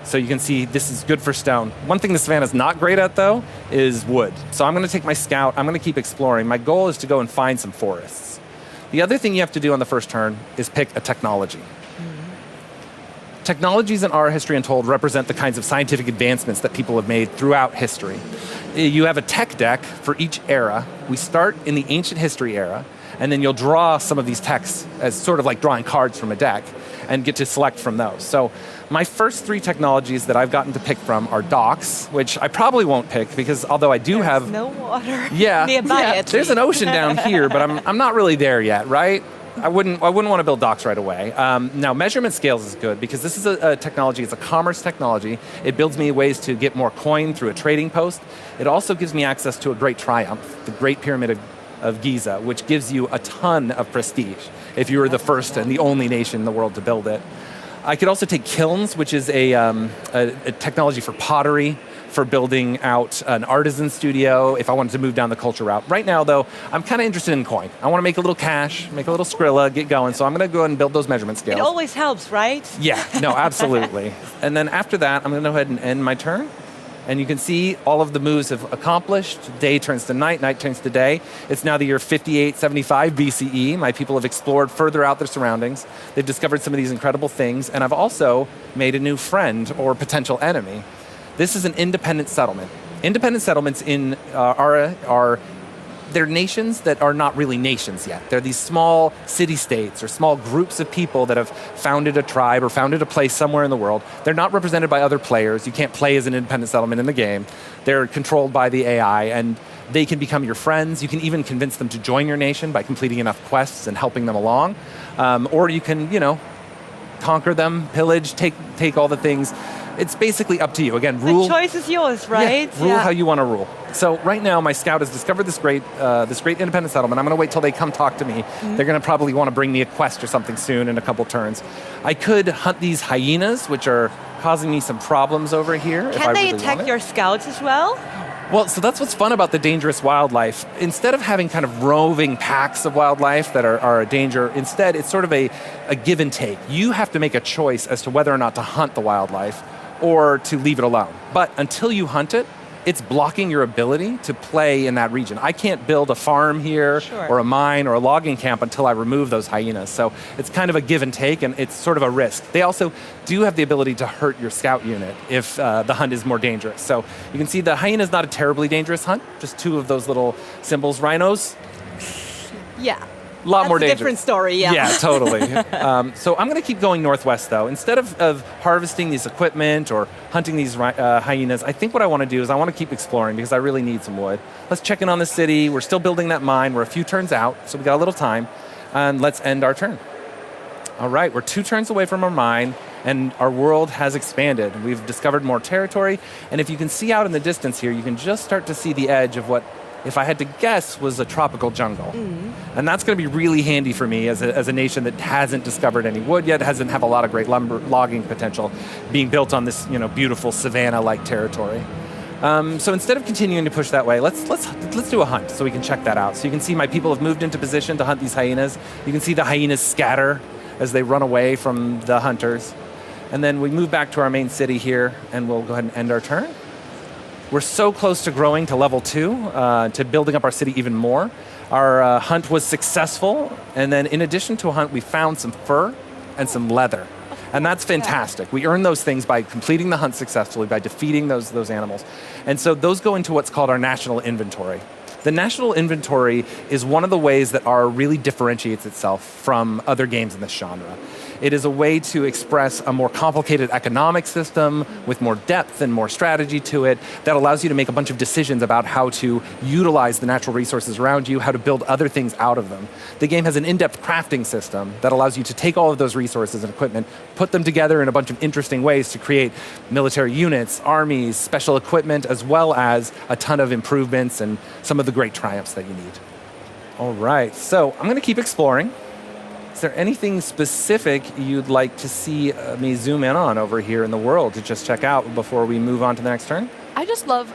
So you can see this is good for stone. One thing the Savannah's not great at, though, is wood. So I'm going to take my scout, I'm going to keep exploring. My goal is to go and find some forests. The other thing you have to do on the first turn is pick a technology. Technologies in our History Untold represent the kinds of scientific advancements that people have made throughout history. You have a tech deck for each era. We start in the ancient history era, and then you'll draw some of these techs as sort of like drawing cards from a deck and get to select from those. So my first three technologies that I've gotten to pick from are docks, which I probably won't pick because although I do have no water nearby. There's an ocean down here, but I'm not really there yet, right? I wouldn't want to build docks right away. Now, measurement scales is good because this is a technology, it's a commerce technology. It builds me ways to get more coin through a trading post. It also gives me access to a great triumph, the Great Pyramid of Giza, which gives you a ton of prestige if you were the first and the only nation in the world to build it. I could also take kilns, which is a technology for pottery, for building out an artisan studio if I wanted to move down the culture route. Right now, though, I'm kind of interested in coin. I want to make a little cash, make a little Skrilla, get going. So I'm going to go ahead and build those measurement scales. It always helps, right? Yeah, no, absolutely. And then after that, I'm going to go ahead and end my turn. And you can see all of the moves have accomplished. Day turns to night, night turns to day. It's now the year 5875 BCE. My people have explored further out their surroundings. They've discovered some of these incredible things. And I've also made a new friend or potential enemy. This is an independent settlement. Independent settlements in Ara are they're nations that are not really nations yet. They're these small city-states or small groups of people that have founded a tribe or founded a place somewhere in the world. They're not represented by other players. You can't play as an independent settlement in the game. They're controlled by the AI, and they can become your friends. You can even convince them to join your nation by completing enough quests and helping them along. Or you can, conquer them, pillage, take all the things. It's basically up to you. Again, rule. The choice is yours, right? Yeah, rule how you want to rule. So right now, my scout has discovered this great independent settlement. I'm going to wait till they come talk to me. Mm-hmm. They're going to probably want to bring me a quest or something soon in a couple turns. I could hunt these hyenas, which are causing me some problems over here. Can they attack your scouts as well? Well, so that's what's fun about the dangerous wildlife. Instead of having kind of roving packs of wildlife that are a danger, instead it's sort of a give and take. You have to make a choice as to whether or not to hunt the wildlife or to leave it alone. But until you hunt it, it's blocking your ability to play in that region. I can't build a farm here or a mine or a logging camp until I remove those hyenas. So it's kind of a give and take, and it's sort of a risk. They also do have the ability to hurt your scout unit if the hunt is more dangerous. So you can see the hyena is not a terribly dangerous hunt, just 2 of those little symbols. Rhinos, Yeah. a lot That's more a dangerous. different story, yeah. Yeah, totally. So I'm going to keep going northwest, though. Instead of harvesting these equipment or hunting these hyenas, I think what I want to do is I want to keep exploring because I really need some wood. Let's check in on the city. We're still building that mine. We're a few turns out, so we got a little time. And let's end our turn. All right, we're 2 turns away from our mine, and our world has expanded. We've discovered more territory, and if you can see out in the distance here, you can just start to see the edge of what, if I had to guess, was a tropical jungle. And that's going to be really handy for me as a nation that hasn't discovered any wood yet, hasn't have a lot of great lumber logging potential being built on this beautiful savanna-like territory. So instead of continuing to push that way, let's do a hunt so we can check that out. So you can see my people have moved into position to hunt these hyenas. You can see the hyenas scatter as they run away from the hunters. And then we move back to our main city here, and we'll go ahead and end our turn. We're so close to growing to level 2, to building up our city even more. Our hunt was successful, and then in addition to a hunt, we found some fur and some leather. And that's fantastic. We earn those things by completing the hunt successfully, by defeating those animals. And so those go into what's called our national inventory. The national inventory is one of the ways that R really differentiates itself from other games in this genre. It is a way to express a more complicated economic system with more depth and more strategy to it that allows you to make a bunch of decisions about how to utilize the natural resources around you, how to build other things out of them. The game has an in-depth crafting system that allows you to take all of those resources and equipment, put them together in a bunch of interesting ways to create military units, armies, special equipment, as well as a ton of improvements and some of the great triumphs that you need. All right, so I'm going to keep exploring. Is there anything specific you'd like to see me zoom in on over here in the world to just check out before we move on to the next turn? I just love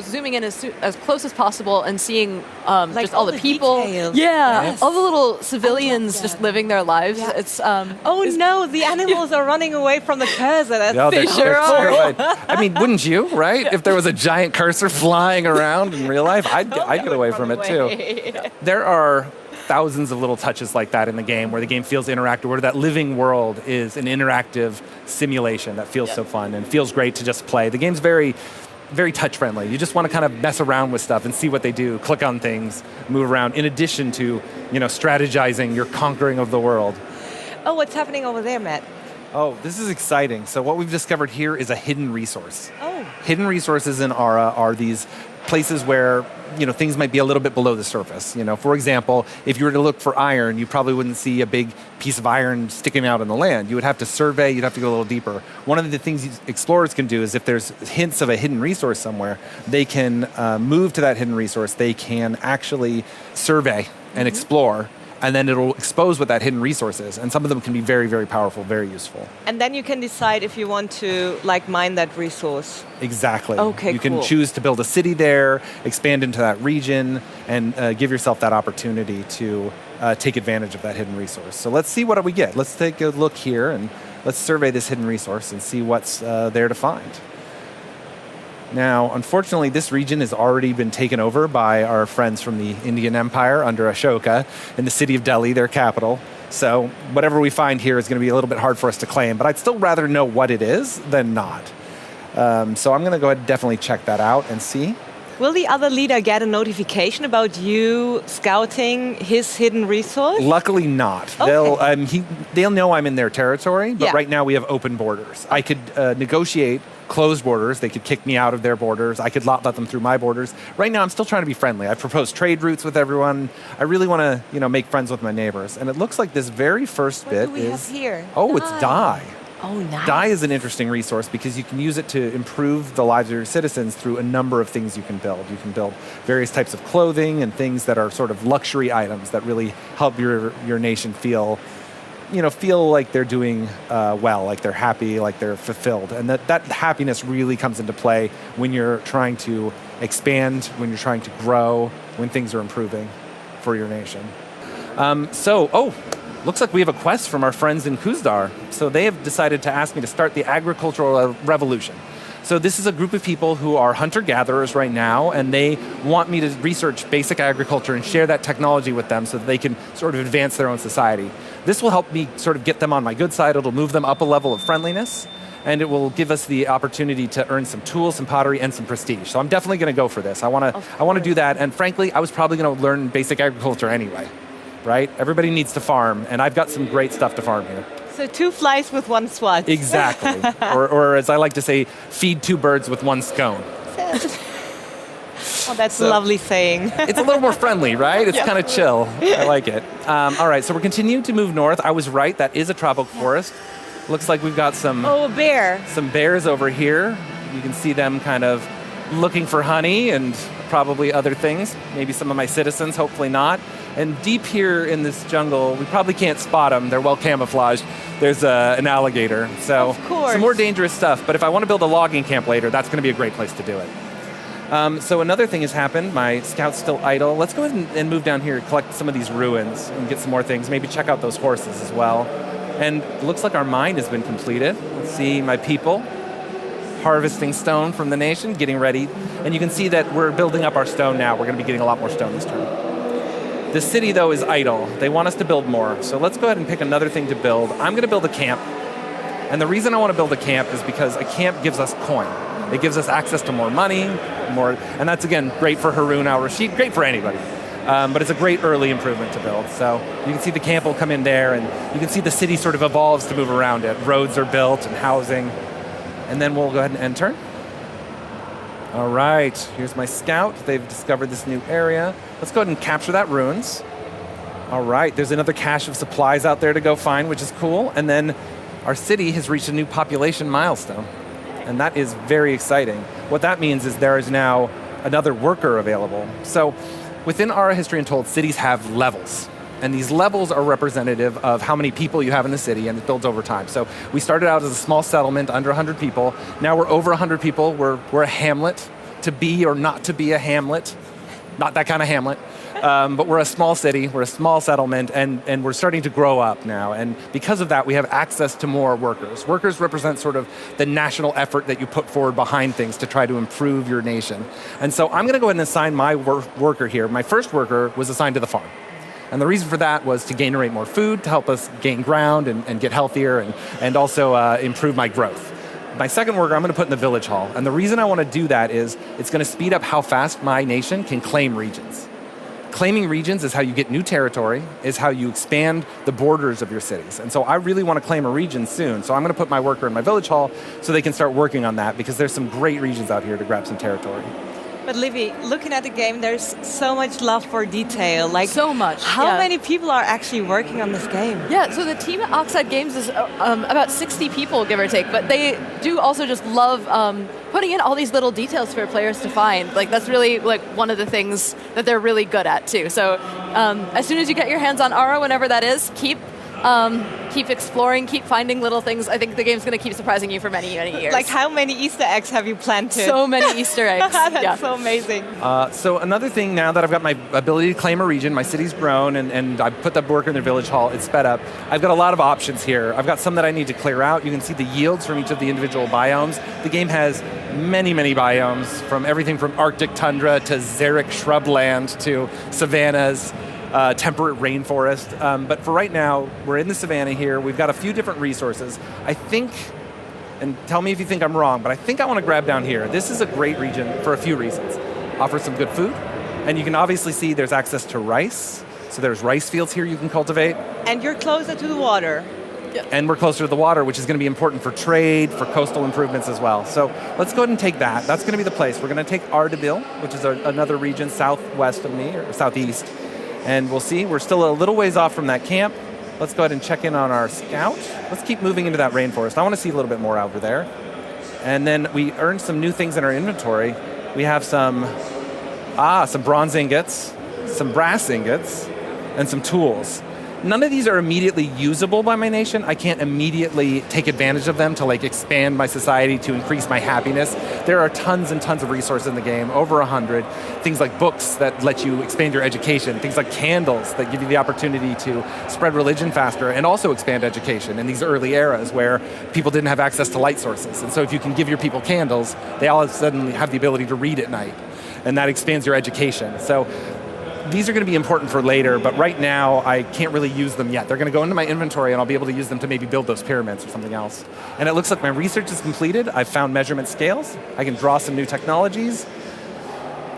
zooming in as close as possible and seeing just all the people. Details. Yeah, Yes. all the little civilians just living their lives. Yeah. It's no, the animals are running away from the cursor. That's No, they they're sure are. terrified. I mean, wouldn't you, right? If there was a giant cursor flying around in real life, I'd get away from it too. There are thousands of little touches like that in the game where the game feels interactive, where that living world is an interactive simulation that feels so fun and feels great to just play. The game's very, very touch friendly. You just want to kind of mess around with stuff and see what they do, click on things, move around, in addition to, strategizing your conquering of the world. Oh, what's happening over there, Matt? Oh, this is exciting. So what we've discovered here is a hidden resource. Oh. Hidden resources in Ara are these places where things might be a little bit below the surface. For example, if you were to look for iron, you probably wouldn't see a big piece of iron sticking out in the land. You would have to survey, you'd have to go a little deeper. One of the things explorers can do is if there's hints of a hidden resource somewhere, they can move to that hidden resource. They can actually survey and explore, and then it'll expose what that hidden resource is. And some of them can be very, very powerful, very useful. And then you can decide if you want to mine that resource. Exactly. Okay, You can cool. choose to build a city there, expand into that region, and give yourself that opportunity to take advantage of that hidden resource. So let's see what we get. Let's take a look here and let's survey this hidden resource and see what's there to find. Now, unfortunately, this region has already been taken over by our friends from the Indian Empire under Ashoka in the city of Delhi, their capital. So whatever we find here is going to be a little bit hard for us to claim, but I'd still rather know what it is than not. So I'm going to go ahead and definitely check that out and see. Will the other leader get a notification about you scouting his hidden resource? Luckily not. Okay. They'll know I'm in their territory, but Yeah. right now we have open borders. I could negotiate closed borders. They could kick me out of their borders. I could not let them through my borders. Right now I'm still trying to be friendly. I've proposed trade routes with everyone. I really want to, make friends with my neighbors. And it looks like this very first What bit do we is... have here? It's dye. Oh, nice. Dye is an interesting resource because you can use it to improve the lives of your citizens through a number of things you can build. You can build various types of clothing and things that are sort of luxury items that really help your nation feel feel like they're doing well, like they're happy, like they're fulfilled. And that happiness really comes into play when you're trying to expand, when you're trying to grow, when things are improving for your nation. Looks like we have a quest from our friends in Kuzdar. So they have decided to ask me to start the agricultural revolution. So this is a group of people who are hunter-gatherers right now, and they want me to research basic agriculture and share that technology with them so that they can sort of advance their own society. This will help me sort of get them on my good side. It'll move them up a level of friendliness, and it will give us the opportunity to earn some tools, some pottery, and some prestige. So I'm definitely going to go for this. I want to do that, and frankly, I was probably going to learn basic agriculture anyway, right? Everybody needs to farm, and I've got some great stuff to farm here. So 2 flies with 1 swat. Exactly. or as I like to say, feed 2 birds with 1 scone. Oh, that's a lovely saying. It's a little more friendly, right? It's kind of chill. I like it. All right, so we're continuing to move north. I was right, that is a tropical forest. Looks like we've got some... Oh, a bear. Some bears over here. You can see them kind of looking for honey and probably other things. Maybe some of my citizens, hopefully not. And deep here in this jungle, we probably can't spot them. They're well camouflaged. There's an alligator. So some more dangerous stuff. But if I want to build a logging camp later, that's going to be a great place to do it. So another thing has happened. My scout's still idle. Let's go ahead and move down here, collect some of these ruins and get some more things. Maybe check out those horses as well. And it looks like our mine has been completed. Let's see my people harvesting stone from the nation, getting ready. And you can see that we're building up our stone now. We're going to be getting a lot more stone this turn. The city, though, is idle. They want us to build more. So let's go ahead and pick another thing to build. I'm going to build a camp. And the reason I want to build a camp is because a camp gives us coin. It gives us access to more money, and that's, again, great for Harun al-Rashid, great for anybody. But it's a great early improvement to build. So you can see the camp will come in there, and you can see the city sort of evolves to move around it. Roads are built and housing. And then we'll go ahead and end turn. All right, here's my scout. They've discovered this new area. Let's go ahead and capture that ruins. All right, there's another cache of supplies out there to go find, which is cool. And then our city has reached a new population milestone. And that is very exciting. What that means is there is now another worker available. So within Ara History Untold, cities have levels. And these levels are representative of how many people you have in the city, and it builds over time. So we started out as a small settlement, under 100 people. Now we're over 100 people. We're a hamlet, to be or not to be a hamlet. Not that kind of hamlet. But we're a small city, we're a small settlement, and we're starting to grow up now. And because of that, we have access to more workers. Workers represent sort of the national effort that you put forward behind things to try to improve your nation. And so I'm going to go ahead and assign my worker here. My first worker was assigned to the farm. And the reason for that was to generate more food, to help us gain ground and get healthier and also improve my growth. My second worker, I'm going to put in the village hall. And the reason I want to do that is it's going to speed up how fast my nation can claim regions. Claiming regions is how you get new territory, is how you expand the borders of your cities. And so I really want to claim a region soon. So I'm going to put my worker in my village hall so they can start working on that, because there's some great regions out here to grab some territory. But Livy, looking at the game, there's so much love for detail. Like so much. How many people are actually working on this game? Yeah, so the team at Oxide Games is about 60 people, give or take. But they do also just love putting in all these little details for players to find. Like that's really like one of the things that they're really good at too. So as soon as you get your hands on Ara, whenever that is, keep exploring, keep finding little things. I think the game's going to keep surprising you for many, many years. Like how many Easter eggs have you planted? So many Easter eggs. That's so amazing. So another thing, now that I've got my ability to claim a region, my city's grown, and I put that worker in their village hall, it's sped up. I've got a lot of options here. I've got some that I need to clear out. You can see the yields from each of the individual biomes. The game has many, many biomes, from everything from Arctic tundra to xeric shrubland to savannas. Temperate rainforest. But for right now, we're in the savannah here. We've got a few different resources. I think, and tell me if you think I'm wrong, but I think I want to grab down here. This is a great region for a few reasons. Offers some good food, and you can obviously see there's access to rice. So there's rice fields here you can cultivate. And you're closer to the water. And we're closer to the water, which is going to be important for trade, for coastal improvements as well. So let's go ahead and take that. That's going to be the place. We're going to take Ardabil, which is another region southwest of me, or southeast. And we'll see, we're still a little ways off from that camp. Let's go ahead and check in on our scout. Let's keep moving into that rainforest. I want to see a little bit more over there. And then we earned some new things in our inventory. We have some bronze ingots, some brass ingots, and some tools. None of these are immediately usable by my nation. I can't immediately take advantage of them to like expand my society, to increase my happiness. There are tons and tons of resources in the game, over 100. Things like books that let you expand your education, things like candles that give you the opportunity to spread religion faster and also expand education in these early eras where people didn't have access to light sources. And so if you can give your people candles, they all of a sudden have the ability to read at night. And that expands your education. So these are going to be important for later, but right now I can't really use them yet. They're going to go into my inventory and I'll be able to use them to maybe build those pyramids or something else. And it looks like my research is completed. I've found measurement scales. I can draw some new technologies.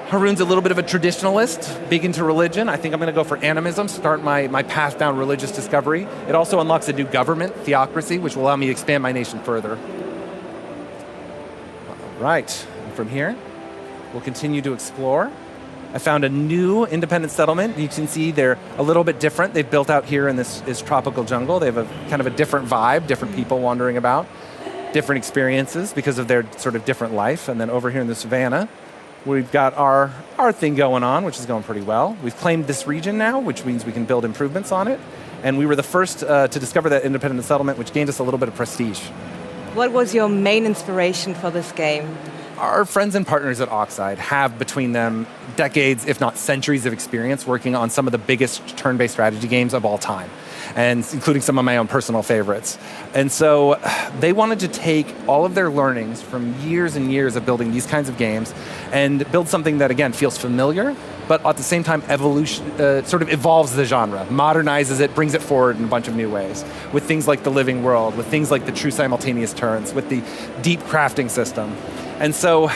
Haroon's a little bit of a traditionalist, big into religion. I think I'm going to go for animism, start my path down religious discovery. It also unlocks a new government, theocracy, which will allow me to expand my nation further. All right, and from here, we'll continue to explore. I found a new independent settlement. You can see they're a little bit different. They've built out here in this tropical jungle. They have a kind of a different vibe, different people wandering about, different experiences because of their sort of different life. And then over here in the savannah, we've got our thing going on, which is going pretty well. We've claimed this region now, which means we can build improvements on it. And we were the first to discover that independent settlement, which gained us a little bit of prestige. What was your main inspiration for this game? Our friends and partners at Oxide have between them decades, if not centuries of experience working on some of the biggest turn-based strategy games of all time, and including some of my own personal favorites. And so they wanted to take all of their learnings from years and years of building these kinds of games and build something that, again, feels familiar, but at the same time sort of evolves the genre, modernizes it, brings it forward in a bunch of new ways, with things like the living world, with things like the true simultaneous turns, with the deep crafting system. And so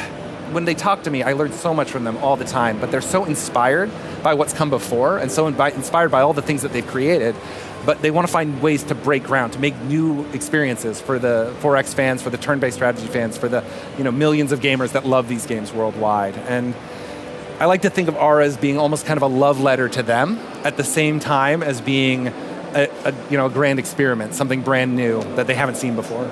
when they talk to me, I learn so much from them all the time, but they're so inspired by what's come before and so inspired by all the things that they've created, but they want to find ways to break ground, to make new experiences for the 4X fans, for the turn-based strategy fans, for the millions of gamers that love these games worldwide. And I like to think of Aura as being almost kind of a love letter to them at the same time as being a grand experiment, something brand new that they haven't seen before.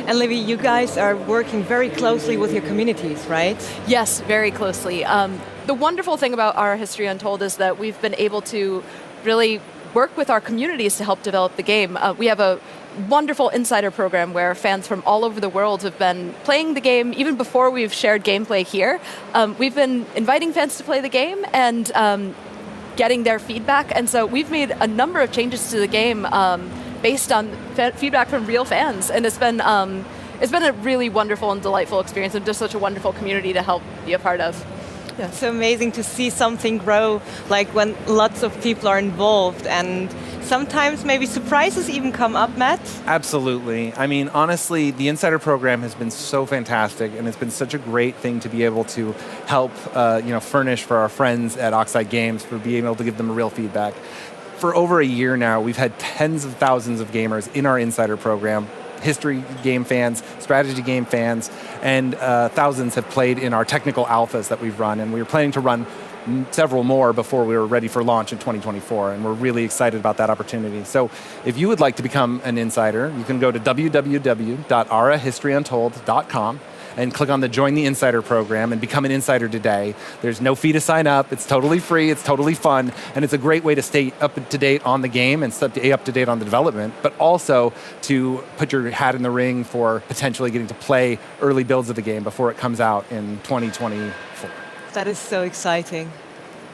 And Livy, you guys are working very closely with your communities, right? Yes, very closely. The wonderful thing about Our History Untold is that we've been able to really work with our communities to help develop the game. We have a wonderful insider program where fans from all over the world have been playing the game even before we've shared gameplay here. We've been inviting fans to play the game and getting their feedback, and so we've made a number of changes to the game based on feedback from real fans, and it's been a really wonderful and delightful experience, and just such a wonderful community to help be a part of. Yeah, it's so amazing to see something grow, like when lots of people are involved, and sometimes maybe surprises even come up, Matt? Absolutely. I mean, honestly, the Insider program has been so fantastic, and it's been such a great thing to be able to help furnish for our friends at Oxide Games, for being able to give them real feedback. For over a year now, we've had tens of thousands of gamers in our Insider program, history game fans, strategy game fans, and thousands have played in our technical alphas that we've run, and we were planning to run several more before we were ready for launch in 2024, and we're really excited about that opportunity. So if you would like to become an insider, you can go to www.arahistoryuntold.com and click on the Join the Insider program and become an insider today. There's no fee to sign up. It's totally free. It's totally fun. And it's a great way to stay up to date on the game and stay up to date on the development, but also to put your hat in the ring for potentially getting to play early builds of the game before it comes out in 2024. That is so exciting.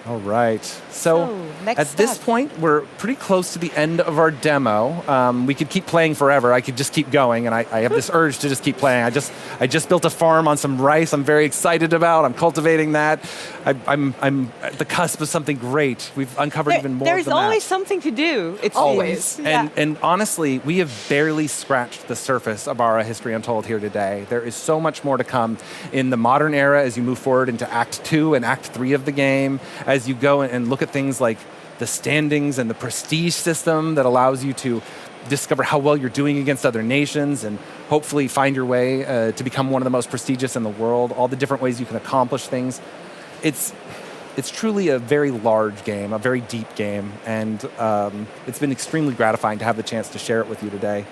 All right. So next at this point, we're pretty close to the end of our demo. We could keep playing forever. I could just keep going, and I have this urge to just keep playing. I just built a farm on some rice I'm very excited about. I'm cultivating that. I'm at the cusp of something great. We've uncovered even more There's than that. always something to do. It's Always. Yeah. And honestly, we have barely scratched the surface of our History Untold here today. There is so much more to come in the modern era as you move forward into Act 2 and Act 3 of the game, as you go and look at things like the standings and the prestige system that allows you to discover how well you're doing against other nations and hopefully find your way to become one of the most prestigious in the world, all the different ways you can accomplish things. It's truly a very large game, a very deep game, and it's been extremely gratifying to have the chance to share it with you today.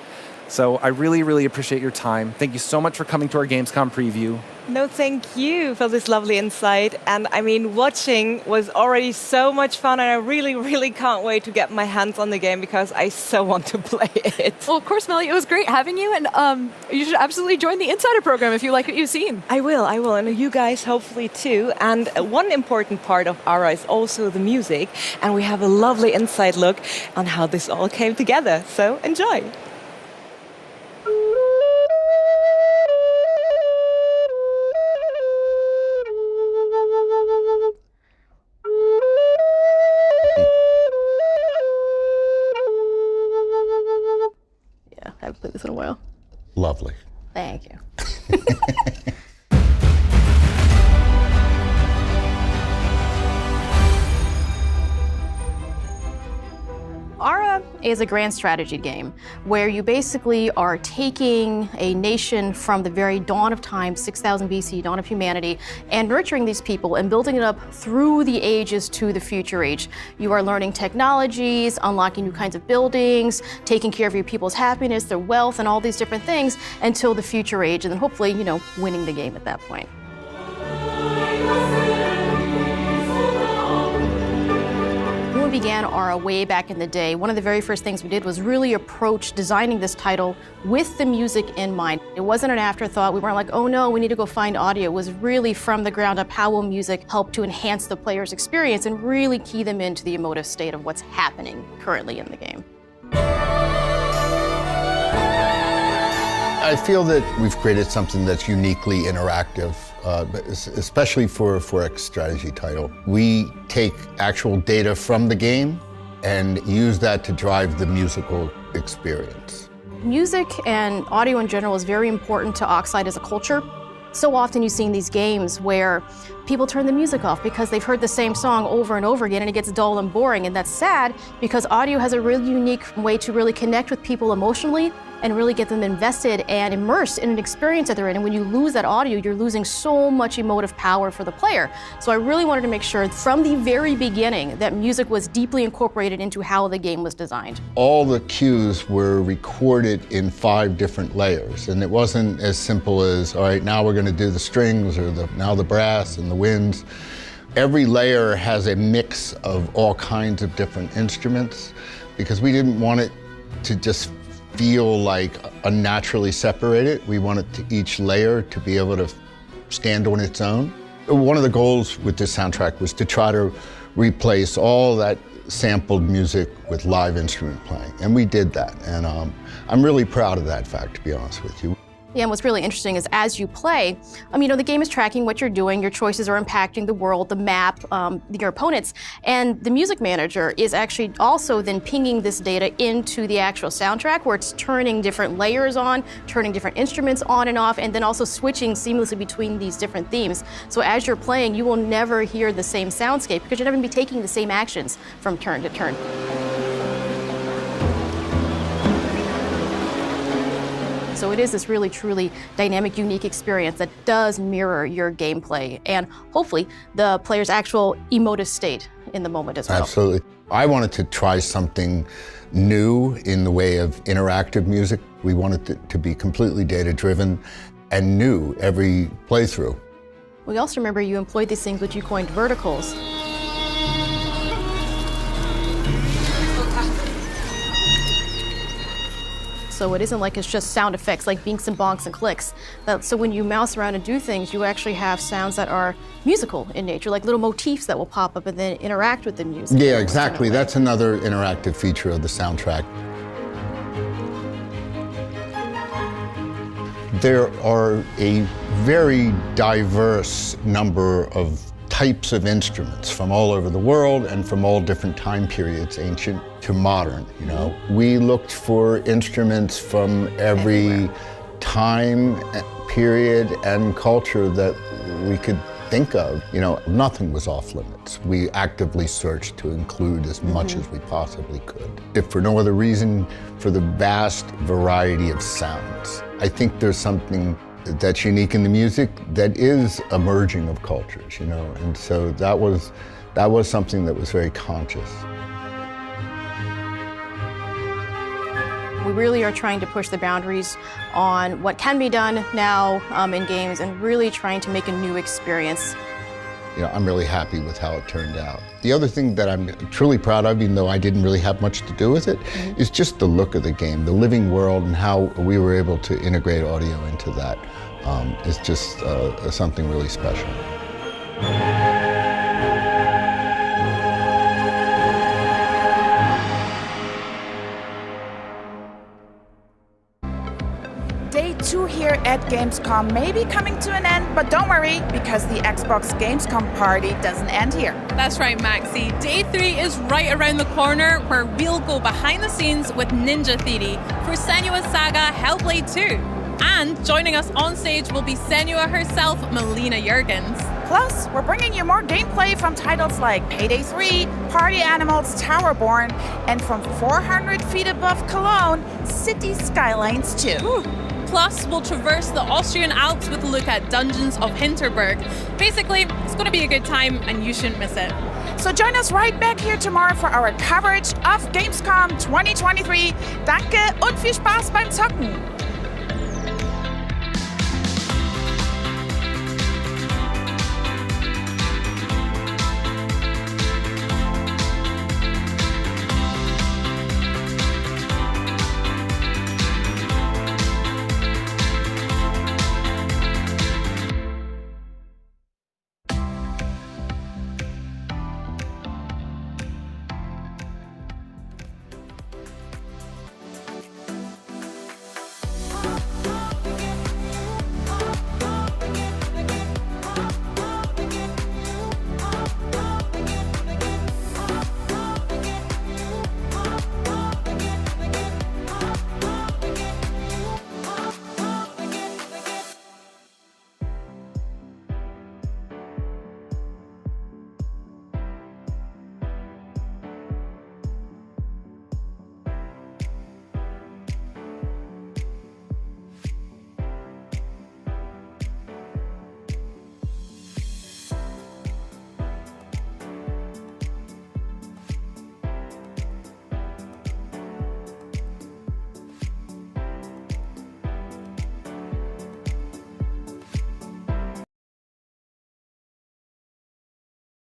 So I really, really appreciate your time. Thank you so much for coming to our Gamescom preview. No, thank you for this lovely insight. And I mean, watching was already so much fun, and I really, really can't wait to get my hands on the game because I so want to play it. Well, of course, Melly, it was great having you, and you should absolutely join the Insider program if you like what you've seen. I will, and you guys hopefully too. And one important part of ARA is also the music, and we have a lovely inside look on how this all came together. So enjoy. I haven't played this in a while. Lovely. Thank you. ARA is a grand strategy game where you basically are taking a nation from the very dawn of time, 6000 BC, dawn of humanity, and nurturing these people and building it up through the ages to the future age. You are learning technologies, unlocking new kinds of buildings, taking care of your people's happiness, their wealth, and all these different things until the future age, and then hopefully, winning the game at that point. When we began ARA way back in the day, one of the very first things we did was really approach designing this title with the music in mind. It wasn't an afterthought. We weren't like, oh no, we need to go find audio. It was really from the ground up, how will music help to enhance the player's experience and really key them into the emotive state of what's happening currently in the game. I feel that we've created something that's uniquely interactive, especially for a 4X strategy title. We take actual data from the game and use that to drive the musical experience. Music and audio in general is very important to Oxide as a culture. So often you see in these games where people turn the music off because they've heard the same song over and over again and it gets dull and boring, and that's sad because audio has a really unique way to really connect with people emotionally and really get them invested and immersed in an experience that they're in. And when you lose that audio, you're losing so much emotive power for the player. So I really wanted to make sure from the very beginning that music was deeply incorporated into how the game was designed. All the cues were recorded in 5 different layers, and it wasn't as simple as, all right, now we're going to do the strings or now the brass and the winds. Every layer has a mix of all kinds of different instruments because we didn't want it to just feel like unnaturally separated. We wanted each layer to be able to stand on its own. One of the goals with this soundtrack was to try to replace all that sampled music with live instrument playing, and we did that. And I'm really proud of that fact, to be honest with you. Yeah, and what's really interesting is as you play, the game is tracking what you're doing, your choices are impacting the world, the map, your opponents, and the music manager is actually also then pinging this data into the actual soundtrack where it's turning different layers on, turning different instruments on and off, and then also switching seamlessly between these different themes. So as you're playing, you will never hear the same soundscape because you're never going to be taking the same actions from turn to turn. So it is this really, truly dynamic, unique experience that does mirror your gameplay and hopefully the player's actual emotive state in the moment as well. Absolutely. I wanted to try something new in the way of interactive music. We wanted it to be completely data-driven and new every playthrough. We also remember you employed these things which you coined verticals. So it isn't like it's just sound effects like binks and bonks and clicks. So when you mouse around and do things, you actually have sounds that are musical in nature, like little motifs that will pop up and then interact with the music. Yeah, exactly. That's another interactive feature of the soundtrack. There are a very diverse number of types of instruments from all over the world and from all different time periods, ancient to modern. We looked for instruments from every time period and culture that we could think of. Nothing was off limits. We actively searched to include as much as we possibly could, if for no other reason, for the vast variety of sounds. I think there's something that's unique in the music that is a merging of cultures, and so that was something that was very conscious. We really are trying to push the boundaries on what can be done now in games and really trying to make a new experience. I'm really happy with how it turned out. The other thing that I'm truly proud of, even though I didn't really have much to do with it, is just the look of the game, the living world, and how we were able to integrate audio into that. Is just something really special. Day 2 here at Gamescom may be coming to an end, but don't worry, because the Xbox Gamescom party doesn't end here. That's right, Maxi. Day 3 is right around the corner, where we'll go behind the scenes with Ninja Theory for Senua's Saga Hellblade 2. And joining us on stage will be Senua herself, Melina Jurgens. Plus, we're bringing you more gameplay from titles like Payday 3, Party Animals Towerborn, and from 400 feet above Cologne, City Skylines 2. Plus, we'll traverse the Austrian Alps with a look at Dungeons of Hinterberg. Basically, it's going to be a good time and you shouldn't miss it. So join us right back here tomorrow for our coverage of Gamescom 2023. Danke und viel Spaß beim Zocken!